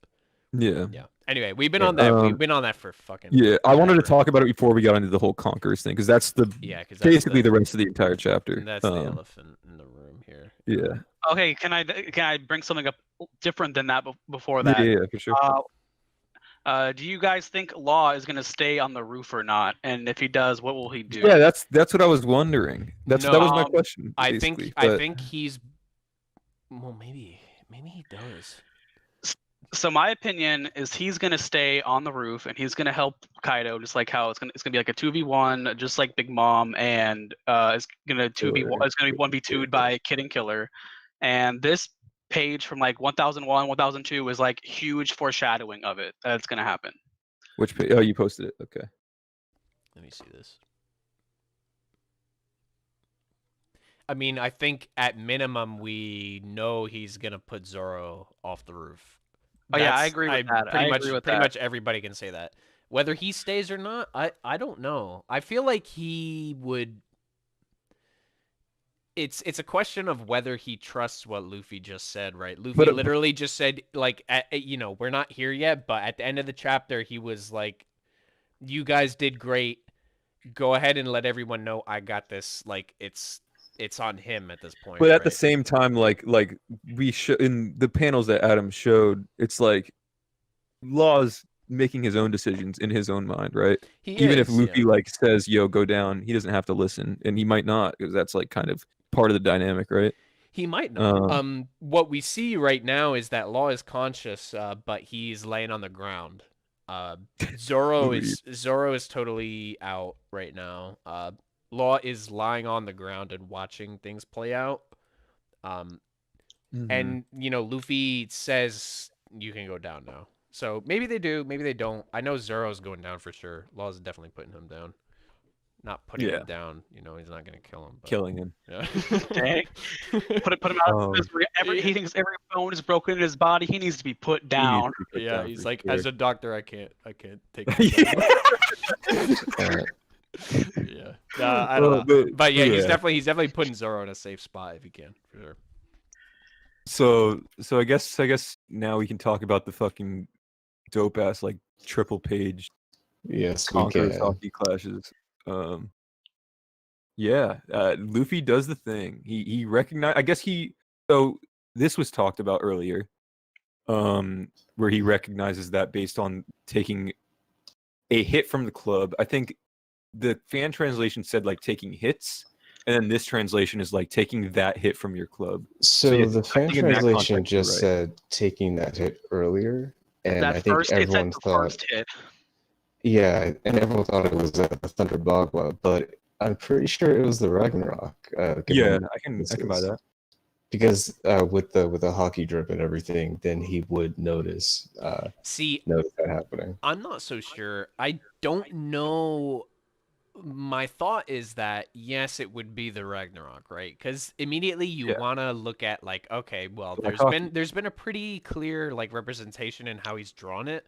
Yeah. Yeah. Anyway, we've been Yeah, on that. We've been on that for fucking. Yeah, I wanted to forever. talk about it before we got into the whole Conquerors thing, because that's the Yeah, because basically the rest of the entire chapter. That's the elephant in the room here. Yeah. Okay, can I bring something up different than that before Yeah, that? yeah, for sure. Do you guys think Law is gonna stay on the roof or not? And if he does, what will he do? Yeah, that's what I was wondering. That was my question. I basically, think he's. Well, maybe he does. So my opinion is he's gonna stay on the roof and he's gonna help Kaido, just like how it's gonna be like a 2v1, just like Big Mom, and it's gonna 2v1. It's gonna be 1v2'd by Kid and Killer, and this page from like 1001, 1002 is like huge foreshadowing of it. That's gonna happen. Which page? Oh, you posted it. Okay. Let me see this. I mean, I think at minimum we know he's gonna put Zoro off the roof. Oh yeah, I agree with that. Pretty much everybody can say that. Whether he stays or not, I don't know. I feel like he would. It's a question of whether he trusts what Luffy just said, right? Luffy literally just said, like, we're not here yet, but at the end of the chapter, he was like, "You guys did great. Go ahead and let everyone know I got this." Like, it's on him at this point. But at the same time, like we in the panels that Adam showed, it's like Law's making his own decisions in his own mind, right? Even if Luffy like says, "Yo, go down," he doesn't have to listen, and he might not, because that's like kind of part of the dynamic, right? He might not. What we see right now is that Law is conscious, but he's laying on the ground. Zoro is totally out right now. Law is lying on the ground and watching things play out. And Luffy says you can go down now. So maybe they do, maybe they don't. I know Zoro's going down for sure. Law's definitely putting him down. Not putting him down. He's not gonna kill him. But... Killing him. Yeah. Okay. Put him out. He thinks every bone is broken in his body. He needs to be put down. Yeah, he's like, as a doctor, I can't take this. Yeah. I don't know. But yeah, he's definitely putting Zoro in a safe spot if he can, for sure. So I guess now we can talk about the fucking dope ass like triple page Conquerors hockey clashes. Luffy does the thing. He recognized. I guess so this was talked about earlier, where he recognizes that based on taking a hit from the club. I think the fan translation said like taking hits, and then this translation is like taking that hit from your club. So the fan translation just said taking that hit earlier, and I think everyone thought. Yeah, and everyone thought it was the Thunder Bagua, but I'm pretty sure it was the Ragnarok. Yeah, I can buy that. Because with the hockey drip and everything, then he would notice that happening. I'm not so sure. I don't know. My thought is that yes, it would be the Ragnarok, right? Because immediately you want to look at like, okay, well, there's been a pretty clear like representation in how he's drawn it.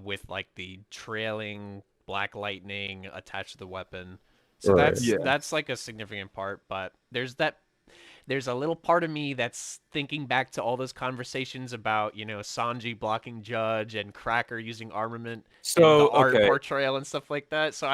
With like the trailing black lightning attached to the weapon, so that's like a significant part. But there's a little part of me that's thinking back to all those conversations about Sanji blocking Judge and Cracker using armament, and the art portrayal and stuff like that. So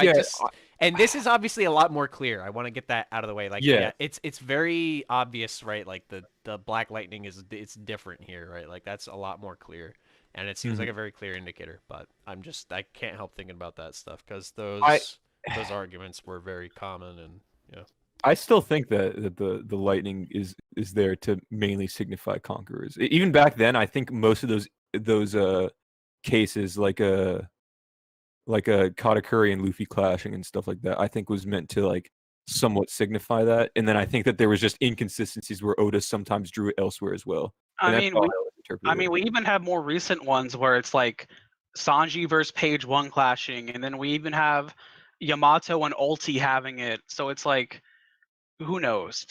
and this is obviously a lot more clear. I want to get that out of the way. Like it's very obvious, right? Like the black lightning it's different here, right? Like that's a lot more clear. And it seems like a very clear indicator, but I can't help thinking about that stuff because those arguments were very common, and I still think that the lightning is there to mainly signify conquerors. Even back then, I think most of those cases like a Katakuri and Luffy clashing and stuff like that, I think was meant to like somewhat signify that. And then I think that there was just inconsistencies where Oda sometimes drew it elsewhere as well. We even have more recent ones where it's like Sanji versus Page One clashing, and then we even have Yamato and Ulti having it. So it's like, who knows?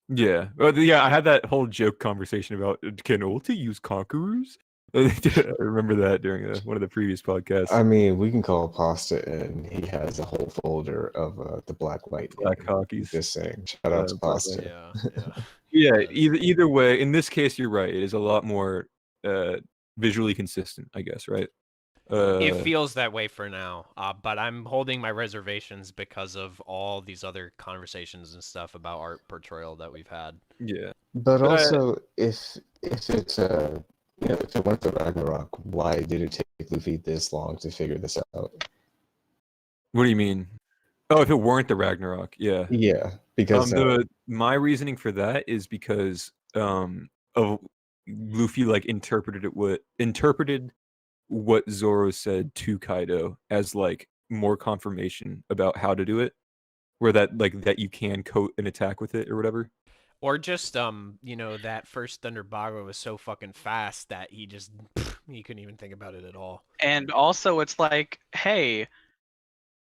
Yeah. I had that whole joke conversation about can Ulti use conquerors? I remember that during one of the previous podcasts. I mean, we can call Pasta, and he has a whole folder of the black hockeys. Just saying, shout out to Pasta. Yeah. Either way, in this case, you're right. It is a lot more visually consistent, I guess, right? It feels that way for now, but I'm holding my reservations because of all these other conversations and stuff about art portrayal that we've had. Yeah. But But also, if it's if it weren't the Ragnarok, why did it take Luffy this long to figure this out? What do you mean? Oh, if it weren't the Ragnarok, yeah. Yeah, because My reasoning for that is because of Luffy like interpreted what Zoro said to Kaido as like more confirmation about how to do it, where that you can coat an attack with it or whatever. Or just that first Thunder Bago was so fucking fast that he just he couldn't even think about it at all. And also, it's like, hey,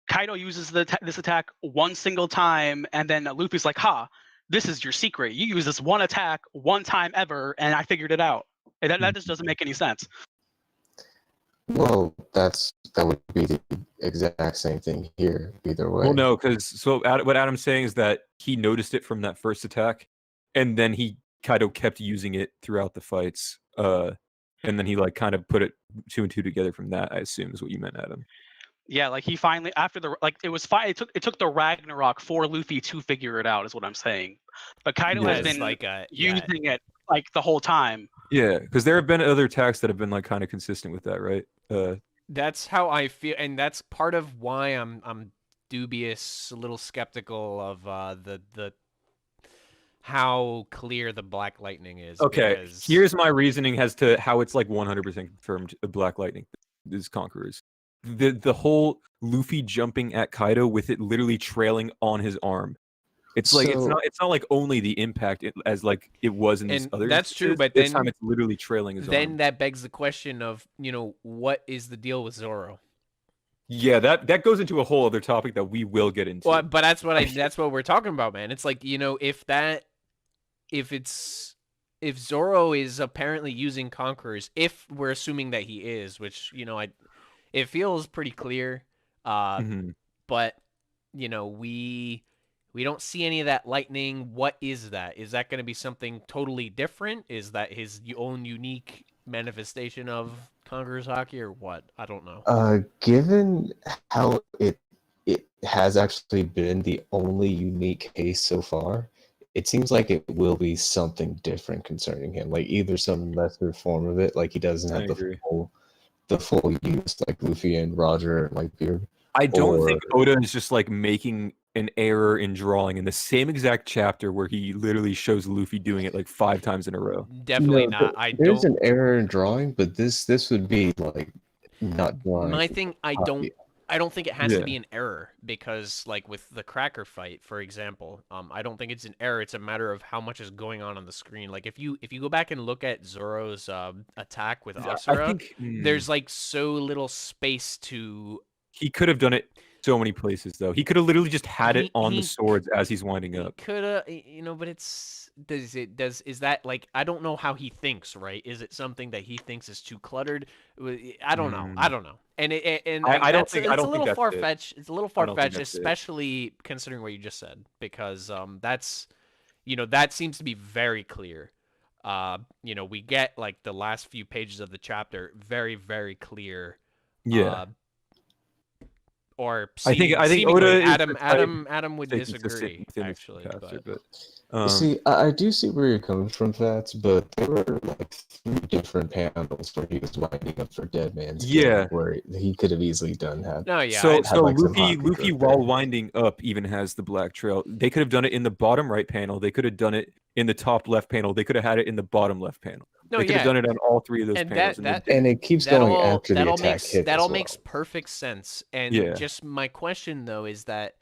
Kaido uses this attack one single time, and then Luffy's like, "Ha, this is your secret. You use this one attack one time ever, and I figured it out." And that just doesn't make any sense. well, that would be the exact same thing here, either way. Well, no, because what Adam's saying is that he noticed it from that first attack, and then Kaido kept using it throughout the fights, and then he like kind of put it 2 and 2 together from that. I assume is what you meant, Adam. Yeah, like he finally after the it was fine. It took the Ragnarok for Luffy to figure it out, is what I'm saying. But Kaido has been using it like the whole time. Yeah, because there have been other attacks that have been like kind of consistent with that, right? That's how I feel, and that's part of why I'm dubious, a little skeptical of the how clear the Black Lightning is. Okay, because... here's my reasoning as to how it's like 100% confirmed Black Lightning is Conquerors. The whole Luffy jumping at Kaido with it literally trailing on his arm. It's like it's not like only the impact as like it was in these other. That's true, but this then time it's literally trailing his arm. Then that begs the question of what is the deal with Zoro? Yeah, that goes into a whole other topic that we will get into. Well, but that's what we're talking about, man. It's like if Zoro is apparently using Conquerors, if we're assuming that he is, which it feels pretty clear, but we don't see any of that lightning. What is that? Is that going to be something totally different? Is that his own unique manifestation of Conqueror's Haki or what? I don't know. Given how it has actually been the only unique case so far, it seems like it will be something different concerning him. Like either some lesser form of it, like he doesn't have the full use like Luffy and Roger and Whitebeard. I don't think Oda is just like making an error in drawing in the same exact chapter where he literally shows Luffy doing it like 5 times in a row. Definitely not. There's an error in drawing, but this would be like not drawing. My thing, I don't think it has to be an error because like with the Cracker fight, for example, I don't think it's an error. It's a matter of how much is going on the screen. Like if you go back and look at Zoro's attack with Asura, there's like so little space to. He could have done it so many places though. He could have literally just had it on the swords as he's winding up. Could have, but is that like I don't know how he thinks, right? Is it something that he thinks is too cluttered? I don't know. And I don't think it's a little far fetched. It's a little far fetched, especially considering what you just said, because that's that seems to be very clear. We get like the last few pages of the chapter very, very clear. Yeah. Or I think Oda Adam would disagree actually. See, I do see where you're coming from, Fats, but there were like 3 different panels where he was winding up for Dead Man's Game, where he could have easily done that. No, yeah. So Luffy while winding up even has the black trail. They could have done it in the bottom right panel. They could have done it in the top left panel. They could have had it in the bottom left panel. They could have done it on all 3 of those panels. And it keeps going after the attack hit. That all makes perfect sense. And just my question though is that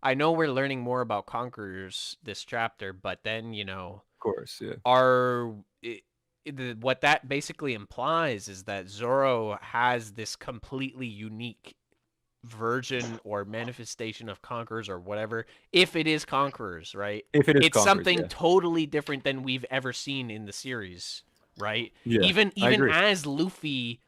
I know we're learning more about Conquerors this chapter, but then of course, what that basically implies is that Zoro has this completely unique version or manifestation of Conquerors or whatever. If it is Conquerors, right? If it is, it's something totally different than we've ever seen in the series, right? Yeah, even as Luffy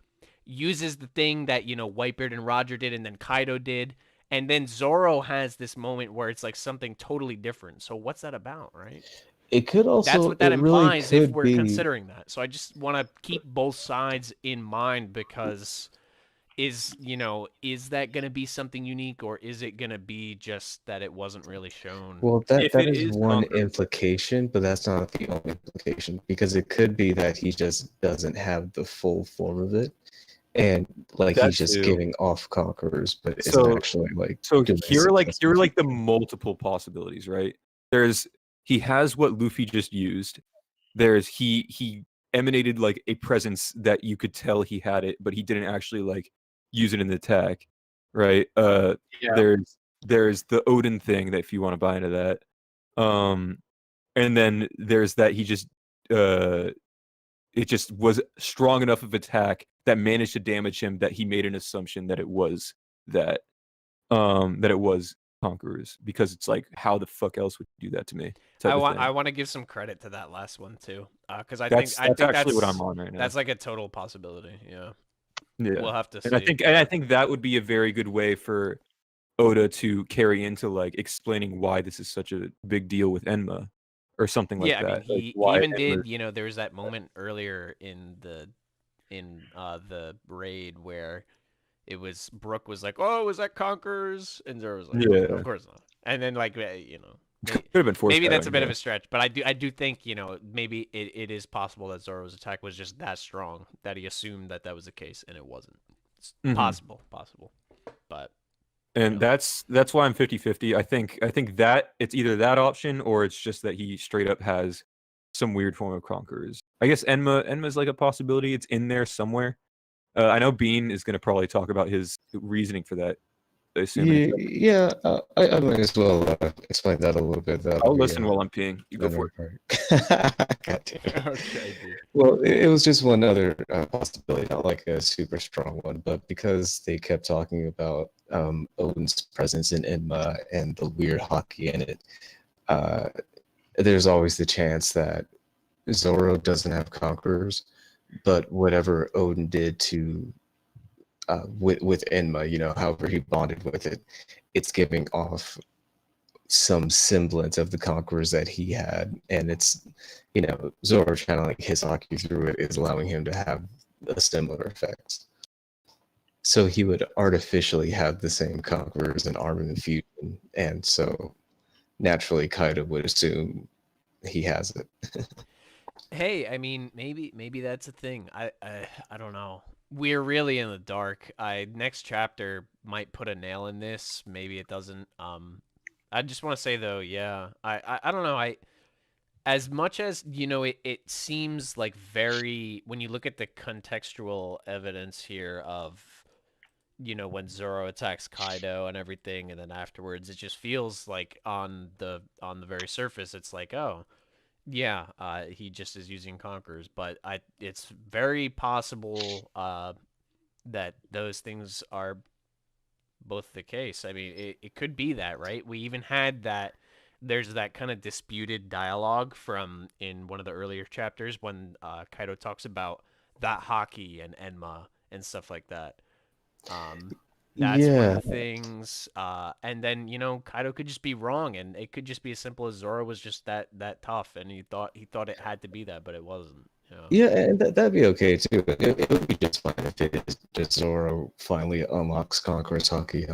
uses the thing that Whitebeard and Roger did, and then Kaido did. And then Zoro has this moment where it's like something totally different. So what's that about, right? It could also. That's what that it really implies if could we're be. considering that. So I just want to keep both sides in mind because is that going to be something unique, or is it going to be just that it wasn't really shown? Well, that If that it is is one Conqueror, implication, but that's not the only implication because it could be that he just doesn't have the full form of it, and like that he's just too. giving off conquerors, but isn't So actually like. so doing here are like something the specific. multiple possibilities, right? He has what Luffy just used. He emanated like a presence that you could tell he had it, but he didn't actually like use it in the attack, right? Yeah. There's the Odin thing that if you want to buy into that, and then there's that he just it just was strong enough of attack that managed to damage him that he made an assumption that it was that it was Conquerors, because it's like, how the fuck else would you do that to me? I Type of thing. want to give some credit to that last one too, because I That's think actually what I'm on right now. That's like a total possibility. Yeah, Yeah. we'll have to see. And I think that would be a very good way for Oda to carry into like explaining why this is such a big deal with Enma or something like yeah, that. I mean, he why even Enma- did. There was that moment earlier in the raid where it was Brooke was like, "Oh, was that Conquerors?" And Zoro was like, Yeah. "Of course not." And then like Could have been maybe that's a bit foreshadowing, of a stretch, but I do think maybe it is possible that Zoro's attack was just that strong that he assumed that was the case and it wasn't. It's Mhm. possible, but And that's why I'm 50-50. I think that it's either that option or it's just that he straight up has some weird form of Conquerors. I guess Enma's like a possibility. It's in there somewhere. I know Bean is going to probably talk about his reasoning for that. I assume. Yeah, I might as well explain that a little bit. I'll listen while I'm peeing. You go for it. God damn it. Okay, dude. Well, it was just one other possibility, not like a super strong one, but because they kept talking about Odin's presence in Enma and the weird hockey in it, there's always the chance that Zoro doesn't have conquerors, but whatever Odin did to with Enma, however he bonded with it, it's giving off some semblance of the conquerors that he had, and it's Zoro trying to like his hockey through it is allowing him to have a similar effects. So he would artificially have the same conquerors and armament fusion, and so naturally Kaido would assume he has it. Hey, I mean, maybe that's a thing. I don't know. We're really in the dark. Next chapter might put a nail in this. Maybe it doesn't. I just want to say though, yeah. I don't know. As much as it seems like very when you look at the contextual evidence here of when Zoro attacks Kaido and everything, and then afterwards it just feels like on the very surface it's like, oh yeah, he just is using conquerors, but it's very possible that those things are both the case. I mean, it could be that, right? We even had that. There's that kind of disputed dialogue from in one of the earlier chapters when Kaido talks about that hockey and Enma and stuff like that. That's one of the things. And then Kaido could just be wrong, and it could just be as simple as Zoro was just that tough, and he thought it had to be that, but it wasn't. Yeah, and that'd be okay too. It would be just fine if it is just Zoro finally unlocks Conqueror's hockey.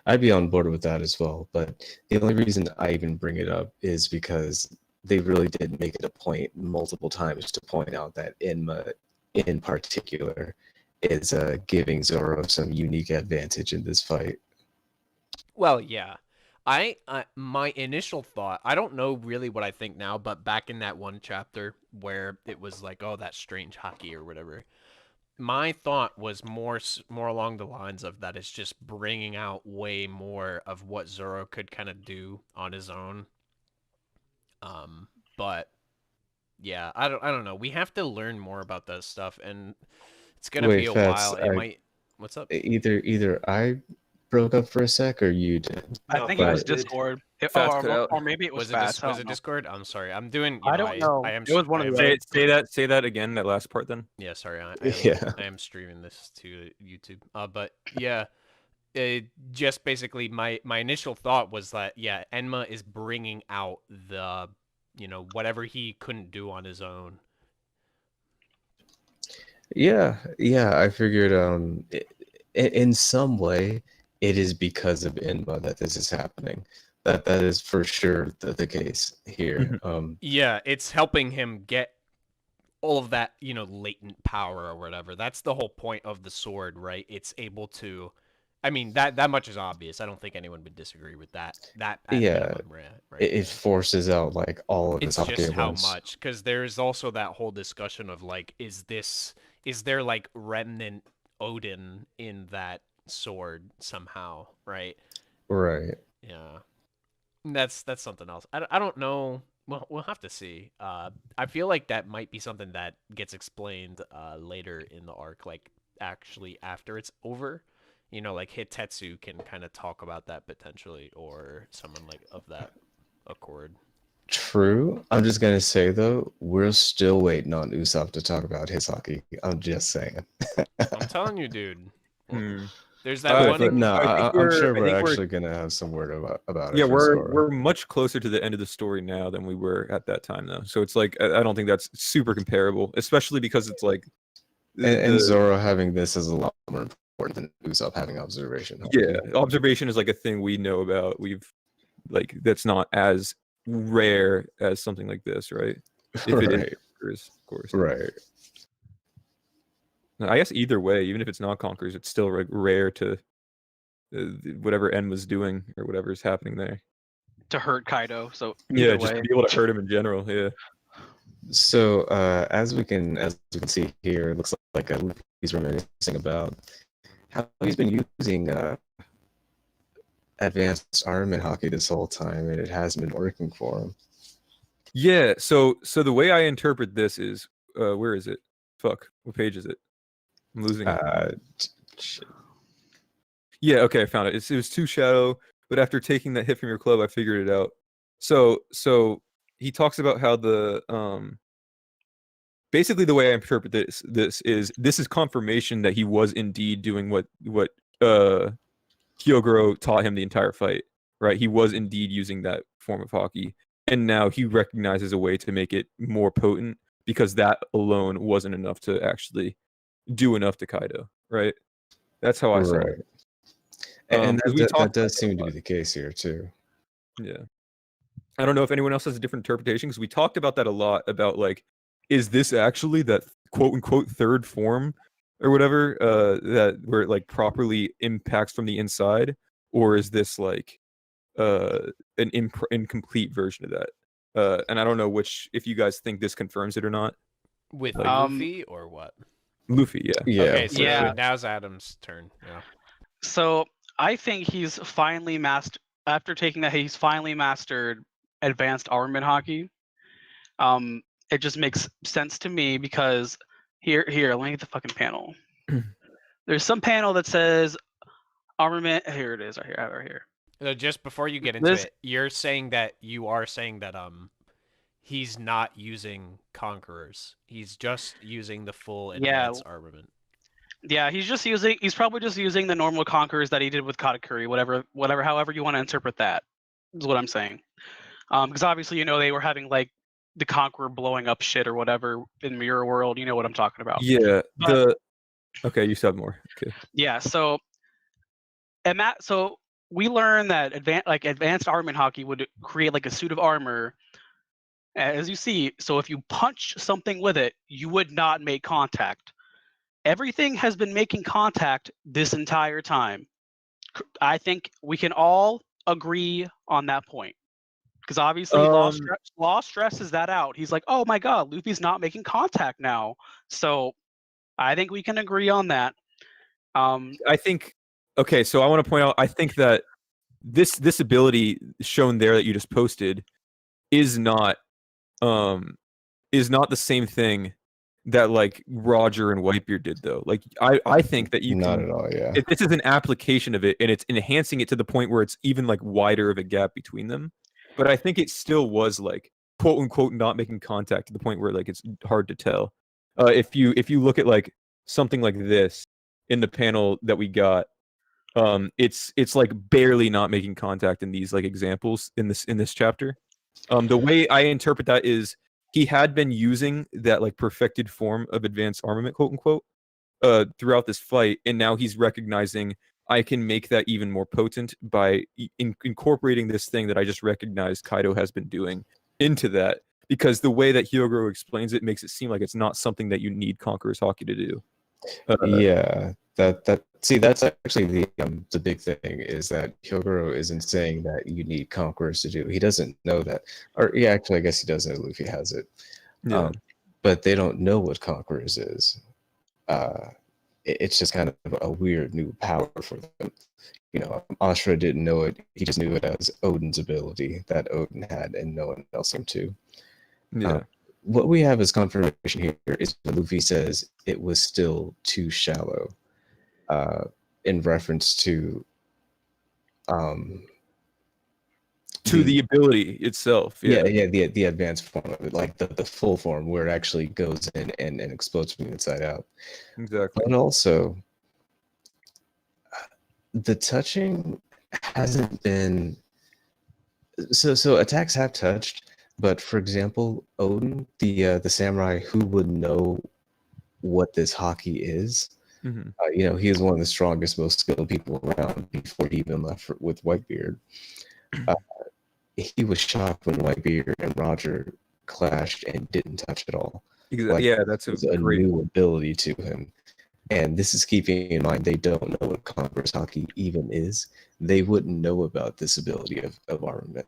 I'd be on board with that as well. But the only reason I even bring it up is because they really did make it a point multiple times to point out that Enma, in particular, is giving Zoro some unique advantage in this fight. Well, yeah. My initial thought, I don't know really what I think now, but back in that one chapter where it was like, oh, that strange hockey or whatever, my thought was more along the lines of that it's just bringing out way more of what Zoro could kind of do on his own. But yeah, I don't know. We have to learn more about that stuff, and it's gonna be a while. It might. What's up? Either I broke up for a sec, or you did. I think it was Discord, or maybe it was Fats. Was it Discord? I'm sorry. I'm doing. I don't know. I am. It was one of the. Say that again. That last part, then. Yeah, sorry. I am streaming this to YouTube. But yeah, just basically my initial thought was that Enma is bringing out the whatever he couldn't do on his own. Yeah, I figured in some way it is because of Inba that this is happening. That is for sure the case here. Yeah, it's helping him get all of that, latent power or whatever. That's the whole point of the sword, right? It's able to, I mean, that much is obvious. I don't think anyone would disagree with that. That at Yeah, minimum, right? it forces out like all of his It's just Haki how abilities. much, because there's also that whole discussion of like, is there like remnant Odin in that sword somehow, right? Right. Yeah, that's something else. I don't know. Well, we'll have to see. I feel like that might be something that gets explained later in the arc, like actually after it's over. Like Hitetsu can kind of talk about that potentially, or someone like of that accord. True. I'm just gonna say though, we're still waiting on Usopp to talk about his Haki. I'm just saying. I'm telling you, dude. Hmm. There's that one. But no, I'm sure I we're think actually gonna have some word about yeah, it for Zoro. we're much closer to the end of the story now than we were at that time, though. So it's like I don't think that's super comparable, especially because it's like And Zoro having this is a lot more important than Usopp having observation. yeah, observation is like a thing we know about. We've like that's not as rare as something like this, right? If it Right. is, of course. Right. I guess either way, even if it's not Conquerors, it's still like rare to whatever N was doing or whatever is happening there. To hurt Kaido. So Yeah, either just way. to be able to hurt him in general. Yeah. So as we can see here, it looks like he's reminiscing about how he's been using advanced armament Haki this whole time, and it hasn't been working for him. Yeah. So the way I interpret this is, where is it? Fuck. What page is it? I'm losing it. Shit. Yeah. Okay, I found it. It was 2 shadow, but after taking that hit from your club, I figured it out. So he talks about how the basically the way I interpret this is confirmation that he was indeed doing what Hyogoro taught him the entire fight, right? He was indeed using that form of Haki, and now he recognizes a way to make it more potent because that alone wasn't enough to actually do enough to Kaido, right? That's how I saw it. And 'cause we that talked does about seem that a to be lot. the case here too. Yeah. I don't know if anyone else has a different interpretation because we talked about that a lot about like, is this actually that quote unquote third form or whatever that where it like properly impacts from the inside, or is this like an incomplete version of that? And I don't know which if you guys think this confirms it or not. With Like, Luffy or what? Luffy, yeah. Yeah. Okay, so Yeah. now's Adam's turn. Yeah. So I think he's finally after taking that, he's finally mastered advanced armament Haki. It just makes sense to me because here, let me get the fucking panel. There's some panel that says armament. Here it is, right here. I have it right here. So just before you get into This- it, you are saying that he's not using conquerors. He's just using the full advanced armament. Yeah, he's probably just using the normal conquerors that he did with Katakuri, however you want to interpret that, is what I'm saying. Because obviously, they were having like the conqueror blowing up shit or whatever in Mirror World. You know what I'm talking about. Yeah. But- Okay, you said more. Okay. Yeah, so we learned that advanced armament Haki would create like a suit of armor, as you see. So if you punch something with it, you would not make contact. Everything has been making contact this entire time. I think we can all agree on that point. Because obviously Law stresses that out. He's like, oh my god, Luffy's not making contact now. So I think we can agree on that. I think okay, so I want to point out I think that this ability shown there that you just posted is not the same thing that like Roger and Whitebeard did though. Like I think that you Not can, at all, yeah. if this is an application of it and it's enhancing it to the point where it's even like wider of a gap between them. But I think it still was like quote unquote not making contact to the point where like it's hard to tell. If you look at like something like this in the panel that we got, it's like barely not making contact in these like examples in this chapter. The way I interpret that is he had been using that like perfected form of advanced armament, quote unquote, throughout this fight, and now he's recognizing I can make that even more potent by incorporating this thing that I just recognized Kaido has been doing into that. Because the way that Hyogoro explains it makes it seem like it's not something that you need Conqueror's Haki to do. Yeah, that's actually the big thing is that Hyogoro isn't saying that you need Conquerors to do. He doesn't know that, or yeah, actually, I guess he does know Luffy has it. Yeah. But they don't know what Conquerors is. It's just kind of a weird new power for them. You know, Ashura didn't know it. He just knew it as Odin's ability that Odin had, and no one else seemed to. Yeah. What we have as confirmation here is when Luffy says it was still too shallow, in reference to the ability itself. Yeah, the advanced form of it, like the full form where it actually goes in and explodes from the inside out. Exactly. But also, the touching hasn't been so attacks have touched. But for example, Odin, the samurai who would know what this haki is, you know, he is one of the strongest, most skilled people around before he even left with Whitebeard. He was shocked when Whitebeard and Roger clashed and didn't touch at all. Exactly. Like, Yeah, that's a new ability to him. And this is keeping in mind they don't know what Conqueror's Haki even is. They wouldn't know about this ability of armament.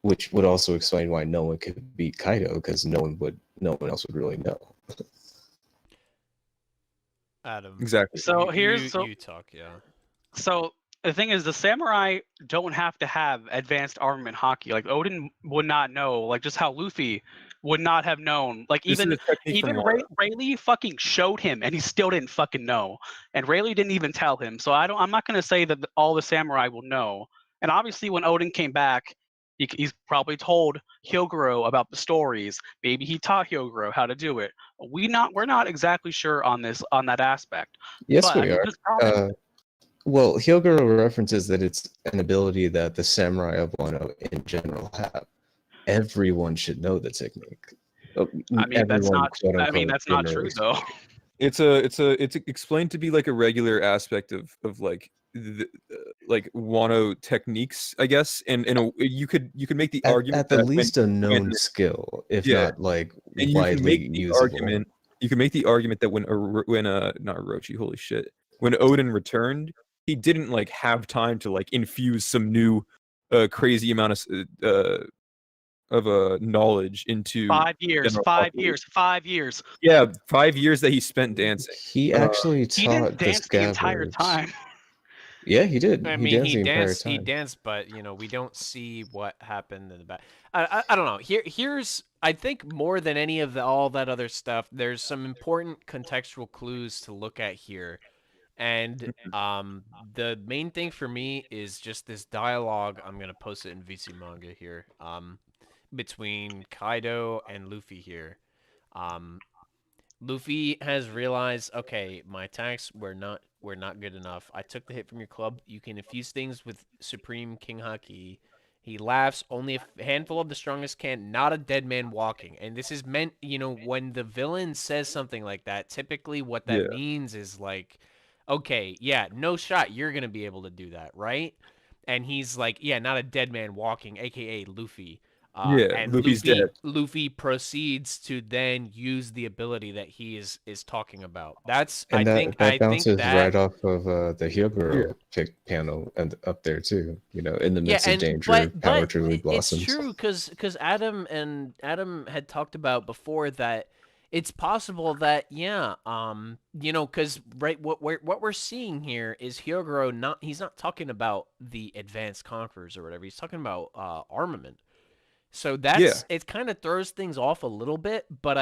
Which would also explain why no one could beat Kaido, because no one else would really know. Adam. Exactly. So you talk, yeah. So the thing is, the samurai don't have to have advanced armament haki. Like Odin would not know, like just how Luffy would not have known. Like even Rayleigh fucking showed him, and he still didn't fucking know. And Rayleigh didn't even tell him. So I'm not gonna say that all the samurai will know. And obviously, when Odin came back, he's probably told Hyogoro about the stories. Maybe he taught Hyogoro how to do it. We're not exactly sure on that aspect. Yes, but, we are. Well, Hyogoro references that it's an ability that the samurai of Wano in general have. Everyone should know the technique. I mean, that's not true though. It's explained to be like a regular aspect of like like Wano techniques, I guess, and you could make the argument at the least a known skill, if not like and widely usable. You can make the argument that when not Orochi, holy shit, when Odin returned, he didn't like have time to like infuse some new crazy amount of knowledge into 5 years. Yeah, 5 years that he spent dancing. He actually he didn't taught dance the entire time. Yeah, he did. I mean, he danced, but you know, we don't see what happened in the back. I don't know. Here's I think more than any of all that other stuff, there's some important contextual clues to look at here. And the main thing for me is just this dialogue. I'm gonna post it in VC manga here. Between Kaido and Luffy here. Luffy has realized, okay, my attacks were not good enough. I took the hit from your club. You can infuse things with Supreme King Haki. He laughs. Only a handful of the strongest can. Not a dead man walking. And this is meant, you know, when the villain says something like that, typically what that means is like, okay, yeah, no shot. You're going to be able to do that, right? And he's like, yeah, not a dead man walking, a.k.a. Luffy. And Luffy's dead. Luffy proceeds to then use the ability that he is talking about. That bounces right off of the Hyogoro pick panel and up there too. You know, in the midst of danger, power truly blossoms. It's true because Adam had talked about before that it's possible that you know, because what we're seeing here is Hyogoro he's not talking about the advanced conquerors or whatever. He's talking about armament. So it kind of throws things off a little bit, but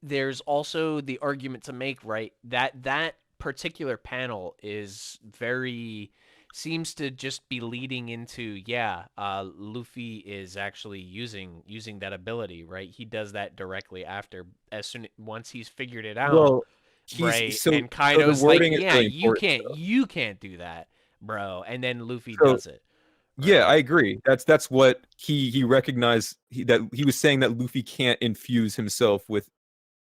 there's also the argument to make, right, that particular panel seems to just be leading into, Luffy is actually using that ability, right? He does that directly after, once he's figured it out, well, right? And Kaido's like, yeah, you can't do that, bro. And then Luffy does it. Yeah, Right. I agree. That's what he recognized, that he was saying that Luffy can't infuse himself with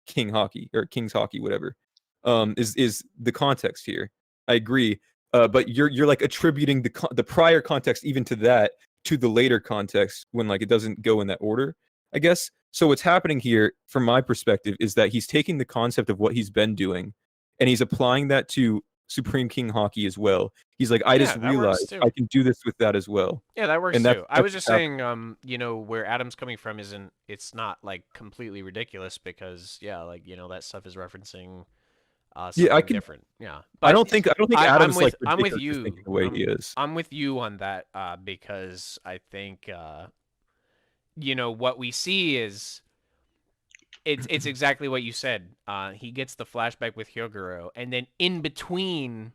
King Hockey or King's Hockey, whatever. Is the context here? I agree. But you're like attributing the prior context even to that, to the later context, when like it doesn't go in that order, I guess. So what's happening here, from my perspective, is that he's taking the concept of what he's been doing, and he's applying that to Supreme King Hockey as well. He's like, I Yeah, just that works realized too. I can do this with that as well. Yeah, that works And too. I was just what's happening. saying, you know, where Adam's coming from isn't, it's not like completely ridiculous because, yeah, like, you know, that stuff is referencing Yeah, something different. Yeah, I but don't think I'm Adam's like with ridiculous for thinking you. the way he is. I'm with you on that because I think you know what we see is it's exactly what you said. He gets the flashback with Hyogoro, and then in between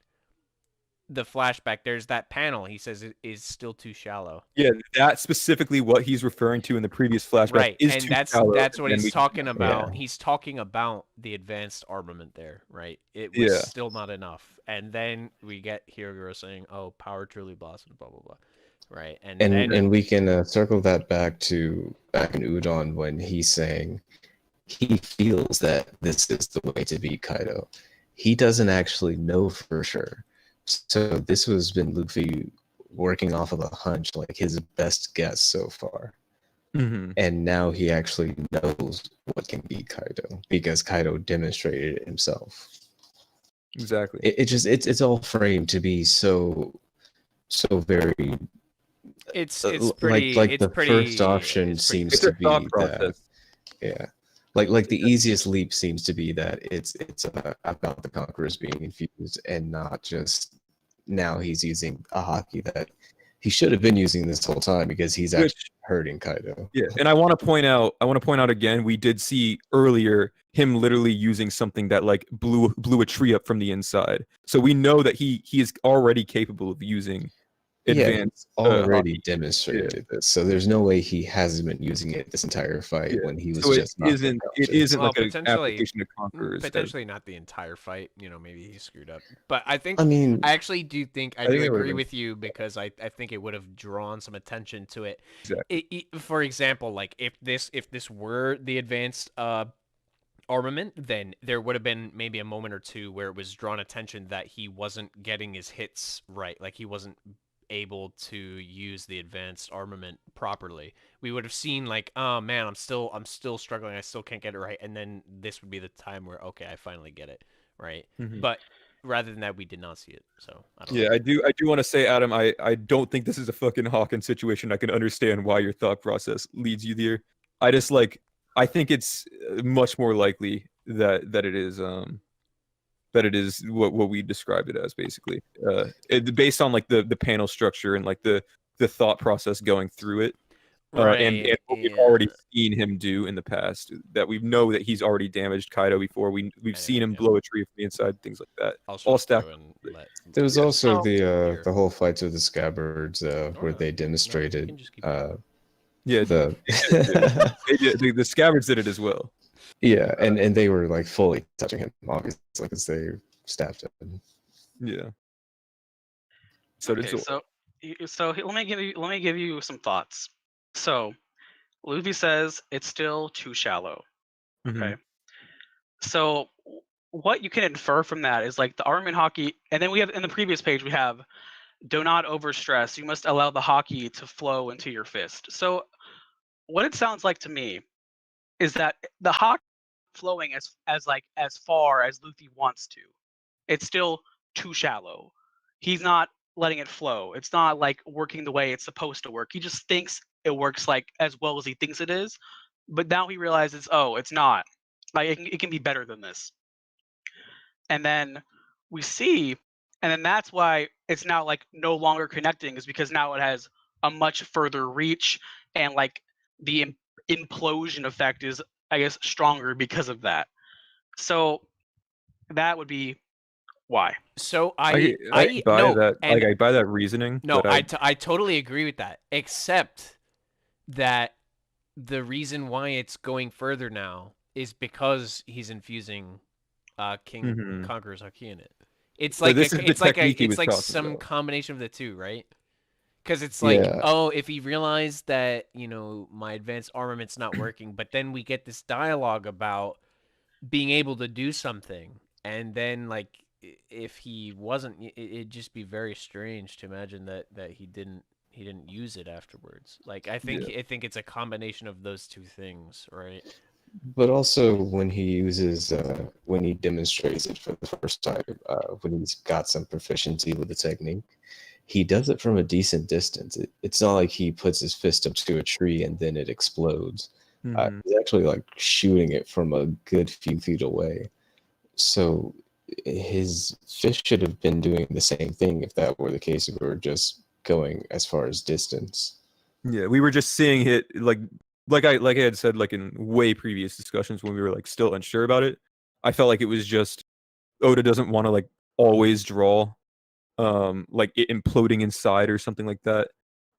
the flashback, there's that panel. He says it is still too shallow. Yeah, that's specifically what he's referring to in the previous flashback. Right, Is and too shallow, that's and what then he's we- talking about. Yeah. He's talking about the advanced armament there, right? It was Yeah. still not enough, and then we get Hyogoro saying, "Oh, power truly blossomed," blah blah blah, right? And then And we can circle that back in Udon when he's saying he feels that this is the way to beat Kaido. He doesn't actually know for sure. So this has been Luffy working off of a hunch, like his best guess so far. Mhm. And now he actually knows what can beat Kaido because Kaido demonstrated it himself. Exactly. It's all framed to be so very it's like pretty like it's the pretty, first option it's pretty seems It's to a be thought that, process. yeah, like the easiest leap seems to be that it's about the conquerors being infused and not just now he's using a hockey that he should have been using this whole time because he's actually Which- hurting Kaido. Yeah, and I want to point out again, we did see earlier him literally using something that like blew a tree up from the inside. So we know that he is already capable of using advanced already hockey. demonstrated this, so there's no way he hasn't been using it this entire fight Yeah. when he was So just not getting it options. isn't Well, like an potentially- application of conquerors. potentially not the entire fight. You know, maybe he screwed up, but I think I mean, I actually do think I I think do it would've agree been- with you because I think it would have drawn some attention to it. Exactly. For example, like if this were the advanced armament, then there would have been maybe a moment or two where it was drawn attention that he wasn't getting his hits right, like he wasn't able to use the advanced armament properly. We would have seen like, oh man, I'm still struggling, I still can't get it right, and then this would be the time where, okay, I finally get it right. Mhm. But rather than that, we did not see it. So I don't Yeah, know. I do want to say, Adam, I don't think this is a fucking Hawkins situation. I can understand why your thought process leads you there. I think it's much more likely that it is what we described it as, basically. Based on like the panel structure and like the thought process going through it. And Right, what we've yeah. already seen him do in the past, that we know that he's already damaged Kaido before. We've seen him Yeah. blow a tree from the inside, things like that. I'll all scroll stacked through and let there was Yeah. also Oh. the whole fights with the scabbards where no, they you demonstrated can just keep Yeah, the the scabbards did it as well. yeah, and they were like fully touching him, obviously, because they stabbed him. Yeah. So did Okay, Zoro. let me give you some thoughts. So, Luffy says it's still too shallow. Mhm. Okay. So what you can infer from that is like the armament hockey, and then we have in the previous page we have do not overstress. You must allow the hockey to flow into your fist. So what it sounds like to me is that the hockey flowing as far as Luffy wants to. It's still too shallow. He's not letting it flow. It's not like working the way it's supposed to work. He just thinks it works like as well as he thinks it is, but now he realizes, oh, it's not. Like it can be better than this. And then we see, and then that's why it's now like no longer connecting, is because now it has a much further reach, and like the implosion effect is, I guess, stronger because of that. So that would be why. So I buy no, that. and Like I buy that reasoning. no, but I totally agree with that, except that the reason why it's going further now is because he's infusing King Mhm. Conqueror's Haki in it. It's So like this is the technique he was it's like talking some about. combination of the two, right? Because it's like, Yeah. oh, if he realized that, my advanced armament's not working, but then we get this dialogue about being able to do something, and then like if he wasn't, it'd just be very strange to imagine that he didn't use it afterwards. Like I think it's a combination of those two things, right? But also when he uses, when he demonstrates it for the first time, when he's got some proficiency with the technique, he does it from a decent distance. It's not like he puts his fist up to a tree and then it explodes. He's actually like shooting it from a good few feet away. So his fist should have been doing the same thing if that were the case, if we were just going as far as distance. Yeah, we were just seeing it like I had said like in way previous discussions when we were like still unsure about it. I felt like it was just Oda doesn't want to like always draw like it imploding inside or something like that.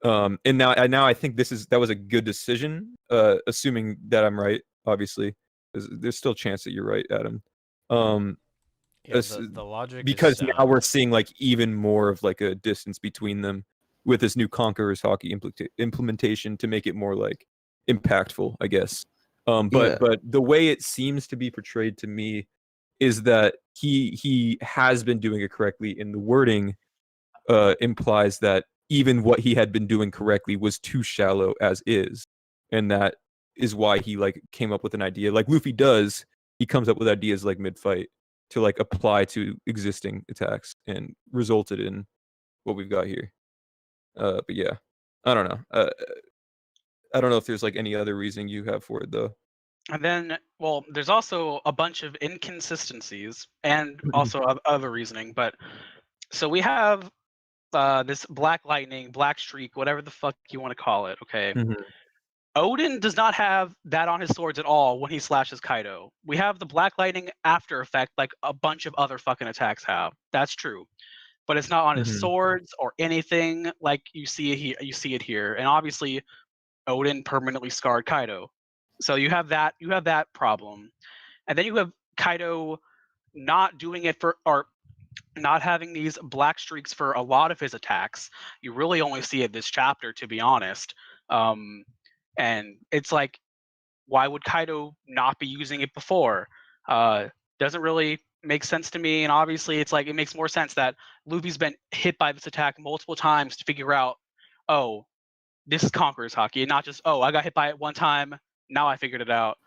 And now I think that was a good decision, assuming that I'm right, obviously. There's still a chance that you're right, Adam. Yeah, the logic because is now sound. we're seeing like even more of like a distance between them with this new Conqueror's Hockey implementation to make it more like impactful, I guess. But the way it seems to be portrayed to me is that he has been doing it correctly, and the wording implies that even what he had been doing correctly was too shallow as is, and that is why he like came up with an idea like Luffy does. He comes up with ideas like mid-fight to like apply to existing attacks and resulted in what we've got here. But yeah, I don't know. I don't know if there's like any other reason you have for it though. And then, well, there's also a bunch of inconsistencies and also other reasoning. But so we have this Black Lightning, Black Streak, whatever the fuck you want to call it. Okay. Odin does not have that on his swords at all when he slashes Kaido. We have the Black Lightning after effect like a bunch of other fucking attacks have. That's true. But it's not on his swords or anything like you see it here. And obviously Odin permanently scarred Kaido. So you have that problem. And then you have Kaido not doing it or not having these black streaks for a lot of his attacks. You really only see it this chapter, to be honest. And it's like, why would Kaido not be using it before? Doesn't really make sense to me. And obviously, it's like it makes more sense that Luffy's been hit by this attack multiple times to figure out, oh, this is Conqueror's Hockey, and not just, oh, I got hit by it one time, now I figured it out.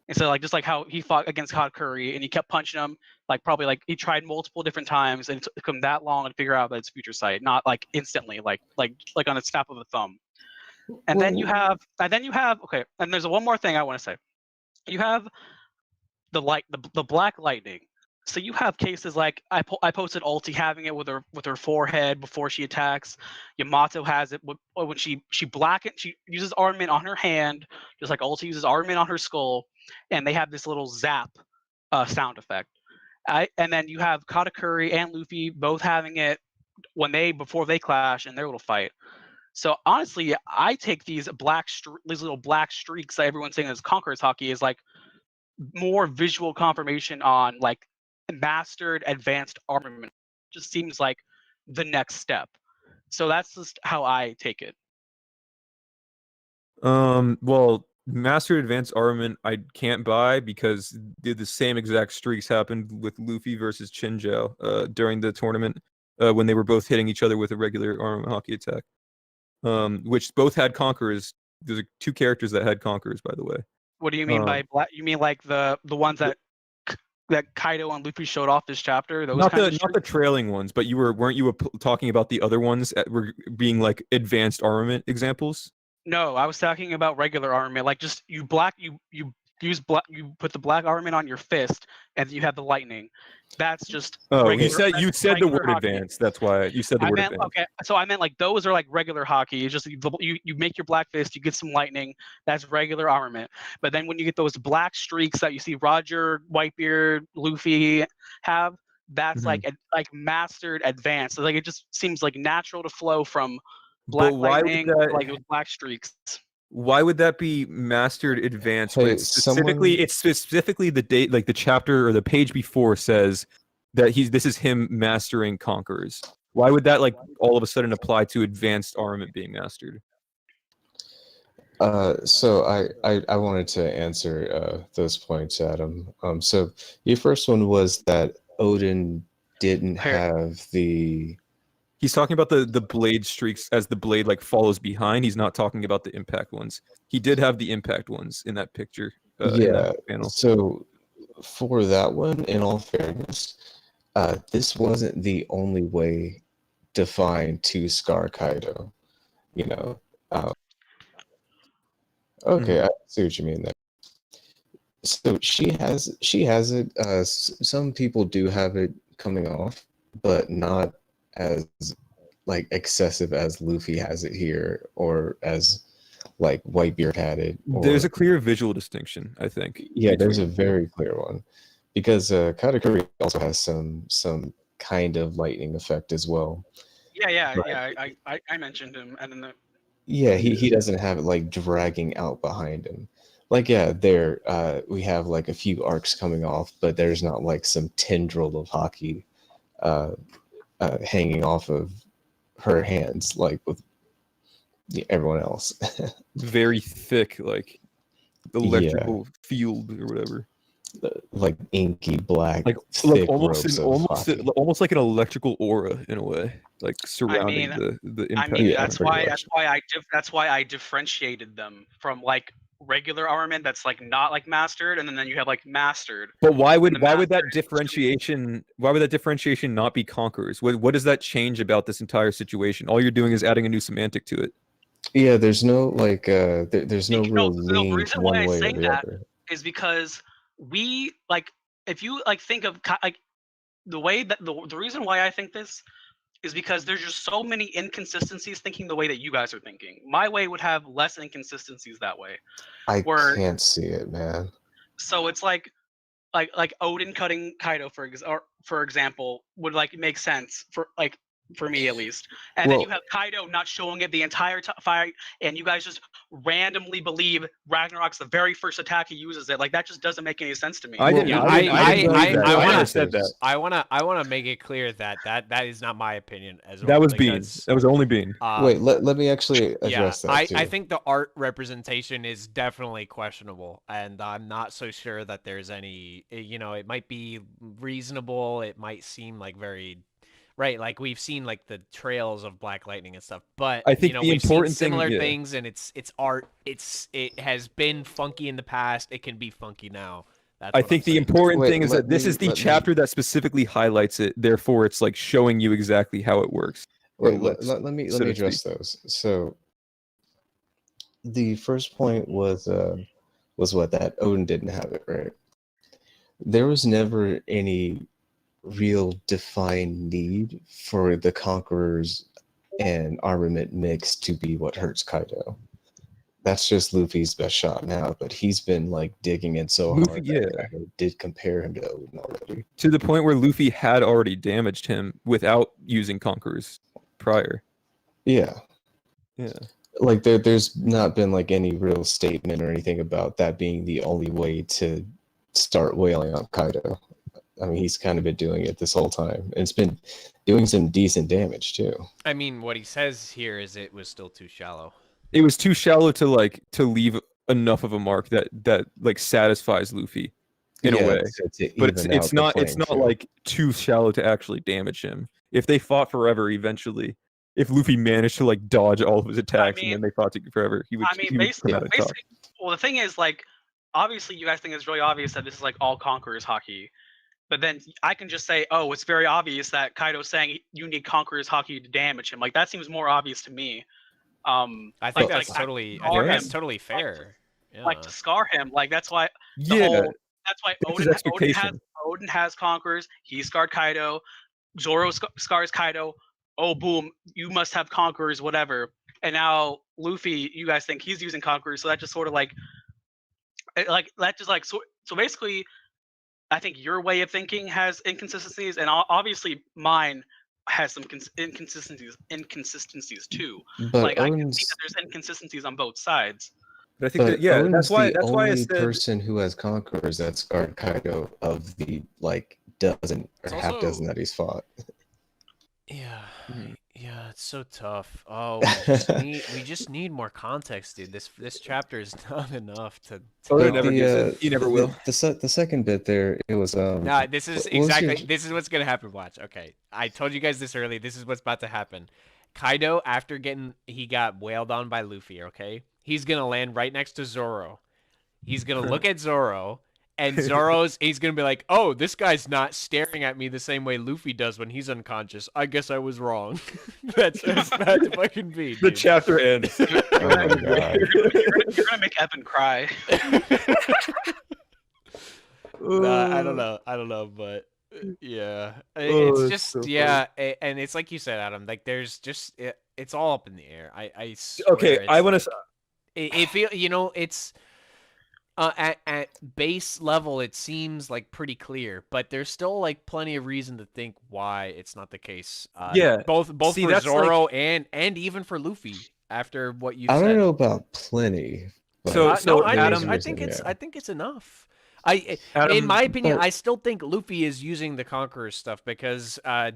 And so, like, just like how he fought against Katakuri and he kept punching him, like probably like he tried multiple different times, and it took him that long to figure out that it's future sight, not like instantly, like on a snap of a thumb. And then you have okay, and there's one more thing I want to say. You have the Black Lightning. So you have cases like I posted Ulti having it with her forehead before she attacks. Yamato has it when she uses armament on her hand, just like Ulti uses armament on her skull, and they have this little zap sound effect. And then you have Katakuri and Luffy both having it before they clash in their little fight. So honestly, I take these little black streaks that everyone's saying is Conqueror's Hockey is like more visual confirmation on like mastered advanced armament. Just seems like the next step. So that's just how I take it. Well, mastered advanced armament I can't buy because the same exact streaks happened with Luffy versus Chinjao during the tournament when they were both hitting each other with a regular armament hockey attack. Which both had conquerors. There's two characters that had conquerors, by the way. What do you mean by black? You mean like the ones that Kaido and Luffy showed off this chapter? Those not the trailing ones, but weren't you talking about the other ones that were being like advanced armament examples? No, I was talking about regular armament. Like just you put the black armament on your fist, and you have the lightning. That's just. Oh, you said the word hockey. Advanced. That's why you said the word advanced. Okay, so I meant like those are like regular hockey. It's just you make your black fist, you get some lightning. That's regular armament. But then when you get those black streaks that you see Roger, Whitebeard, Luffy have, that's like mastered advanced. So like it just seems like natural to flow from black lightning like those black streaks. Why would that be mastered advanced? Hey, it's specifically the date, like the chapter or the page before says that this is him mastering conquerors. Why would that like all of a sudden apply to advanced armament being mastered? So I wanted to answer those points, Adam. So your first one was that Odin didn't have the. He's talking about the blade streaks as the blade like follows behind. He's not talking about the impact ones. He did have the impact ones in that picture. In that panel. So for that one, in all fairness, this wasn't the only way to find two Scar Kaido. You know. Okay, I see what you mean there. So she has it. Some people do have it coming off, but not as like excessive as Luffy has it here, or as like Whitebeard had it. There's a clear visual distinction, I think. Yeah, there's a very clear one, because Katakuri also has some kind of lightning effect as well. Yeah. I mentioned him, and then Yeah, he doesn't have it like dragging out behind him. Like, yeah, we have like a few arcs coming off, but there's not like some tendril of Haki hanging off of her hands like with everyone else. Very thick, like electrical field or whatever. Like inky black, like thick almost like an electrical aura in a way, like surrounding the impact. I mean, that's why I differentiated them from like regular armament that's like not like mastered, and then you have like mastered. But why would that differentiation not be conquerors? What does that change about this entire situation? All you're doing is adding a new semantic to it. Yeah, there's no like there's no real lean one way or the other. Is because we like, if you like think of like the way that the reason why I think this is because there's just so many inconsistencies thinking the way that you guys are thinking. My way would have less inconsistencies that way. I can't see it, man. So it's like Odin cutting Kaido for example would like make sense for me at least. And then you have Kaido not showing it the entire fight, and you guys just randomly believe Ragnarok's the very first attack he uses it. Like, that just doesn't make any sense to me. I want to make it clear that is not my opinion as well. That was Bean. That was only Bean. Wait, let me actually address that too. I think the art representation is definitely questionable, and I'm not so sure that there's any, it might be reasonable, it might seem like very right, like we've seen like the trails of Black Lightning and stuff, but I think the important seen similar things, and it's art. It has been funky in the past. It can be funky now. I think the important thing is that this is the chapter that specifically highlights it. Therefore, it's like showing you exactly how it works. Wait, let me address those. So, the first point was what, that Odin didn't have it, right? There was never any real defined need for the Conquerors and armament mix to be what hurts Kaido. That's just Luffy's best shot now, but he's been like digging in so hard. That I did compare him to Odin already. To the point where Luffy had already damaged him without using Conquerors prior. Yeah. Yeah. Like there's not been like any real statement or anything about that being the only way to start wailing on Kaido. I mean, he's kind of been doing it this whole time. And it's been doing some decent damage too. I mean, what he says here is it was still too shallow. It was too shallow to leave enough of a mark that like satisfies Luffy in a way. But it's not like too shallow to actually damage him. If they fought forever, eventually, if Luffy managed to like dodge all of his attacks and then they fought forever, he would. Basically, well, the thing is, like, obviously, you guys think it's really obvious that this is like all Conquerors Haki. But then I can just say, oh, it's very obvious that Kaido's saying you need Conqueror's Haki to damage him. Like, that seems more obvious to me. I think that's totally fair. Like, to scar him, like that's why. That's why Odin has Conquerors. He scarred Kaido. Zoro scars Kaido. Oh, boom! You must have Conquerors, whatever. And now Luffy, you guys think he's using Conquerors, so that just sort of so basically. I think your way of thinking has inconsistencies, and obviously mine has some inconsistencies too. But like, I can see that there's inconsistencies on both sides. But I think that's why I said the person who has Conquerors that's scarred Kaido of the like dozen or half dozen that he's fought. Yeah, Mhm. yeah, it's so tough. Oh, we just need more context, dude. This chapter is not enough to Oh, it tell. never gives it. You never will. The second bit there, it was Nah, this is what was your exactly this is what's gonna happen. Watch. Okay, I told you guys this early. This is what's about to happen. Kaido, after he got wailed on by Luffy. Okay, he's gonna land right next to Zoro. He's gonna look at Zoro, and he's gonna be like, "Oh, this guy's not staring at me the same way Luffy does when he's unconscious. I guess I was wrong." That's as bad as I can be. The Dude. chapter ends. Oh my god. You're gonna make Evan cry. Nah, I don't know. I don't know, but yeah, Oh, it's that's just so funny. yeah, and it's like you said, Adam. Like there's just it's all up in the air. I swear. Okay, I it's want like- to. It feel it's at base level it seems like pretty clear, but there's still like plenty of reason to think why it's not the case. Yeah, both see, for that's like- Zoro and even for Luffy after what you I said. don't know about plenty. but So- No, Adam- I think it's enough. In Adam, my opinion, but- I still think Luffy is using the Conqueror stuff because I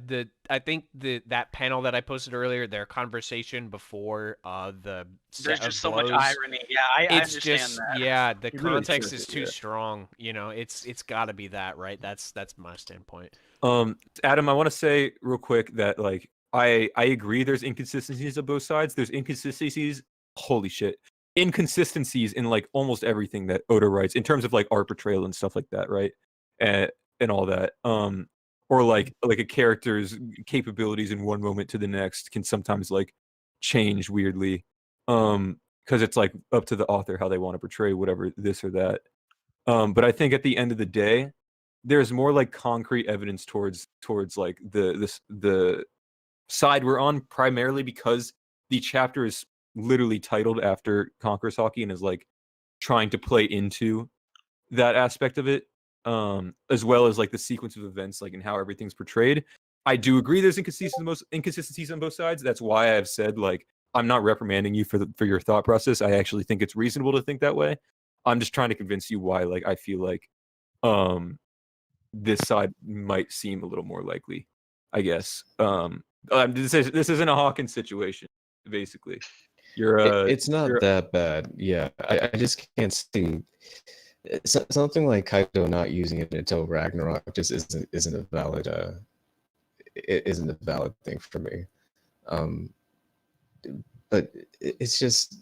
think that panel that I posted earlier, their conversation before the set There's of just so much blows, irony. Yeah, I it's understand just that. yeah, the It really context should, is too yeah. strong. You know, it's got to be that, right? That's my standpoint. Adam, I want to say real quick that like I agree. There's inconsistencies on both sides. There's inconsistencies. Holy shit. Inconsistencies in like almost everything that Oda writes in terms of like art portrayal and stuff like that, right? And all that. Or like a character's capabilities in one moment to the next can sometimes like change weirdly. Because it's like up to the author how they want to portray whatever this or that. But I think at the end of the day, there's more like concrete evidence towards like the side we're on, primarily because the chapter is literally titled after Conqueror's Haki and is like trying to play into that aspect of it, as well as like the sequence of events, like and how everything's portrayed. I do agree there's inconsistencies on both sides. That's why I've said like I'm not reprimanding you for your thought process. I actually think it's reasonable to think that way. I'm just trying to convince you why like I feel like this side might seem a little more likely, I guess. This isn't a Hawkins situation, basically. It's not that bad. Yeah, I just can't see something like Kaido not using it until Ragnarok just isn't a valid it isn't a valid thing for me. But it's just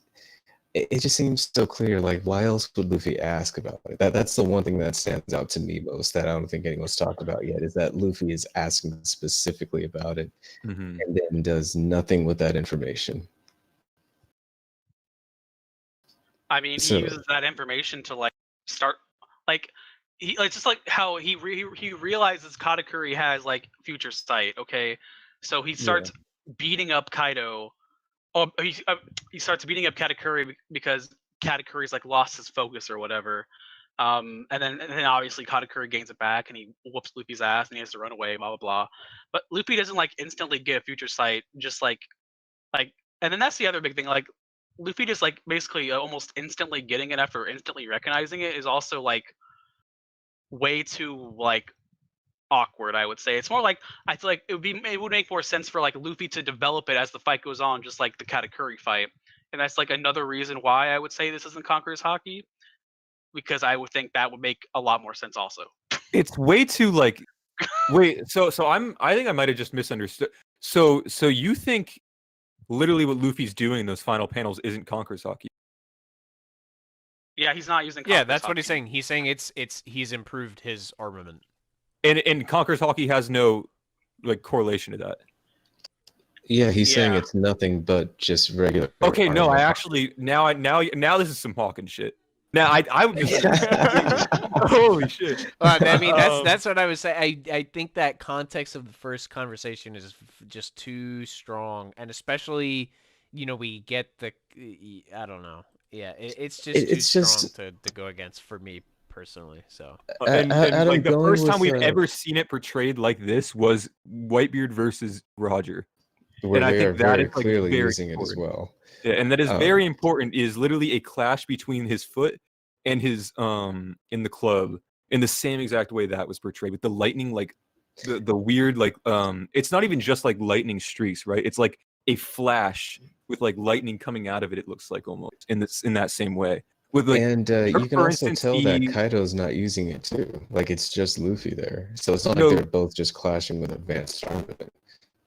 it just seems so clear. Like, why else would Luffy ask about it? That's the one thing that stands out to me most that I don't think anyone's talked about yet is that Luffy is asking specifically about it Mhm. and then does nothing with that information. I mean, he So- uses that information to like start like it's just like how he realizes Katakuri has like future sight. Okay, so he starts beating up Kaido. Oh, he starts beating up Katakuri because Katakuri's like lost his focus or whatever. And then obviously Katakuri gains it back and he whoops Luffy's ass and he has to run away. Blah blah blah. But Luffy doesn't like instantly get future sight. Just like, and then that's the other big thing. Like Luffy just like basically almost instantly getting it after instantly recognizing it is also like way too like awkward. I would say it's more like I feel like it would make more sense for like Luffy to develop it as the fight goes on, just like the Katakuri fight. And that's like another reason why I would say this isn't Conqueror's Haki, because I would think that would make a lot more sense also. It's way too like wait, so I think I might have just misunderstood. So you think literally what Luffy's doing in those final panels isn't Conqueror's Haki? Yeah, he's not using. Yeah, Conqueror's that's what he's Haki. saying. He's saying he's improved his armament. And Conqueror's Haki has no like correlation to that. Yeah, he's saying Yeah. it's nothing but just regular. Okay, no, I armor. actually now this is some Hawkins shit. Now I would just holy shit. I mean, Um, that's what I was saying. I think that context of the first conversation is just too strong, and especially, we get the, I don't know. Yeah, it's just It's too just- strong to go against for me personally. So And Adam, like the going first time with, we've ever seen it portrayed like this was Whitebeard versus Roger. where and I they think are that very is, like, clearly very using it as important. well. Yeah, and that is Oh. very important. Is literally a clash between his foot and his in the club in the same exact way that was portrayed with the lightning like the weird like it's not even just like lightning streaks, right? It's like a flash with like lightning coming out of it. It looks like almost in that same way. With like, And you can for also instance, tell that the- Kaido's not using it too. Like it's just Luffy there, so it's not No. like they're both just clashing with advanced armament.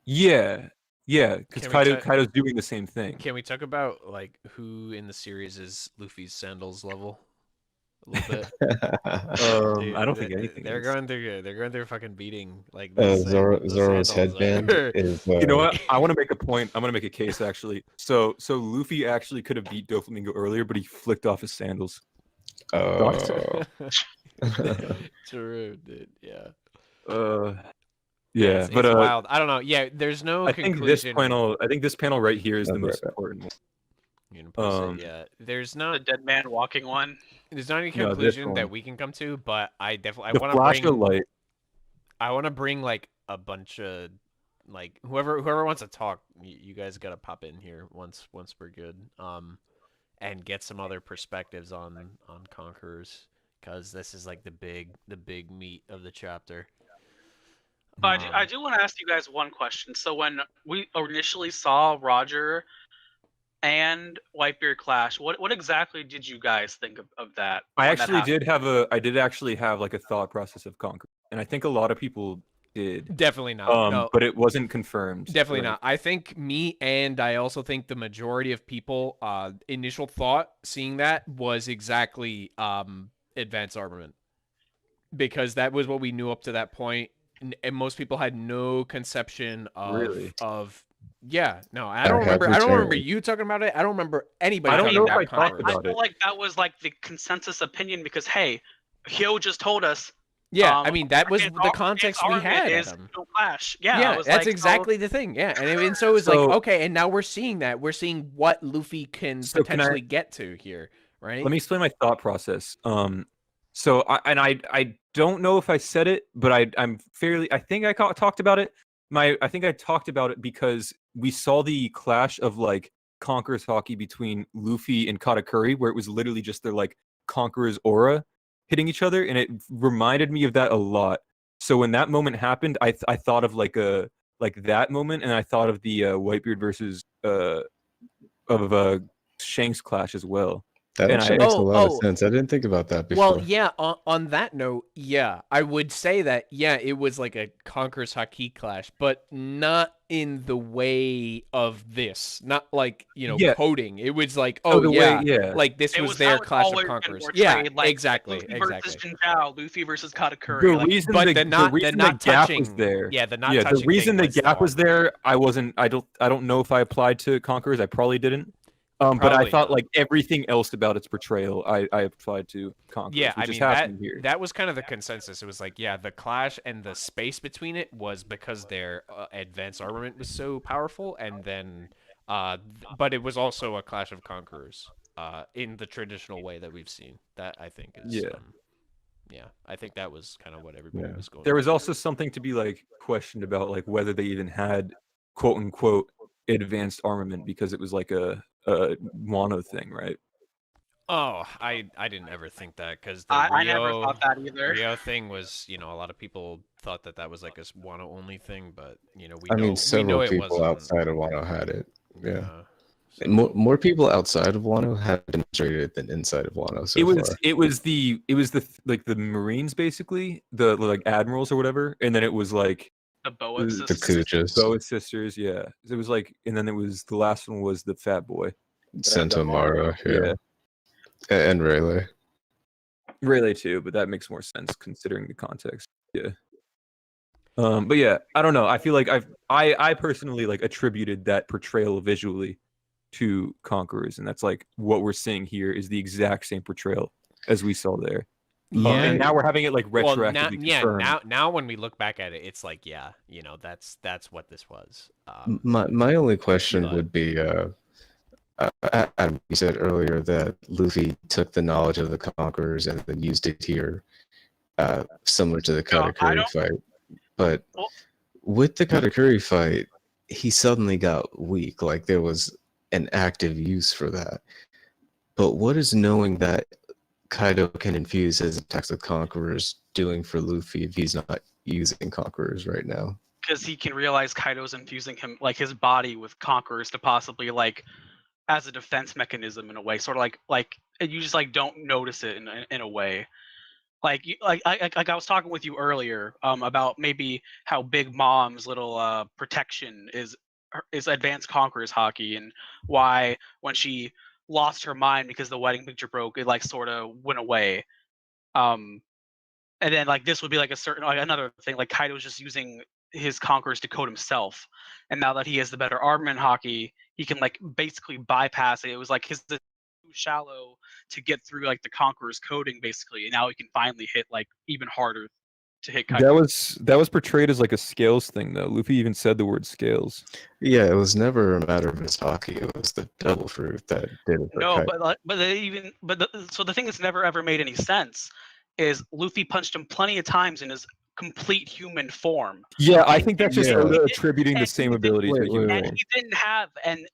yeah, because Can we Kaido's doing the same thing. Can we talk about like who in the series is Luffy's sandals level? A little bit. Dude, I don't think anything. They're is. going through fucking beating like Zoro's sandals headband are- is. You know what? I want to make a point. I'm gonna make a case actually. So Luffy actually could have beat Doflamingo earlier, but he flicked off his sandals. Oh, True, dude. Yeah. Yeah, It's but wild. I don't know. Yeah, there's no I think conclusion. this panel right here is I'll the be right most back. important one. You can post um, it, yeah. There's The not dead man walking one. there's not any No, this conclusion that one. we can come to, but I definitely The want to flash bring of light. I want to bring like a bunch of like whoever wants to talk, you guys got to pop in here once we're good. And get some other perspectives on Conquerors, cuz this is like the big meat of the chapter. But I do want to ask you guys one question. So when we initially saw Roger and Whitebeard clash, what exactly did you guys think of that? I when that happened? I did actually have like a thought process of Conquer, and I think a lot of people did. Definitely not. No. But it wasn't confirmed. Definitely like- not. I think me and I also think the majority of people initial thought seeing that was exactly advanced armament. Because that was what we knew up to that point, and most people had no conception of Really? yeah, no, I I don't have remember returned. you talking about it. I don't remember anybody I don't talking know if about I talked Conquerors. I about feel it. like that was like the consensus opinion because hey, Hyo just told us. Yeah, I mean that was Arcane the context we Armament had. is Adam. no clash. Yeah, I Yeah, was that's like, so- exactly the thing. Yeah, and so it's like So- okay, and now we're seeing that. We're seeing what Luffy can So can I- potentially get to here, right? Let me explain my thought process. So I don't know if I said it, but I'm fairly. I think I talked about it. I think I talked about it because we saw the clash of like Conqueror's Hockey between Luffy and Katakuri, where it was literally just their like Conqueror's aura hitting each other, and it reminded me of that a lot. So when that moment happened, I thought of like that moment, and I thought of the Whitebeard versus Shanks clash as well. that And actually I- makes a lot of Oh. sense. I didn't think about that before. Well, yeah. On that note, yeah, I would say that yeah, it was like a Conqueror's Haki clash, but not in the way of this. Not like Yeah. coding. It was like the way, yeah. like this It was was their how it's Clash of always been Conquerors. portrayed, Yeah, like, exactly, Luffy exactly. versus Jin Zhao, Luffy versus Katakuri. The like, reason But the the not reason the not gap touching was there. Yeah, the not Yeah, touching the reason thing the gap was there, I don't know if I applied to Conquerors. I probably didn't. But I Probably thought not. like everything else about its portrayal, I applied to Conquerors, Yeah, I which mean is happening here. that was kind of the consensus. It was like, yeah, the clash and the space between it was because their advanced armament was so powerful, and then, but it was also a Clash of Conquerors, in the traditional way that we've seen. That I think is, Yeah. yeah, I think that was kind of what everybody Yeah. was going. There was for. also something to be like questioned about like whether they even had quote unquote advanced armament because it was like a Wano thing, right? Oh, I didn't ever think that because the I never Rio thought that either. Rio thing was, a lot of people thought that was like a Wano only thing, but we I know mean, we several know it people wasn't. outside of Wano had it. Yeah, so- more people outside of Wano have demonstrated it than inside of Wano so far. it was the like the Marines basically, the like admirals or whatever, and then it was like The Boa the sisters. Kujas, Boa sisters, yeah. It was like, and then it was the last one was the Fat Boy. Sentomaro, Yeah. and Rayleigh. Rayleigh too, but that makes more sense considering the context. Yeah. But yeah, I don't know. I feel like I personally like attributed that portrayal visually to Conquerors, and that's like what we're seeing here is the exact same portrayal as we saw there. And now we're having it like Well, retroactively now, confirmed. now when we look back at it, it's like, yeah, that's what this was. My only question but- would be, Adam, you said earlier that Luffy took the knowledge of the Conquerors and then used it here, similar to the No, I Katakuri don't- fight. But Well- with the Katakuri fight, he suddenly got weak. Like there was an active use for that. But what is knowing that Kaido can infuse his attacks with Conquerors doing for Luffy if he's not using conquerors right now. Because he can realize Kaido's infusing him, like his body, with conquerors to possibly like as a defense mechanism in a way, sort of like you just like don't notice it in a way. Like I was talking with you earlier about maybe how Big Mom's little protection is advanced conquerors hockey, and why when she lost her mind because the wedding picture broke, it like sort of went away. And then like this would be like a certain like another thing, like Kaido's just using his conquerors to code himself, and now that he has the better armament hockey, he can like basically bypass it. It was like his too shallow to get through like the conqueror's coding basically, and now he can finally hit like even harder to hit Kaido. That was portrayed as like a scales thing though. Luffy even said the word scales. Yeah, it was never a matter of his hockey. It was the devil fruit that did it. No, so the thing that's never ever made any sense is Luffy punched him plenty of times in his complete human form. Yeah, I think that's just Yeah. Oda attributing the same ability to Wait, human wait, form.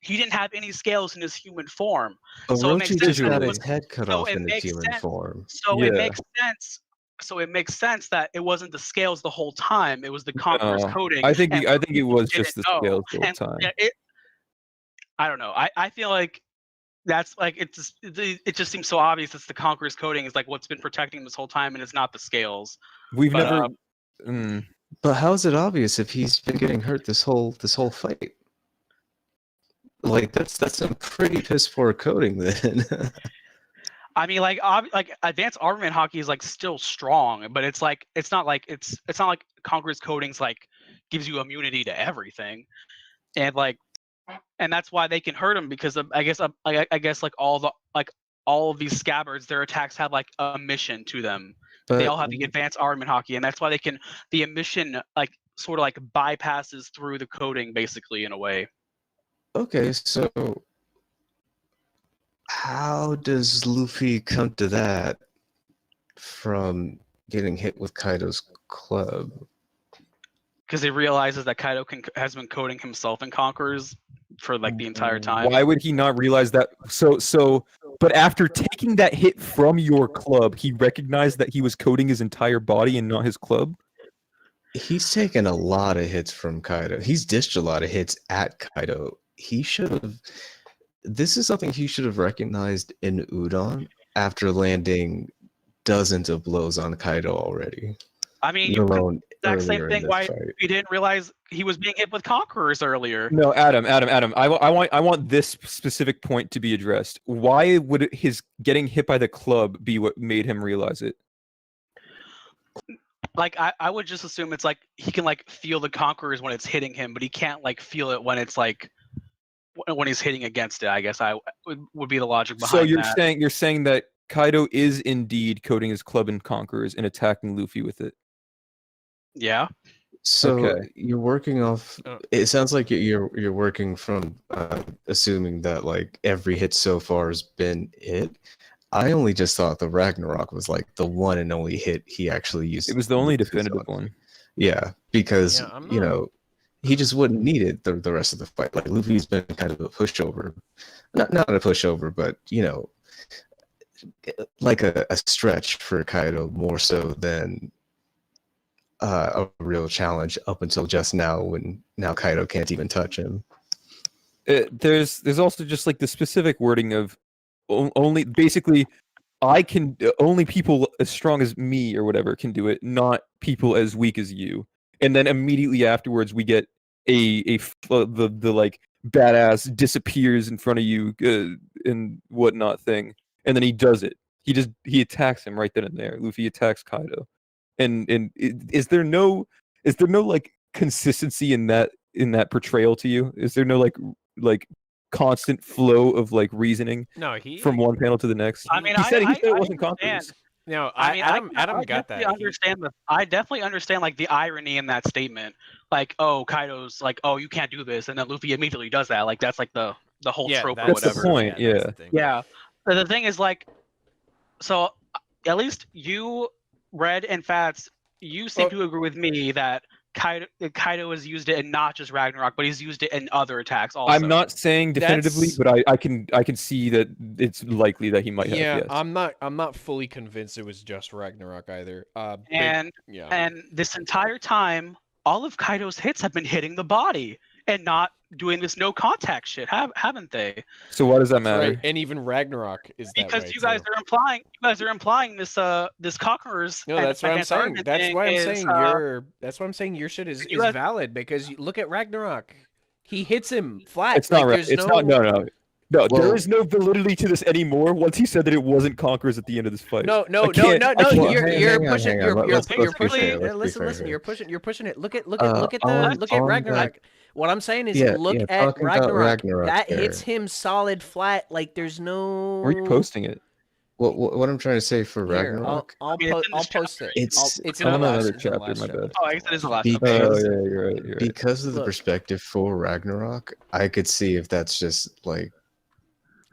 He didn't have any scales in his human form. But So it makes Orochi sense just that got it his was- head cut so off it in his makes human sense. form. So Yeah. it makes sense. So it makes sense that it wasn't the scales the whole time. It was the conqueror's No, coding. I think and it was didn't just the know. scales the whole And time. yeah, I don't know. I feel like that's like it just seems so obvious. It's the conqueror's coding is like what's been protecting him this whole time, and it's not the scales. We've But, never. But how is it obvious if he's been getting hurt this whole fight? Like that's some pretty piss poor coding then. I mean, like advanced armament hockey is like still strong, but it's like it's not like conqueror's coding's like gives you immunity to everything, and that's why they can hurt him because I guess like all of these scabbards, their attacks have like a mission to them. But They all have the advanced armament hockey, and that's why the emission like sort of like bypasses through the coding basically in a way. okay, so how does Luffy come to that from getting hit with Kaido's club? Because he realizes that Kaido has been coding himself in Conquerors for like the entire time. Why would he not realize that? But after taking that hit from your club, he recognized that he was coding his entire body and not his club. He's taken a lot of hits from Kaido. He's dished a lot of hits at Kaido. He should have. This is something he should have recognized in Udon after landing dozens of blows on Kaido already. I mean, Let you could alone exact same earlier in thing. this Why fight. you didn't realize he was being hit with Conquerors earlier? No, Adam. I want this specific point to be addressed. Why would his getting hit by the club be what made him realize it? Like I would just assume it's like he can like feel the Conquerors when it's hitting him, but he can't like feel it when it's like when he's hitting against it. I guess would be the logic behind So you're that. saying that Kaido is indeed coding his club in Conquerors and attacking Luffy with it. Yeah. So Okay. you're working off. It sounds like you're working from assuming that like every hit so far has been it. I only just thought the Ragnarok was like the one and only hit he actually used. It was the only Luffy's definitive on. one. Yeah, because Yeah, I'm you not- know he just wouldn't need it the rest of the fight. Like Luffy's been kind of a pushover, not a pushover, but you know, like a stretch for Kaido more so than a real challenge up until just now when now Kaido can't even touch him. There's also just like the specific wording of only basically only people as strong as me or whatever can do it, not people as weak as you. And then immediately afterwards we get the like badass disappears in front of you and whatnot thing, and then he does it. He attacks him right then and there. Luffy attacks Kaido, and is there no like consistency in that portrayal to you? Is there no like constant flow of like reasoning No, he from one panel to the next? I mean, he said I it wasn't understand. Conquerors. No, I mean, Adam I got definitely that. understand I definitely understand like the irony in that statement. Like, oh, Kaido's like, oh, you can't do this, and then Luffy immediately does that. Like, that's like the whole Yeah, trope or that's the whatever. point. that's Yeah. the thing. Yeah. But the thing is, like, so at least you, Red and Fats, you seem to agree with me that Kaido has used it and not just Ragnarok, but he's used it in other attacks also. I'm not saying definitively, That's- but I can see that it's likely that he might have. Yeah, Yes. I'm not fully convinced it was just Ragnarok either. And yeah. and this entire time, all of Kaido's hits have been hitting the body and not doing this no contact shit, haven't they? So why does that matter? Right, and even Ragnarok is that Because way you guys too. are implying this Conquerors. No, and that's what I'm against saying. Armin That's thing why I'm is, saying that's why I'm saying your shit is you guys- valid because you look at Ragnarok. He hits him flat. It's not like, right. there's It's no... not. No. There Well- is no validity to this anymore. Once he said that it wasn't Conquerors at the end of this fight. No. I can't- I can't- You're hang on, pushing. hang on. You're Let's be pushing. fair, let's be Listen, fair listen. here. You're pushing it. Look at on- look at on Ragnarok. that- What I'm saying is, Yeah, look yeah, at talking about Ragnarok. Ragnarok That there. hits him solid flat. Like there's no. Where are you posting it? What I'm trying to say for Here, Ragnarok, I'll mean, it's in I'll this post it. It's- It's I'm in on the another last, it's in the chapter, last my chapter. bad. Oh, I guess it is the last. Be- Okay. Oh Because- yeah, you're right. You're right. because of the Look. perspective for Ragnarok, I could see if that's just like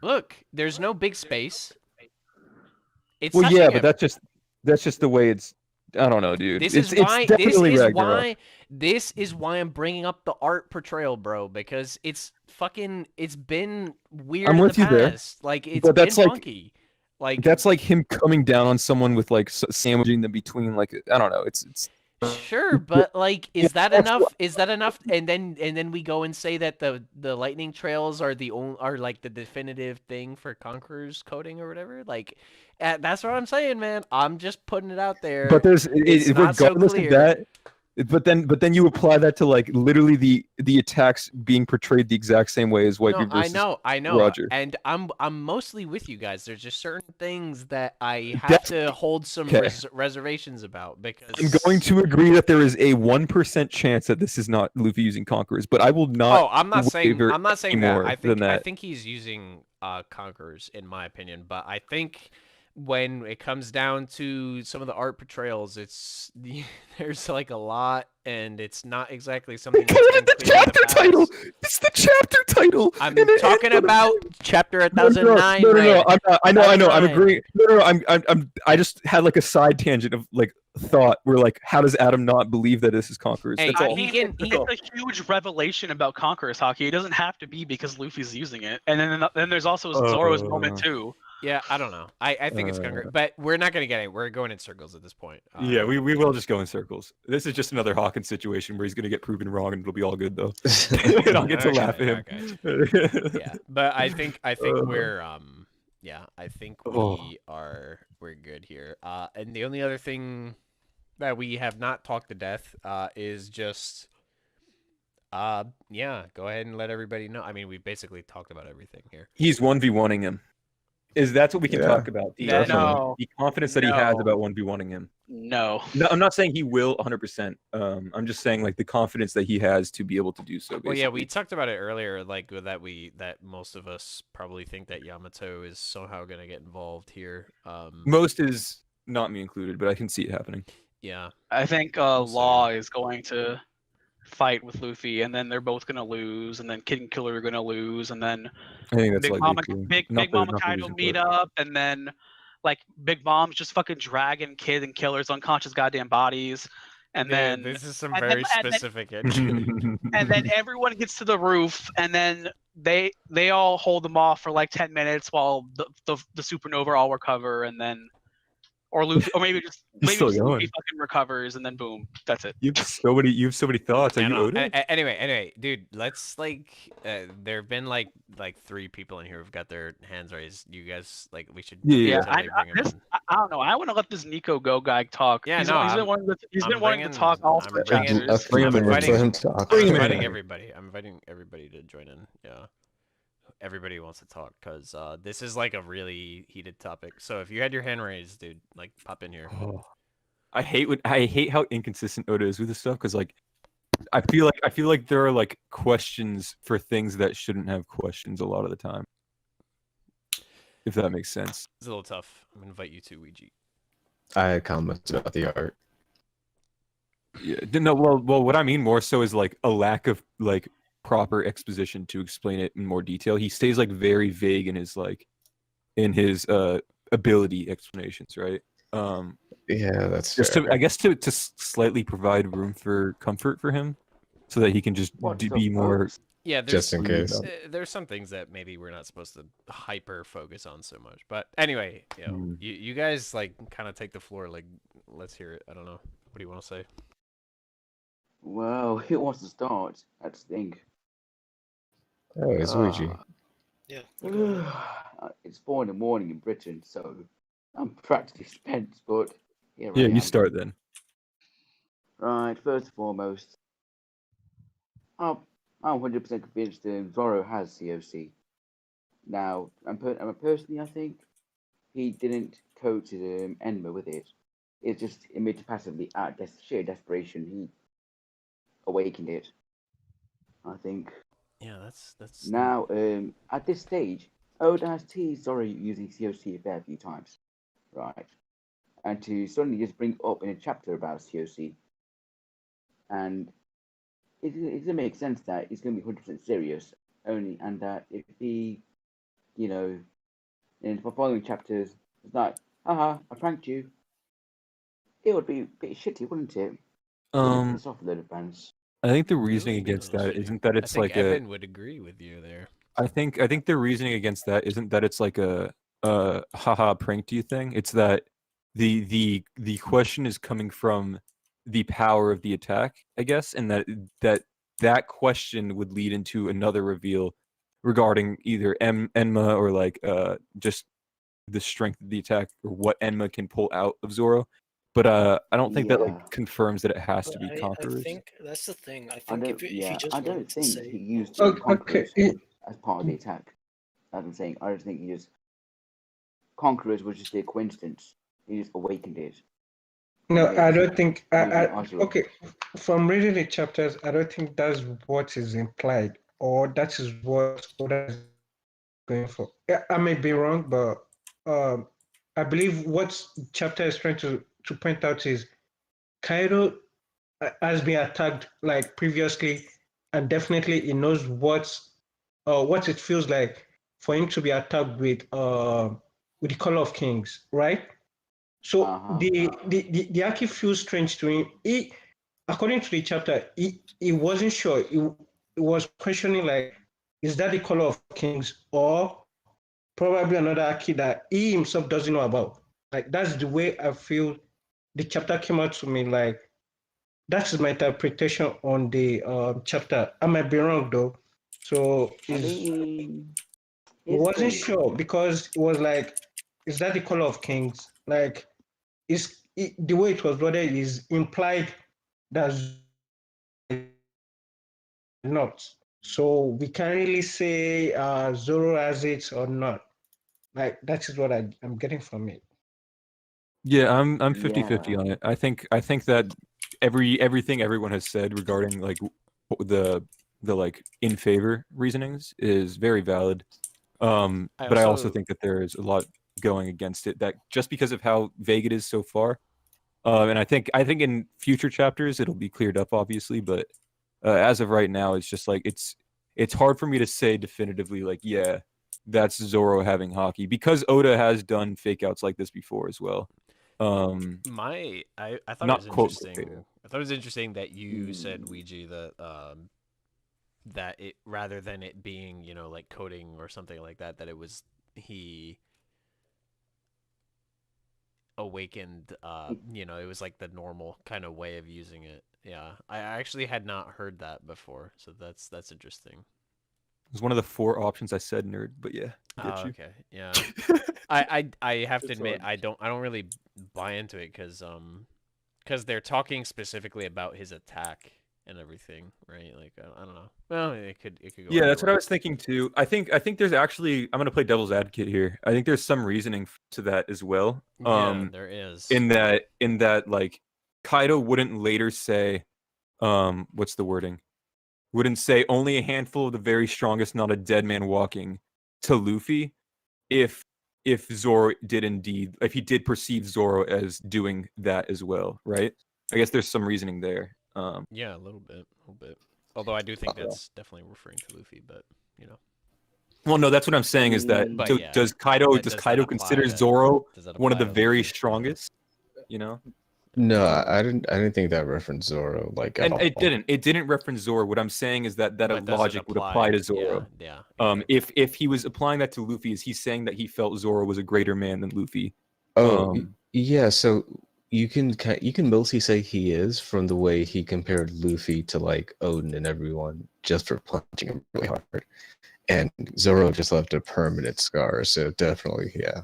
Look, there's no big space. It's Well, touching yeah, him. but that's just the way it's. I don't know, dude. This it's, is why. It's definitely This is Ragnarok. why. This is why I'm bringing up the art portrayal, bro. Because it's fucking. It's been weird I'm in with the you there. past. Like it's But that's been like- funky. Like That's like him coming down on someone with like sandwiching them between like I don't know. It's sure, but like, is that that's enough? what- Is that enough? And then we go and say that the lightning trails are are like the definitive thing for Conqueror's coding or whatever. Like, that's what I'm saying, man. I'm just putting it out there. but there's It's not so regardless clear. of that. But then you apply that to like literally the attacks being portrayed the exact same way as Whitebeard No, versus I know, Roger. and I'm mostly with you guys. There's just certain things that I have That's- to hold some okay. reservations about because I'm going to agree that there is a 1% chance that this is not Luffy using Conquerors, but I will not. Oh, I'm not saying waver that. anymore I than that. think he's using Conquerors in my opinion, but I think when it comes down to some of the art portrayals, it's there's like a lot, and it's not exactly something. Call it that's the been clear in chapter past. title. It's the chapter title. I'm And it- talking and- about chapter No, 1009. No, Red. I'm not, I know. I'm 1009. agreeing. No. I just had like a side tangent of like thought where like, how does Adam not believe that this is Conquerors? Hey, That's I all. he mean, can- it's a huge revelation about Conqueror's hockey. It doesn't have to be because Luffy's using it. And then there's also Zoro's moment too. Yeah, I don't know. I think it's Conqueror, but we're not gonna get it. We're going in circles at this point. Yeah, we will just go in circles. This is just another Hawkins situation where he's gonna get proven wrong and it'll be all good though. And I'll get to Okay, laugh at him. yeah, but I think we're I think Oh. we're good here. And the only other thing that we have not talked to death is just go ahead and let everybody know. I mean, we basically talked about everything here. He's 1v1ing him. That's what we can Yeah. talk about. The, That- No. the confidence that he has No. about 1v1ing him. No. No, I'm not saying he will 100%. I'm just saying like the confidence that he has to be able to do so. Well, yeah, we basically. talked about it earlier, like that most of us probably think that Yamato is somehow gonna get involved here. Most is not me included, but I can see it happening. Yeah. I think So- Law is going to fight with Luffy, and then they're both going to lose, and then Kid and Killer are going to lose, and then I think that's Big likely Mama, too. Big Not the- Mama not the Kaido reason meet for it. up, and then like Big Mom's just fucking dragging Kid and Killer's unconscious goddamn bodies, and then this is some and very then- and then- specific and then everyone gets to the roof, and then they all hold them off for like 10 minutes while the supernova all recover, and then or Luffy, or maybe just still Luffy going. fucking recovers, and then boom, that's it. You have so many thoughts. Are I you don't know. Oda? Anyway, dude, let's like there have been like 3 people in here who've got their hands raised. You guys like we should Yeah. totally bring 'em in. I don't know. I want to let this Nico Go guy talk. Yeah, he's no, been I'm- wanting to, I'm been wanting bringing- to talk all I'm three bringing- chapters. A free I'm minute, inviting- let him talk. I'm Bring him in. inviting everybody. I'm inviting everybody to join in. Yeah. Everybody wants to talk because this is like a really heated topic. So if you had your hand raised, dude, like pop in here. Oh. I hate how inconsistent Oda is with this stuff because like I feel like there are like questions for things that shouldn't have questions a lot of the time. If that makes sense. It's a little tough. I'm gonna invite you to Ouija. I had comments about the art. Yeah. No. Well. What I mean more so is like a lack of like proper exposition to explain it in more detail. He stays like very vague in his ability explanations, right? Yeah, that's Just fair. to, I guess, to slightly provide room for comfort for him, so that he can just What the be more. fuck? Yeah, Just in case. there's some things that maybe we're not supposed to hyper focus on so much. But anyway, Mm. you guys like kind of take the floor. Like, let's hear it. I don't know. What do you want to say? Well, who wants to start? That's the thing. Oh, it's Luigi. Yeah. you go ahead. It's 4 in the morning in Britain, so I'm practically spent, but here I Yeah, am. you start then. Right, first and foremost, I'm 100% convinced Zoro has COC. Now, personally, I think he didn't coach Enma with it. It's just admitted passively out of sheer desperation. He awakened it. I think. Yeah, that's Now, at this stage, Oda has teased Zoro using COC a fair few times, right? And to suddenly just bring up in a chapter about COC, and it doesn't make sense that he's going to be 100% serious only, and that if he, you know, in the following chapters, it's like, haha, I pranked you. It would be a bit shitty, wouldn't it? Piss off a load of fans. I think the Really reasoning good against that shitty. isn't that I it's think like Evan would agree with you there. I think the reasoning against that isn't that it's like a haha pranked you thing. It's that the question is coming from the power of the attack, I guess, and that question would lead into another reveal regarding either Enma or like just the strength of the attack or what Enma can pull out of Zoro. But I don't think that Yeah. like confirms that it has to But be I Conquerors. think that's the thing. I I think don't. if he Yeah, just I wanted don't to think say, he used Okay, Conquerors okay. as part of the attack. That's what I'm saying. I just think he just Conquerors was just a coincidence. He just awakened it. No, And I it's don't think. using Azure. Okay, from reading the chapters, I don't think that's what is implied, or that is what Oda is going for. Yeah, I may be wrong, but I believe what chapter is trying to point out is Kaido has been attacked like previously, and definitely he knows what it feels like for him to be attacked with the Color of Kings, right? So Uh-huh. the Aki feels strange to him. He, according to the chapter, he wasn't sure. He was questioning like, is that the Color of Kings or probably another Aki that he himself doesn't know about? Like that's the way I feel the chapter came out to me. Like that's my interpretation on the chapter. I might be wrong though. So I he mean, wasn't sure because it was like, is that the Color of Kings? Like the way it was worded is implied that not. So we can't really say Zoro has it or not. Like that is what I'm getting from it. Yeah, I'm 50-50 Yeah. on it. I think that everything everyone has said regarding like the like in favor reasonings is very valid. But I also think that there is a lot going against it, that just because of how vague it is so far. And I think in future chapters it'll be cleared up, obviously, but as of right now, it's just like it's hard for me to say definitively like, yeah, that's Zoro having hockey, because Oda has done fake outs like this before as well. I thought Not it was quote, interesting. I thought it was interesting that you said, Ouija, that that it, rather than it being, like coding or something like that, that it was he awakened, it was like the normal kind of way of using it. Yeah, I actually had not heard that before, so that's interesting. It was one of the 4 options I said, nerd, but yeah, get you. Okay, yeah. I have to admit, I don't really buy into it because they're talking specifically about his attack and everything, right? Like I don't know. Well, it could go. Yeah, that's what I either was thinking too. I think there's actually, I'm gonna play devil's advocate here. I think there's some reasoning to that as well. way. Yeah, there is. In that like Kaido wouldn't later say, what's the wording? Wouldn't say only a handful of the very strongest, not a dead man walking, to Luffy, if Zoro did indeed, if he did perceive Zoro as doing that as well, right? I guess there's some reasoning there. Yeah, a little bit. Although I do think that's definitely referring to Luffy, but Well, no, that's what I'm saying is that But so yeah, does Kaido but does that apply consider to- Zoro does that one of the apply to very Luffy? strongest? you know. No, I didn't think that referenced Zoro like at And all. it didn't reference Zoro. What I'm saying is that But a does it logic would apply to Zoro. Yeah. If he was applying that to Luffy, is he saying that he felt Zoro was a greater man than Luffy? Oh, yeah. So you can mostly say he is from the way he compared Luffy to like Odin and everyone just for punching him really hard, and Zoro just left a permanent scar. So definitely, yeah.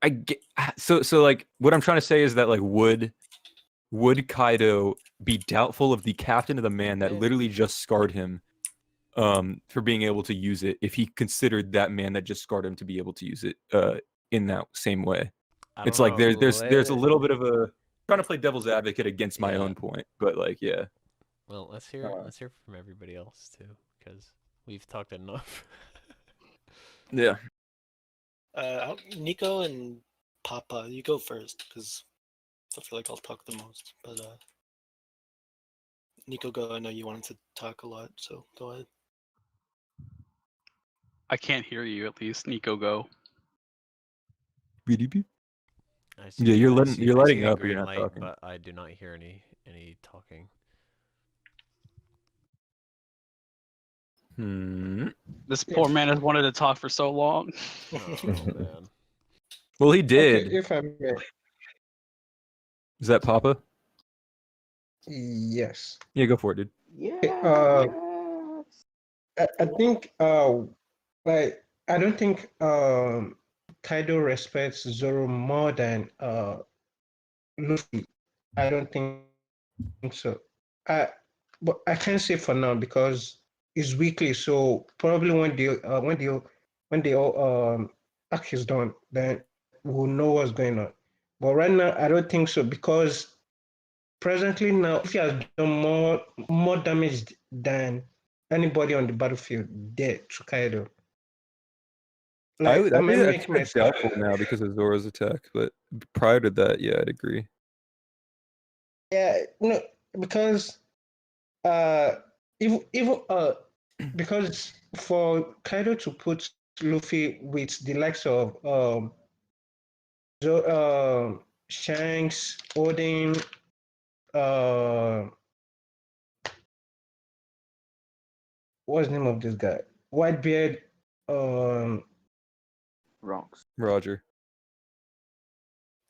I get, so like what I'm trying to say is that like would Kaido be doubtful of the captain of the man that literally just scarred him for being able to use it if he considered that man that just scarred him to be able to use it in that same way? It's like there's a little bit of a trying to play devil's advocate against my own point, but like yeah. Well, let's hear from everybody else too, because we've talked enough. Yeah. Nico and Papa, you go first because I feel like I'll talk the most. But Nico, go. I know you wanted to talk a lot, so go ahead. I can't hear you. At least Nico, go. Yeah, you're lighting up. You're not light, talking. But I do not hear any talking. This poor man has wanted to talk for so long. Oh, man. Well, he did. Okay, if I may. Is that Papa? Yes. Yeah, go for it, dude. Yeah. I think like I don't think Kaido respects Zoro more than Luffy. I don't think so. But I can't say for now because it's weekly. So probably when the arc is done, then we'll know what's going on. But right now, I don't think so because presently now, if he has done more damage than anybody on the battlefield dead to Kaido. Like, I think that's doubtful now because of Zoro's attack, but prior to that, yeah, I'd agree. Yeah, no, because because for Kaido to put Luffy with the likes of Shanks, Odin, what's the name of this guy? Whitebeard, Rocks. Roger.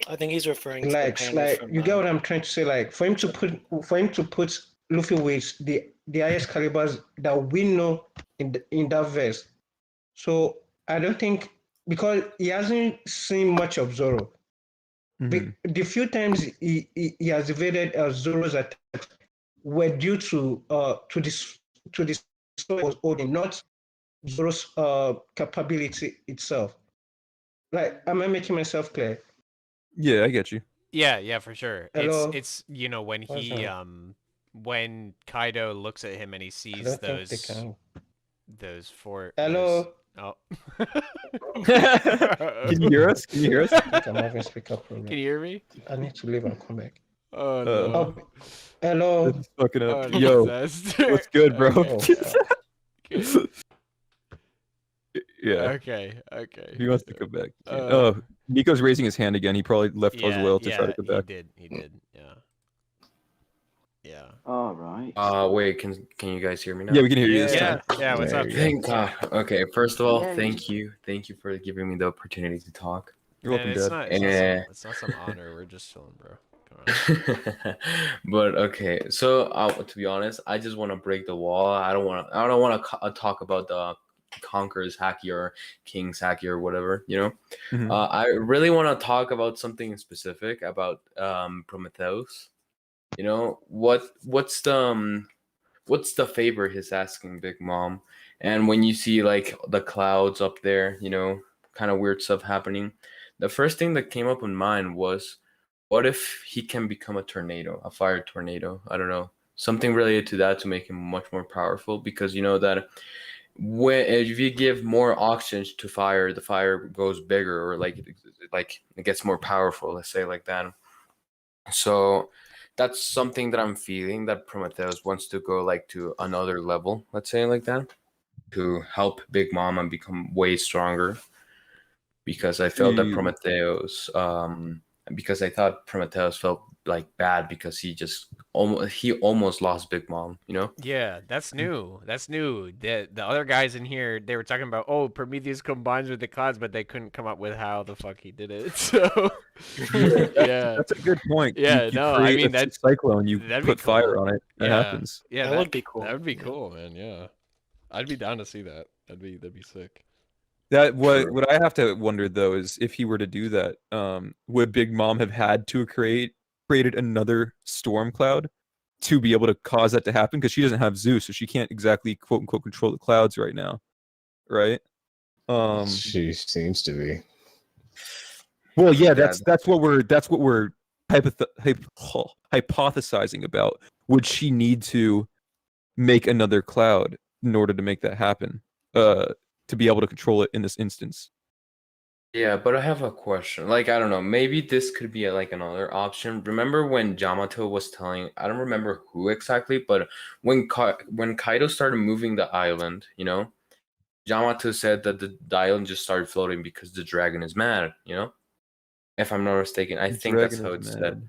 I think he's referring to like the panel from, you get what I'm trying to say. Like for him to put Luffy with the highest calibers that we know in that verse. So I don't think because he hasn't seen much of Zoro. The few times he has evaded Zoro's attacks were due to the story was Odin, not Zoro's capability itself. Like, am I making myself clear? Yeah, I get you. Yeah, for sure. Hello? It's when What's he that? when Kaido looks at him and he sees those four. Hello? Oh. Can you hear us? Can you hear us? I think I'm having speaker problem. Can you hear me? I need to leave and come back. Oh no. Hello? This is fucking up. Oh, Yo, disaster. what's good, bro? Okay. Yeah. Okay. He wants to come back. Oh, Nico's raising his hand again. He probably left as well to try to come back. He did. Yeah. All right. Wait, can you guys hear me now? Yeah, we can hear you this time. Yeah, what's up? Thank God. Okay, first of all, Yeah. thank you for giving me the opportunity to talk. You're welcome, Dad. It's not some honor. We're just chilling, bro. Come on. But okay, so to be honest, I just want to break the wall. I don't want to talk about the Conqueror's Haki or King's Haki or whatever, you know. Mhm. I really want to talk about something specific about Prometheus. You know, what's the favor he's asking Big Mom? And when you see like the clouds up there, you know, kind of weird stuff happening, the first thing that came up in mind was, what if he can become a tornado, a fire tornado? I don't know, something related to that to make him much more powerful, because you know that if you give more oxygen to fire, the fire goes bigger, or like it gets more powerful, let's say like that. So that's something that I'm feeling, that Prometheus wants to go like to another level, let's say like that, to help Big Mom and become way stronger. because I felt that You- Prometheus, because I thought Prometheus felt like bad because he almost lost Big Mom, you know? Yeah, that's new. That's new. The other guys in here, they were talking about, oh, Prometheus combines with the clouds, but they couldn't come up with how the fuck he did it. So yeah, That's a good point. Yeah, you no, I create mean, a that's- cyclone, you that'd be put fire cool. on it. That yeah, happens. yeah, That would be cool. That would be Yeah. cool, man. Yeah, I'd be down to see that. That'd be sick. That True. what I have to wonder though is if he were to do that, would Big Mom have had to created another storm cloud to be able to cause that to happen? Because she doesn't have Zeus, so she can't exactly quote unquote control the clouds right now, right? She seems to be. Well, yeah, Yeah. that's what we're hypothesizing about. Would she need to make another cloud in order to make that happen? To be able to control it in this instance. Yeah, but I have a question. Like, I don't know, maybe this could be like another option. Remember when Yamato was telling, I don't remember who exactly, but when Kaido started moving the island, you know, Yamato said that the island just started floating because the dragon is mad, you know? If I'm not mistaken, I think that's how it's said.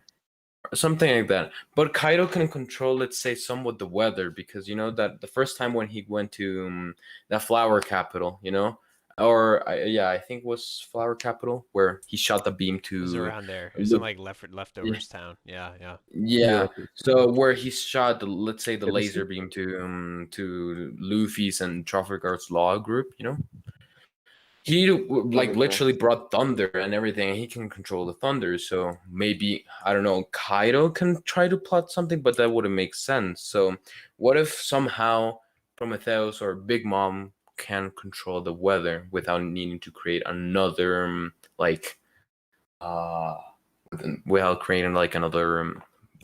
Something like that. But Kaido can control, let's say, somewhat the weather, because you know that the first time when he went to that flower capital, you know, I think it was flower capital where he shot the beam It was to around there. It was in like leftovers town. Yeah. yeah. So where he shot the, let's say, the Did you laser see- beam to Luffy's and Trafalgar's Law group, you know. He like literally brought thunder and everything, and he can control the thunder. So maybe, I don't know, Kaido can try to plot something, but that wouldn't make sense. So what if somehow Prometheus or Big Mom can control the weather without needing to create another without creating like another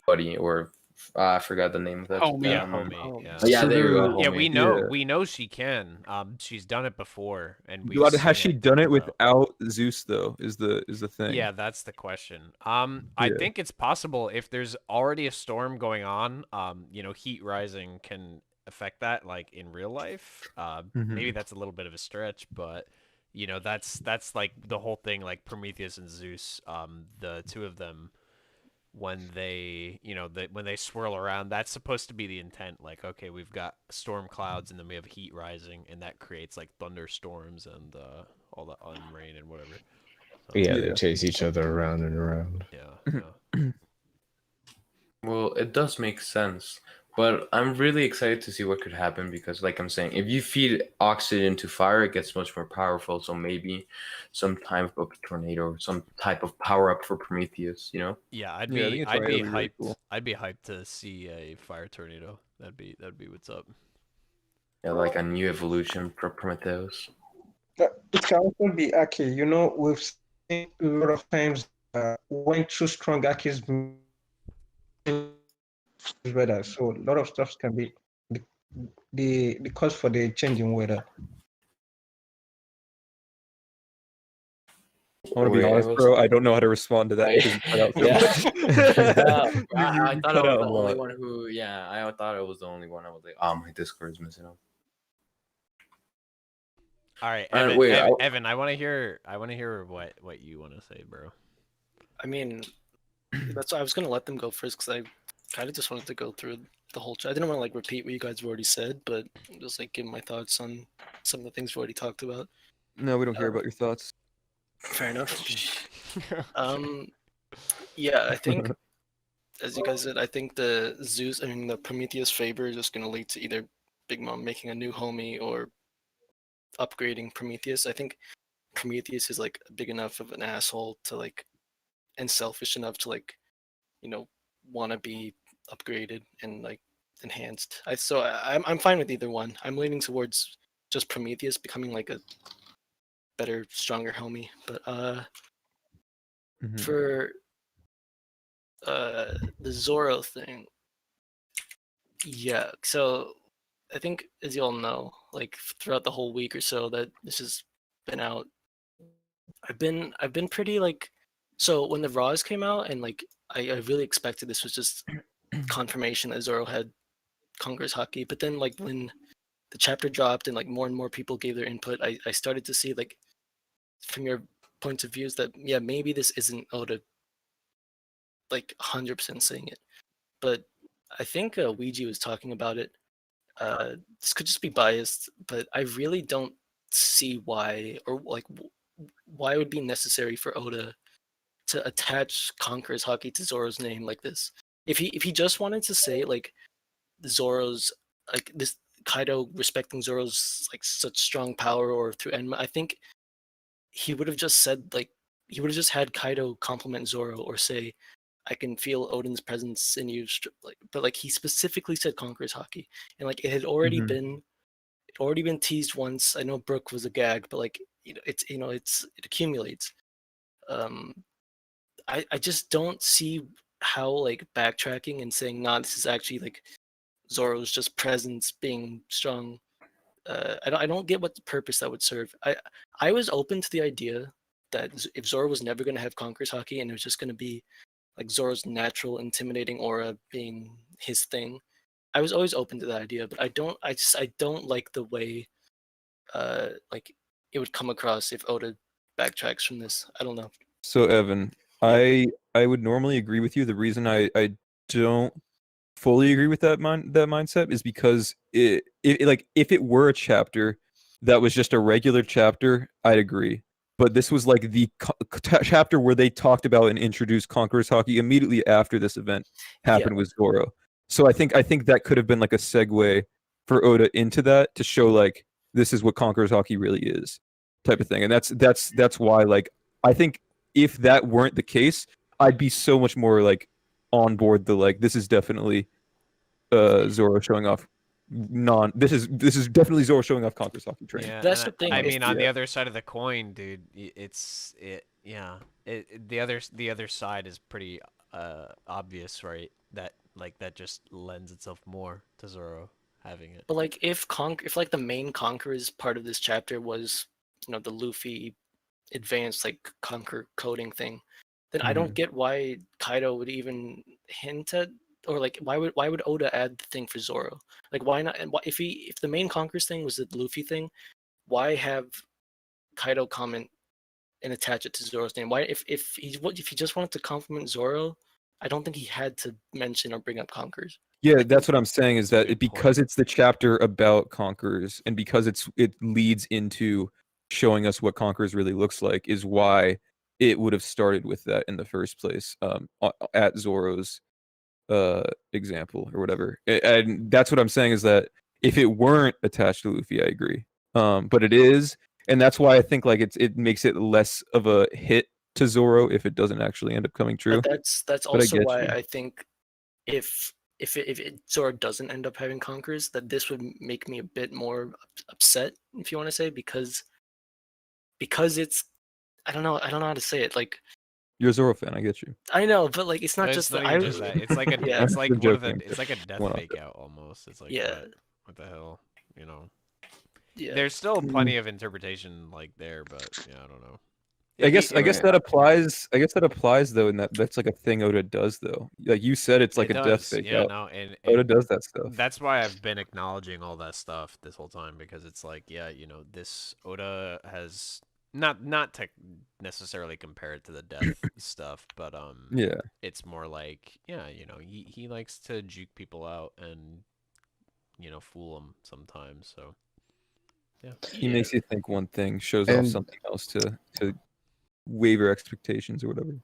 buddy, or I forgot the name of that. Homie. Homie. Yeah. Yeah, there you go. Yeah, homie. we know she can. She's done it before, and we Has she done it without Zeus though? Is the thing? Yeah, that's the question. I Yeah. think it's possible if there's already a storm going on. You know, heat rising can affect that, like in real life. Maybe that's a little bit of a stretch, but you know, that's like the whole thing. Like Prometheus and Zeus, the two of them, when they, you know, when they swirl around, that's supposed to be the intent. Like, okay, we've got storm clouds, and then we have heat rising, and that creates like thunderstorms and all the rain and whatever. So, Yeah, they chase each other around and around. yeah. Well, it does make sense, but I'm really excited to see what could happen, because, like I'm saying, if you feed oxygen to fire, it gets much more powerful. So maybe some type of tornado or some type of power up for Prometheus, you know? Yeah, I'd Yeah, I be think a I'd tornado be would be really hyped. cool. I'd be hyped to see a fire tornado. That'd be what's up. Yeah, like a new evolution for Prometheus. It can also be Aki. You know, we've seen a lot of times when too strong Aki's weather. So a lot of stuff can be the cause for the changing weather. I want to be honest, bro. I don't know how to respond to that. because you cut out so much. I You thought cut I was out the a only lot. one who, I thought I was the only one. I was like, oh, my Discord is messing up. All right, All right, Evan. wait, Evan, I want to hear what you want to say, bro. I mean, that's why I was gonna let them go first because I kind of just wanted to go through the whole. I didn't want to like repeat what you guys have already said, but just like give my thoughts on some of the things we already talked about. No, we don't care about your thoughts. Fair enough. Yeah, I think, as you guys said, I think the Prometheus favor is just gonna lead to either Big Mom making a new homie or upgrading Prometheus. I think Prometheus is like big enough of an asshole to like, and selfish enough to like, you know, want to be upgraded and like enhanced. I'm fine with either one. I'm leaning towards just Prometheus becoming like a better, stronger homie. But for the Zoro thing, yeah. So I think, as you all know, like throughout the whole week or so that this has been out, I've been pretty like, so when the Raws came out and like I really expected this was just confirmation that Zoro had conquers Haki, but then like when the chapter dropped and like more and more people gave their input, I started to see like from your points of views that yeah, maybe this isn't Oda like 100% saying it, but I think Ouija was talking about it. This could just be biased, but I really don't see why or like why it would be necessary for Oda to attach Conqueror's Haki to Zoro's name like this. If he just wanted to say like Zoro's like this Kaido respecting Zoro's like such strong power or through Enma, I think he would have just said like he would have just had Kaido compliment Zoro or say, "I can feel Odin's presence in you," but like he specifically said Conqueror's Haki, and like it had already been teased once. I know Brook was a gag, but like it accumulates. I just don't see how like backtracking and saying, "Nah, this is actually like Zoro's just presence being strong." I don't get what the purpose that would serve. I was open to the idea that if Zoro was never going to have Conqueror's Haki and it was just going to be like Zoro's natural intimidating aura being his thing, I was always open to that idea. But I don't like the way like it would come across if Oda backtracks from this. I don't know. So Evan, I would normally agree with you. The reason I don't fully agree with that mindset is because it like if it were a chapter that was just a regular chapter, I'd agree. But this was like the chapter where they talked about and introduced Conqueror's Haki immediately after this event happened with Zoro. So I think that could have been like a segue for Oda into that to show like this is what Conqueror's Haki really is, type of thing. And that's why like I think if that weren't the case, I'd be so much more like on board the like this is definitely Zoro showing off this is definitely Zoro showing off Conqueror's Haki training. Yeah, That's the thing. I mean, on the other side of the coin, dude, the other side is pretty obvious, right? That just lends itself more to Zoro having it. But like if like the main Conqueror's part of this chapter was the Luffy advanced like Conqueror coding thing, then I don't get why Kaido would even hint at, or like why would Oda add the thing for Zoro? Like why not? And if the main Conqueror's thing was the Luffy thing, why have Kaido comment and attach it to Zoro's name? Why if he just wanted to compliment Zoro, I don't think he had to mention or bring up Conquerors. Yeah, that's what I'm saying is that because it's the chapter about Conquerors and because it leads into showing us what Conquerors really looks like is why it would have started with that in the first place, at Zoro's example or whatever. And that's what I'm saying is that if it weren't attached to Luffy, I agree. But it is, and that's why I think like it makes it less of a hit to Zoro if it doesn't actually end up coming true. But that's also why I think if Zoro doesn't end up having Conquerors, that this would make me a bit more upset, if you want to say, because it's I don't know how to say it. Like you're a Zoro fan, I get you. I know, but like it's not just that. It's like a it's like it's like a death fake out almost. It's like what the hell, Yeah. There's still plenty of interpretation like there, but I don't know. I guess that applies. I guess that applies though, and that's like a thing Oda does though. Like you said, it's like a death fake out. No, and Oda does that stuff. That's why I've been acknowledging all that stuff this whole time because it's like, this Oda has not to necessarily compare it to the death stuff, but it's more like he likes to juke people out and fool them sometimes. So he makes you think one thing, shows off something else to waver expectations or whatever.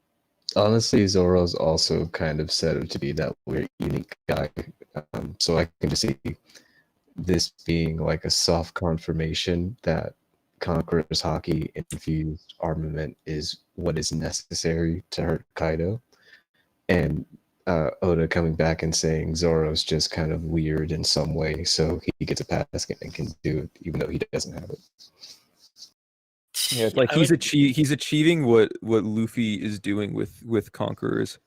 Honestly, Zoro's also kind of set up to be that weird, unique guy. So I can just see this being like a soft confirmation that Conqueror's Haki infused armament is what is necessary to hurt Kaido. And Oda coming back and saying Zoro's just kind of weird in some way, so he gets a pass and can do it even though he doesn't have it. Yeah, it's like he's achieving what Luffy is doing with Conquerors,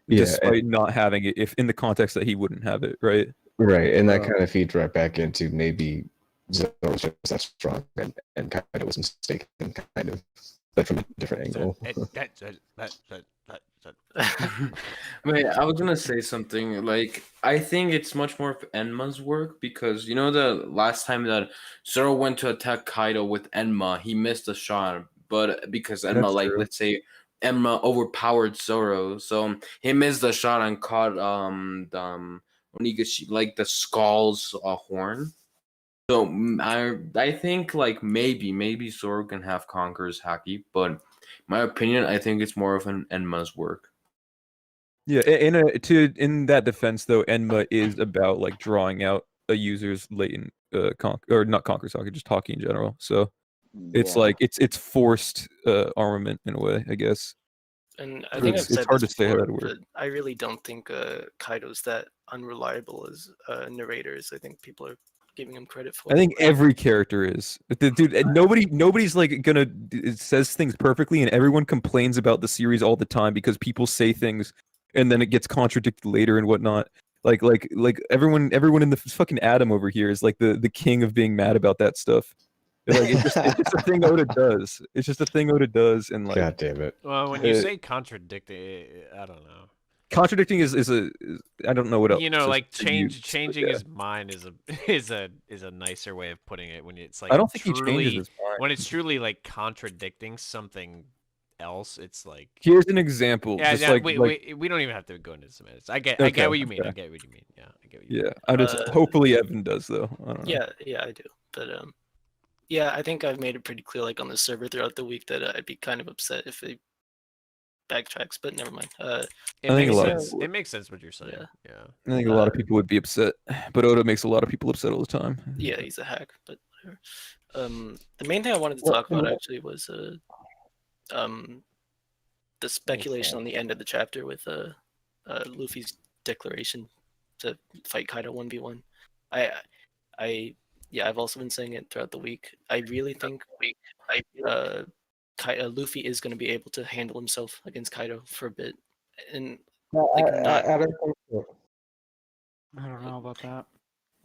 despite not having it. If in the context that he wouldn't have it, right? Right, and that kind of feeds right back into maybe Zoro's just that strong, and Kaido was mistaken, kind of, but from a different angle. Wait, I was gonna say something. Like, I think it's much more of Enma's work because the last time that Zoro went to attack Kaido with Enma, he missed a shot but because Enma, That's like true. let's say Enma overpowered Zoro, so he missed the shot and caught Onigashi, like the skull's horn. So I think like maybe Zoro can have Conqueror's Haki, but my opinion, I think it's more of an Enma's work. Yeah, in that defense though, Enma is about like drawing out a user's latent or not Conqueror's Haki, just Haki in general. So it's Yeah. like it's forced armament in a way, I guess. And I So think I've it's said hard this to say how before, that'd work. but I really don't think Kaido's that unreliable as narrators. I think people are giving him credit for. I think every character is. Dude, nobody's like gonna it says things perfectly, and everyone complains about the series all the time because people say things and then it gets contradicted later and whatnot. Like everyone in the fucking Atom over here is like the king of being mad about that stuff. Like it's just a thing Oda does. It's just a thing Oda does, and like God damn it. Well, when you say contradicting, I don't know. contradicting is I don't know what else. You know, like to use, but changing yeah. his mind is a nicer way of putting it when it's like I don't think he truly, changes his mind. when it's truly like contradicting something else. It's like Here's an example. yeah, just yeah, like, we don't even have to go into semantics. I get Okay, what you mean. okay. I get what you mean. Yeah, I get what you mean. yeah, I just hopefully Evan does though. I don't know. Yeah, I do. But yeah, I think I've made it pretty clear, like on the server throughout the week, that I'd be kind of upset if it backtracks. But never mind. It I think makes a lot of- sense. It makes sense what you're saying. Yeah. I think a lot of people would be upset, but Oda makes a lot of people upset all the time. Yeah, he's a hack, but whatever. The main thing I wanted to talk about actually was the speculation on the end of the chapter with Luffy's declaration to fight Kaido 1v1. I've also been saying it throughout the week. I really think Luffy is going to be able to handle himself against Kaido for a bit, and like I don't think so. I don't know about that.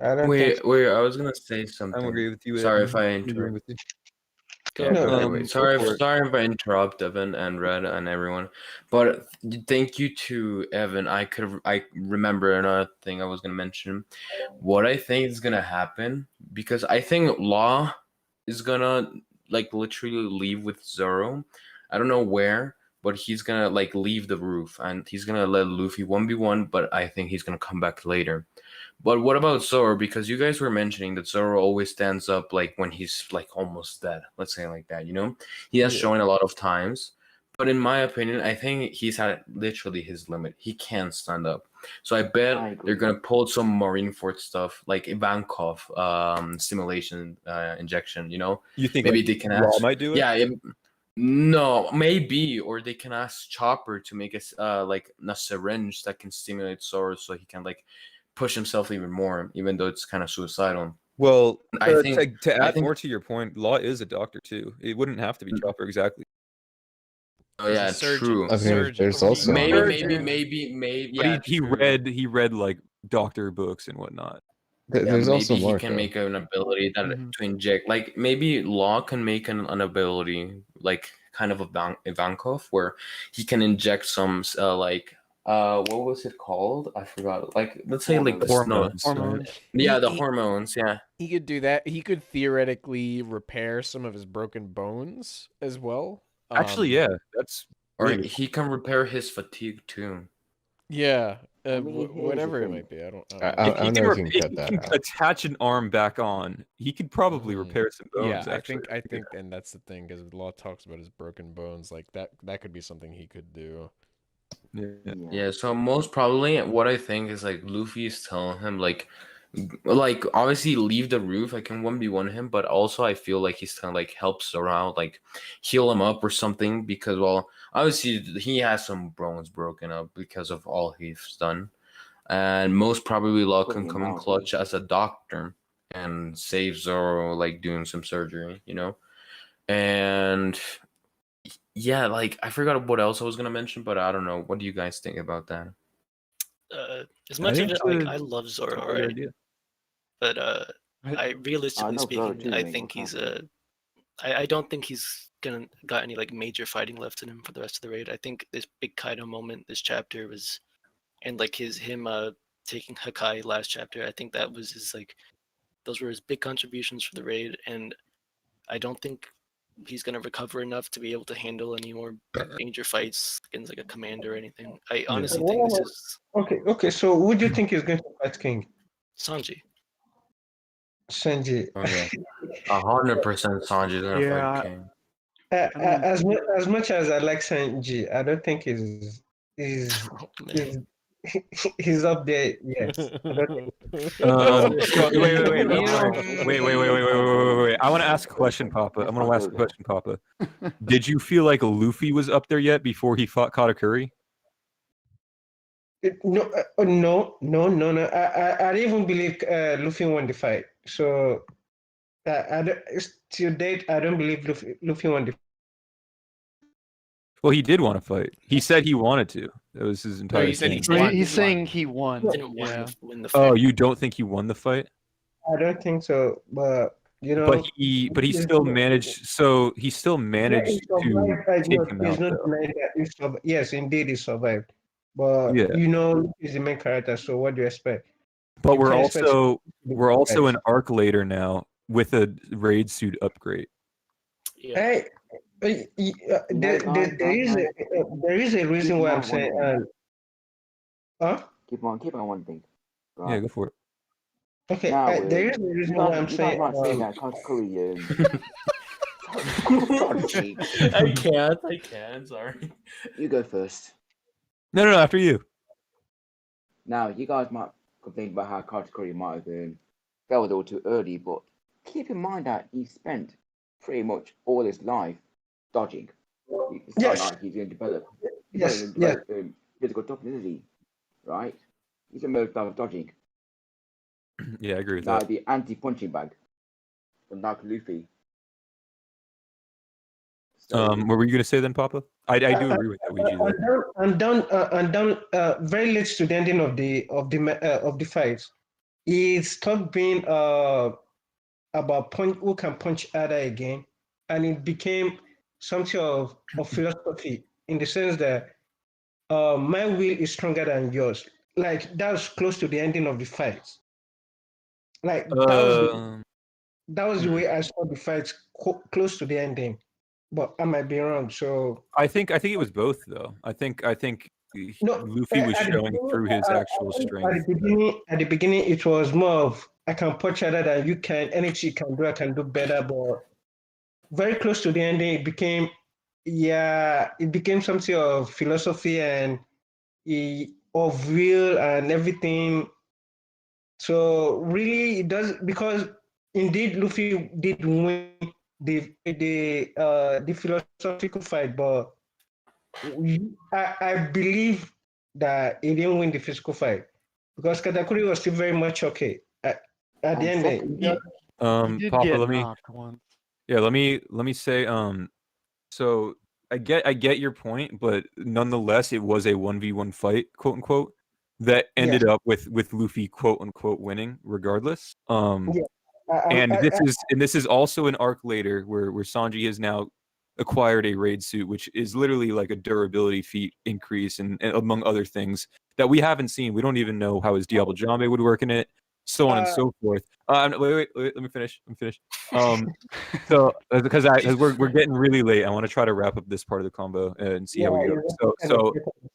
I don't Wait, think so. wait, I was gonna say something. I'm agree with you. Sorry Evan. if I I'm agreeing interrupt. with you. Yeah, No, anyway, go sorry for it. if I interrupt Evan and Red and everyone, but thank you to Evan. I remember another thing I was gonna mention. What I think is gonna happen, because I think Law is gonna like literally leave with Zoro. I don't know where, but he's gonna like leave the roof and he's gonna let Luffy 1v1, but I think he's gonna come back later. But what about Zoro? Because you guys were mentioning that Zoro always stands up like when he's like almost dead. Let's say like that, you know? He has shown a lot of times. But in my opinion, I think he's at literally his limit. He can't stand up. So I bet I agree. they're gonna pull some Marineford stuff like Ivankov simulation injection, you know? You think Maybe like, they can Law ask. might do it? Yeah, no, maybe, or they can ask Chopper to make like a syringe that can stimulate Zoro so he can like push himself even more, even though it's kind of suicidal. Well, I think to I add think- more to your point, Law is a doctor too. It wouldn't have to be Chopper exactly. Oh He's a yeah, surgeon. true. I mean, Surgeon. there's also Maybe. But Yeah, he true. read like doctor books and whatnot. Yeah, there's also maybe he more. can make an ability that Mhm. to inject. Like maybe Law can make an ability like kind of a Ivankov where he can inject some what was it called? I forgot. Like let's say like the Hormones. Hormones. Yeah, the He- hormones. Yeah. He could do that. He could theoretically repair some of his broken bones as well. Actually, yeah, that's Or really he can repair his fatigue too. Yeah. I mean, here's the Whatever it thing. might be. I don't I know. don't know if you can cut that out. attach an arm back on, he could probably repair some bones. Yeah, actually. I think, and that's the thing, because Law talks about his broken bones. Like that could be something he could do. Yeah, so most probably what I think is like Luffy is telling him like obviously leave the roof, I can 1v1 him, but also I feel like he's trying to like help Zoro out, like heal him up or something, because well obviously he has some bones broken up because of all he's done. And most probably Law can come in clutch as a doctor and save Zoro like doing some surgery, you know? And yeah, like I forgot what else I was gonna mention, but I don't know. What do you guys think about that? As much think as it's like a- I love Zoro, That's a good right? idea. But I realistically love Zoro speaking, too, I mate, think what's he's I don't think he's got any like major fighting left in him for the rest of the raid. I think this big Kaido moment, this chapter was, and like him taking Hakai last chapter. I think that was his like, those were his big contributions for the raid, and I don't think he's gonna recover enough to be able to handle any more major fights against like a commander or anything. I honestly think this is Okay. So who do you think is going to fight King? Sanji. Sanji. Oh yeah, 100% Sanji's gonna Yeah. fight King. As much as I like Sanji, I don't think he's Oh, man. he's up there yet. I don't think Wait. I want to ask a question, Papa. I'm going to ask a question, Papa. Did you feel like Luffy was up there yet before he fought Katakuri? No. I don't even believe Luffy won the fight. So till date, I don't believe Luffy won the. Well, he did want to fight. He said he wanted to. That was his entire he said he thing. won. He's saying he won. Didn't Yeah. win the fight. Oh, you don't think he won the fight? I don't think so, but you know. But he still managed. So he still managed to take him out. Though. Yes, indeed, he survived. But you know, he's the main character. So what do you expect? But You we're can't expect also an arc later now with a raid suit upgrade. Yeah. Hey, there is a reason why I'm saying. Keep on one thing. Right? Yeah, go for it. Okay, Now, there is a reason why I'm saying. You might say that Katakuri. I can't. Sorry. You go first. No, after you. Now, you guys might complain about how Katakuri might have fell a little too early, but keep in mind that he spent pretty much all his life dodging. It's not like he's going to develop. Physical toughness, is he? Right? He's a mode of dodging. Yeah, I agree with Now, that. the anti-punching bag from Dark Luffy. What were you gonna say then, Papa? I do agree with that, Ouija. Very late to the ending of the fight, it stopped being about who can punch other again, and it became something of philosophy in the sense that my will is stronger than yours. Like that was close to the ending of the fight. Like that was the way I saw the fight close to the ending. But I might be wrong. So I think it was both, though. I think Luffy was showing through his actual strength. At the beginning, it was more of I can punch harder than you can. Anything you can do, I can do better. But very close to the ending, it became something of philosophy and of will and everything. So really, it does because indeed Luffy did win the philosophical fight, but I believe that he didn't win the physical fight because Katakuri was still very much okay at the end. Papa, let me say so I get your point, but nonetheless it was a 1v1 fight, quote unquote, that ended up with Luffy quote unquote winning regardless. And this is also an arc later where Sanji has now acquired a raid suit, which is literally like a durability feat increase and among other things that we haven't seen. We don't even know how his Diablo Jambe would work in it, so on and so forth. Wait, let me finish. So because we're getting really late, I want to try to wrap up this part of the combo and see how we go.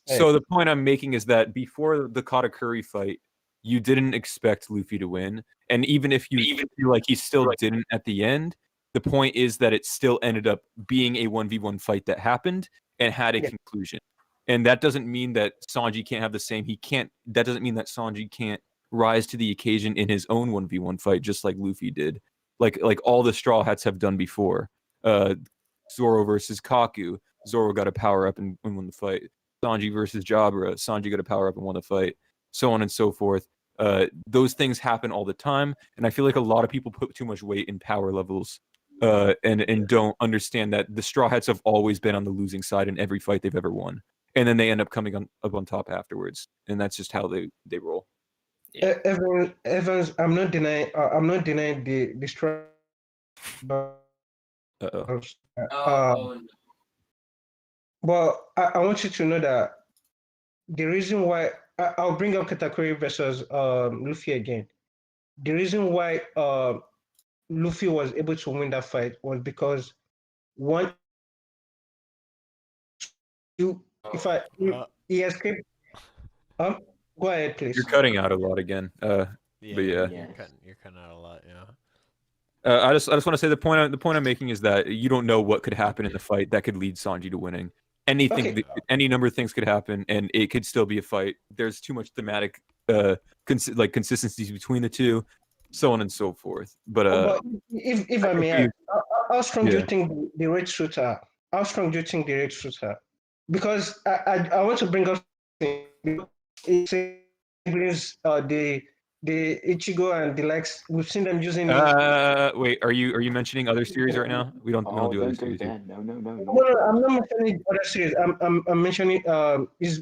So the point I'm making is that before the Katakuri fight, you didn't expect Luffy to win. And even if you feel like he still didn't at the end, the point is that it still ended up being a 1v1 fight that happened and had a conclusion. And that doesn't mean that Sanji can't have the same. That doesn't mean that Sanji can't rise to the occasion in his own 1v1 fight, just like Luffy did. Like all the Straw Hats have done before. Zoro versus Kaku. Zoro got a power up and won the fight. Sanji versus Jabra. Sanji got a power up and won the fight. So on and so forth. Those things happen all the time, and I feel like a lot of people put too much weight in power levels and don't understand that the Straw Hats have always been on the losing side in every fight they've ever won, and then they end up coming up on top afterwards, and that's just how they roll. Evans, I'm not denying the Straw. But I want you to know that the reason why I'll bring up Katakuri versus Luffy again. The reason why Luffy was able to win that fight was because want you if I he escaped. Go ahead, please. You're cutting out a lot again. Yeah, but yeah. you're cutting out a lot. Yeah. I just want to say the point I'm making is that you don't know what could happen in the fight that could lead Sanji to winning. Anything, Okay. any number of things could happen, and it could still be a fight. There's too much thematic, consistencies between the two, so on and so forth. But But if I may ask, how strong do Yeah. you think the red suits are? How strong do you think the red suits are? Because I want to bring up it's the Ichigo and the likes. We've seen them using. wait, are you mentioning other series right now? We don't do other series. Here. No, No, I'm not mentioning other series. I'm mentioning is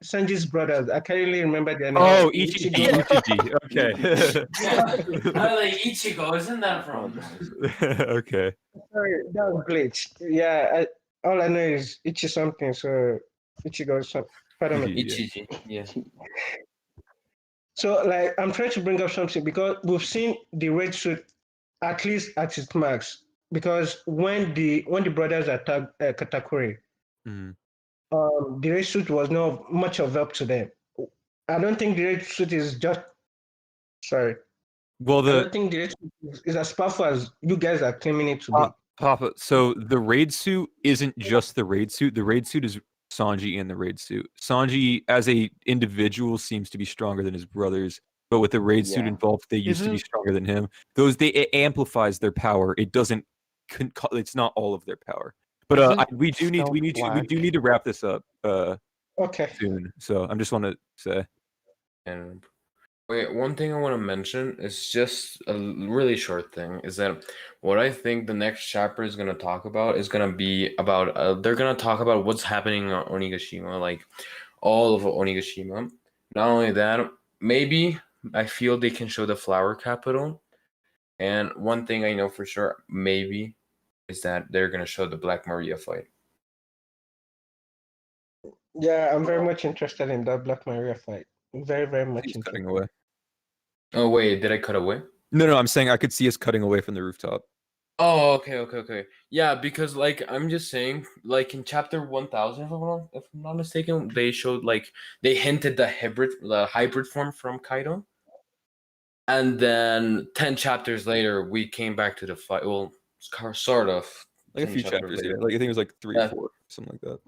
Sanji's brothers. I can't really remember their name. Oh, Ichiji. Okay. I like Ichigo, isn't that from? Okay. Sorry, that was glitch. Yeah, all I know is Ichi something. So Ichigo something. Pardon me. Ichiji. Yeah. So, like, I'm trying to bring up something because we've seen the red suit at least at its max. Because when the brothers attacked Katakuri, Mhm. The red suit was not much of help to them. I don't think the red suit is just. Sorry. Well, I don't think the red suit is as powerful as you guys are claiming it to be. Papa, so the raid suit isn't just the raid suit. The raid suit is Sanji and the raid suit. Sanji, as a individual, seems to be stronger than his brothers, but with the raid suit involved, they used to be stronger than him. It amplifies their power. It doesn't. It's not all of their power. But we do need to wrap this up. Okay. Soon. So I just want to say. And wait, one thing I want to mention is just a really short thing. Is that what I think the next chapter is going to talk about is going to be about. They're going to talk about what's happening on Onigashima, like all of Onigashima. Not only that, maybe I feel they can show the flower capital. And one thing I know for sure, maybe, is that they're going to show the Black Maria fight. Yeah, I'm very much interested in that Black Maria fight. Very, very much interested. Cutting away. Oh wait, did I cut away? No, I'm saying I could see us cutting away from the rooftop. Oh, okay. Yeah, because like I'm just saying, like in chapter 1000, if I'm not mistaken, they showed they hinted the hybrid form from Kaido, and then 10 chapters later, we came back to the fight. Well, sort of. Like a 10 few chapters chapters, later. yeah. Like I think it was like 3 or 4, something like that.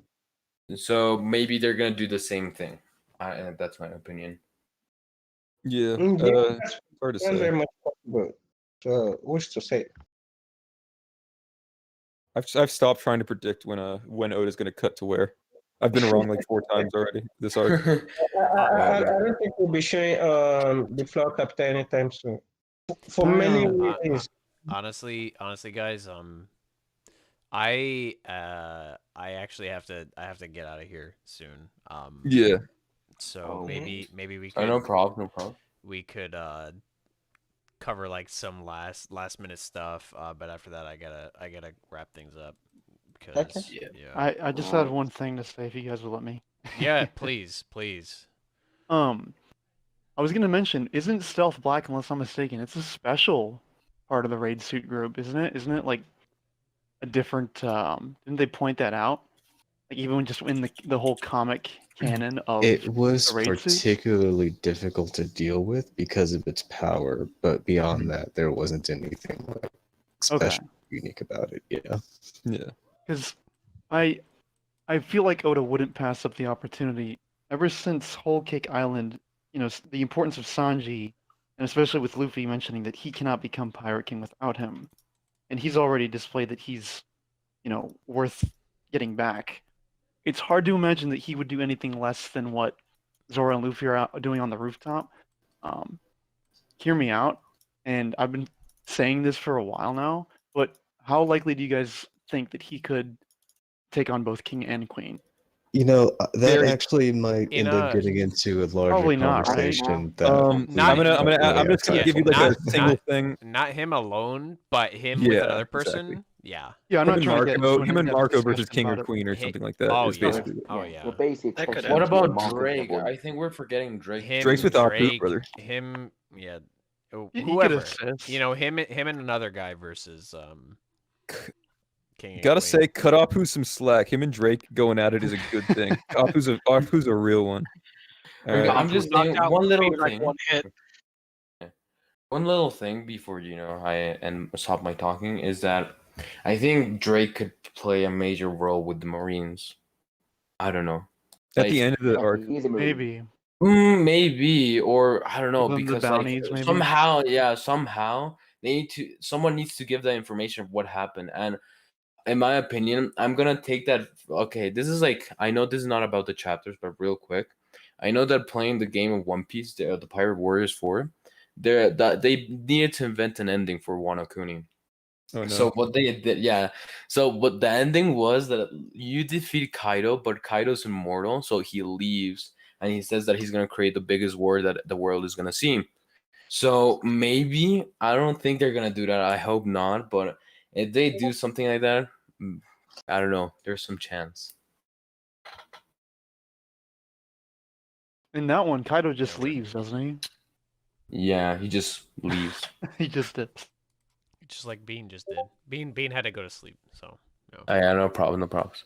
So maybe they're gonna do the same thing. That's my opinion. Yeah. That's Hard to very, say. very much possible. So, what's to say? I've stopped trying to predict when Oda's gonna cut to where. I've been wrong like 4 times already this arc. I don't think we'll be showing the flower capital anytime soon. For many reasons. Honestly, guys, I actually have to get out of here soon. Yeah. So maybe we could. No problem. We could cover like some last minute stuff, but after that I gotta wrap things up. Because yeah. I just had one thing to say if you guys will let me. Yeah, please. I was gonna mention, isn't Stealth Black, unless I'm mistaken, it's a special part of the raid suit group, isn't it? Isn't it like a different didn't they point that out? Like even just in the whole comic canon of It was the raid suit? particularly difficult to deal with because of its power, but beyond that, there wasn't anything like special unique about it. Yeah. Yeah. Because I feel like Oda wouldn't pass up the opportunity ever since Whole Cake Island. You know, the importance of Sanji, and especially with Luffy mentioning that he cannot become Pirate King without him, and he's already displayed that he's, worth getting back. It's hard to imagine that he would do anything less than what Zoro and Luffy are doing on the rooftop. Hear me out, and I've been saying this for a while now, but how likely do you guys think that he could take on both King and Queen? That actually might end up getting into a larger Probably not, right? conversation. I'm just gonna give you like a single thing. Not him alone, but him with another person. Exactly. Yeah. Yeah, I'm not trying to get him and Marco versus King or Queen or something like that. Oh, is yeah. basically Oh, yeah. The basic. What about Drake? I think we're forgetting Drake. Drake's with Aku, brother. Him, yeah. He could Whoever. assist. Him and another guy versus king. and Gotta queen. say, cut Apu some slack. Him and Drake going at it is a good thing. Apu's a real one. All right. I'm just saying Knocked out one little Luffy with, like, thing. one hit. One little thing before I stop my talking is that I think Drake could play a major role with the Marines. I don't know. At the end of the arc, He's a Marine. Maybe. Maybe, or I don't know, Give them the because like bounties, maybe? somehow someone needs to give the information of what happened. And in my opinion, I'm gonna take that. Okay, this is like, I know this is not about the chapters, but real quick, I know that playing the game of One Piece, the Pirate Warriors 4, they needed to invent an ending for Wano Kuni. oh no. So what they did, yeah. So what the ending was that you defeat Kaido, but Kaido's immortal, so he leaves and he says that he's gonna create the biggest war that the world is gonna see. So maybe, I don't think they're gonna do that. I hope not. But if they do something like that, I don't know. There's some chance. In that one, Kaido just leaves, doesn't Yeah, he just leaves. he? He just did. Just like Bean just did. Bean had to go to sleep, so. Yeah, no problem, no problems.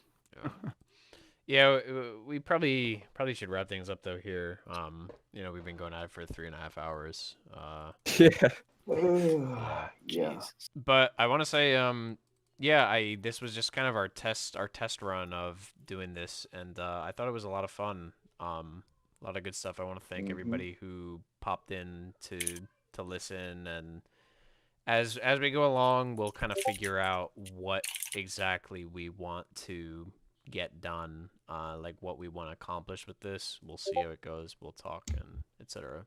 Yeah, we probably should wrap things up though here. We've been going at it for 3.5 hours. Yeah. Yeah. But I want to say, this was just kind of our test run of doing this, and I thought it was a lot of fun. A lot of good stuff. I want to thank everybody who popped in to listen, and as we go along, we'll kind of figure out what exactly we want to get done, like what we want to accomplish with this. We'll see how it goes. We'll talk and etc.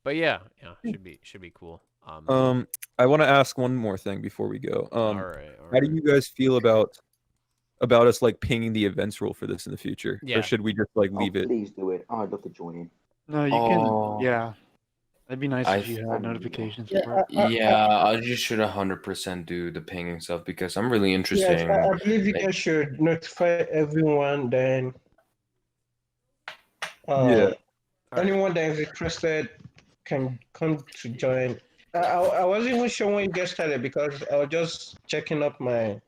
But yeah, should be cool. I want to ask one more thing before we go. All right. How do you guys feel about us like pinging the events rule for this in the future, Yeah. or should we just like leave it? Please do it. I'd love to join in. No, you can. Yeah, that'd be nice if you had I- notifications. Yeah, for it. Yeah, you should 100% do the pinging stuff because I'm really interested. Yes, I believe you guys should notify everyone. Then, Yeah. anyone that is interested can come to join. I wasn't even sure when you guys started because I was just checking up my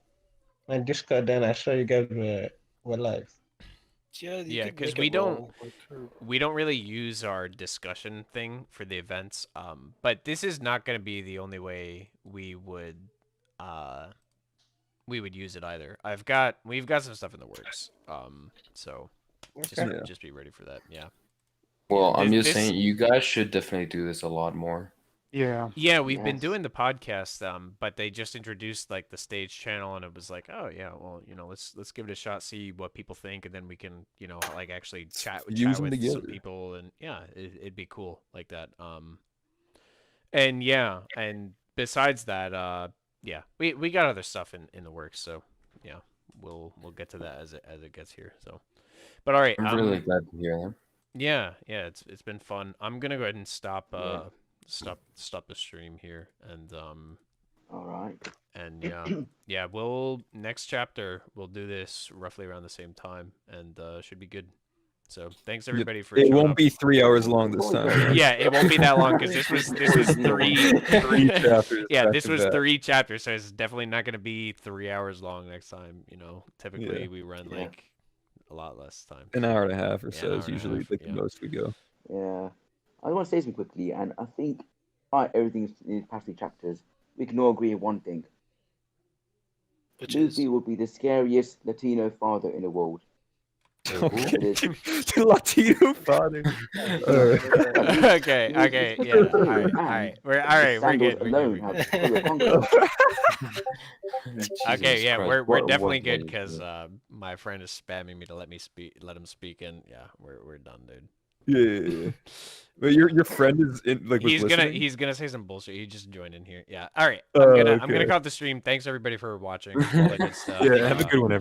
Discord. Then I saw you guys were live. Yeah, because we don't really use our discussion thing for the events. But this is not going to be the only way we would use it either. We've got some stuff in the works. So just be ready for that. Yeah. Well, I'm This- just this- saying, you guys should definitely do this a lot more. Yeah. Yeah, we've been Yes. doing the podcast, but they just introduced like the stage channel, and it was like, oh yeah, well, let's give it a shot, see what people think, and then we can, like actually chat Use chat them with some together. people, and yeah, it'd be cool like that. And yeah, and besides that, we got other stuff in the works, so yeah, we'll get to that as it gets here. So, but all right, I'm really glad to hear that. yeah, it's been fun. I'm gonna go ahead and stop stop the stream here, and All right. and yeah, we'll next chapter we'll do this roughly around the same time, and should be good. So thanks everybody for It showing won't up. be 3 hours long this time. Yeah, it won't be that long because this was three chapters. yeah, back this to was back. 3 chapters, so it's definitely not going to be 3 hours long next time. Typically Yeah. we run Yeah. like a lot less time. An hour and a half or Yeah, so an is hour and a usually half, like the yeah. most we go. Yeah. I want to say something quickly, and I think everything's in the past 3 chapters. We can all agree on one thing. Which is Luffy will be the scariest Latino father in the world. Okay. It is. The Latino father. Alright. okay, yeah. All right. We're good. Alone We're good. have Taylor Congo. Okay, Jesus yeah, Christ, we're what- definitely what good was because it? my friend is spamming me to let him speak, and yeah, we're done, dude. Yeah. But your friend is in was listening? He's gonna say some bullshit. He just joined in here. Yeah. All right. Oh, I'm gonna okay. cut the stream. Thanks everybody for watching. All that good stuff. Yeah, have a good one,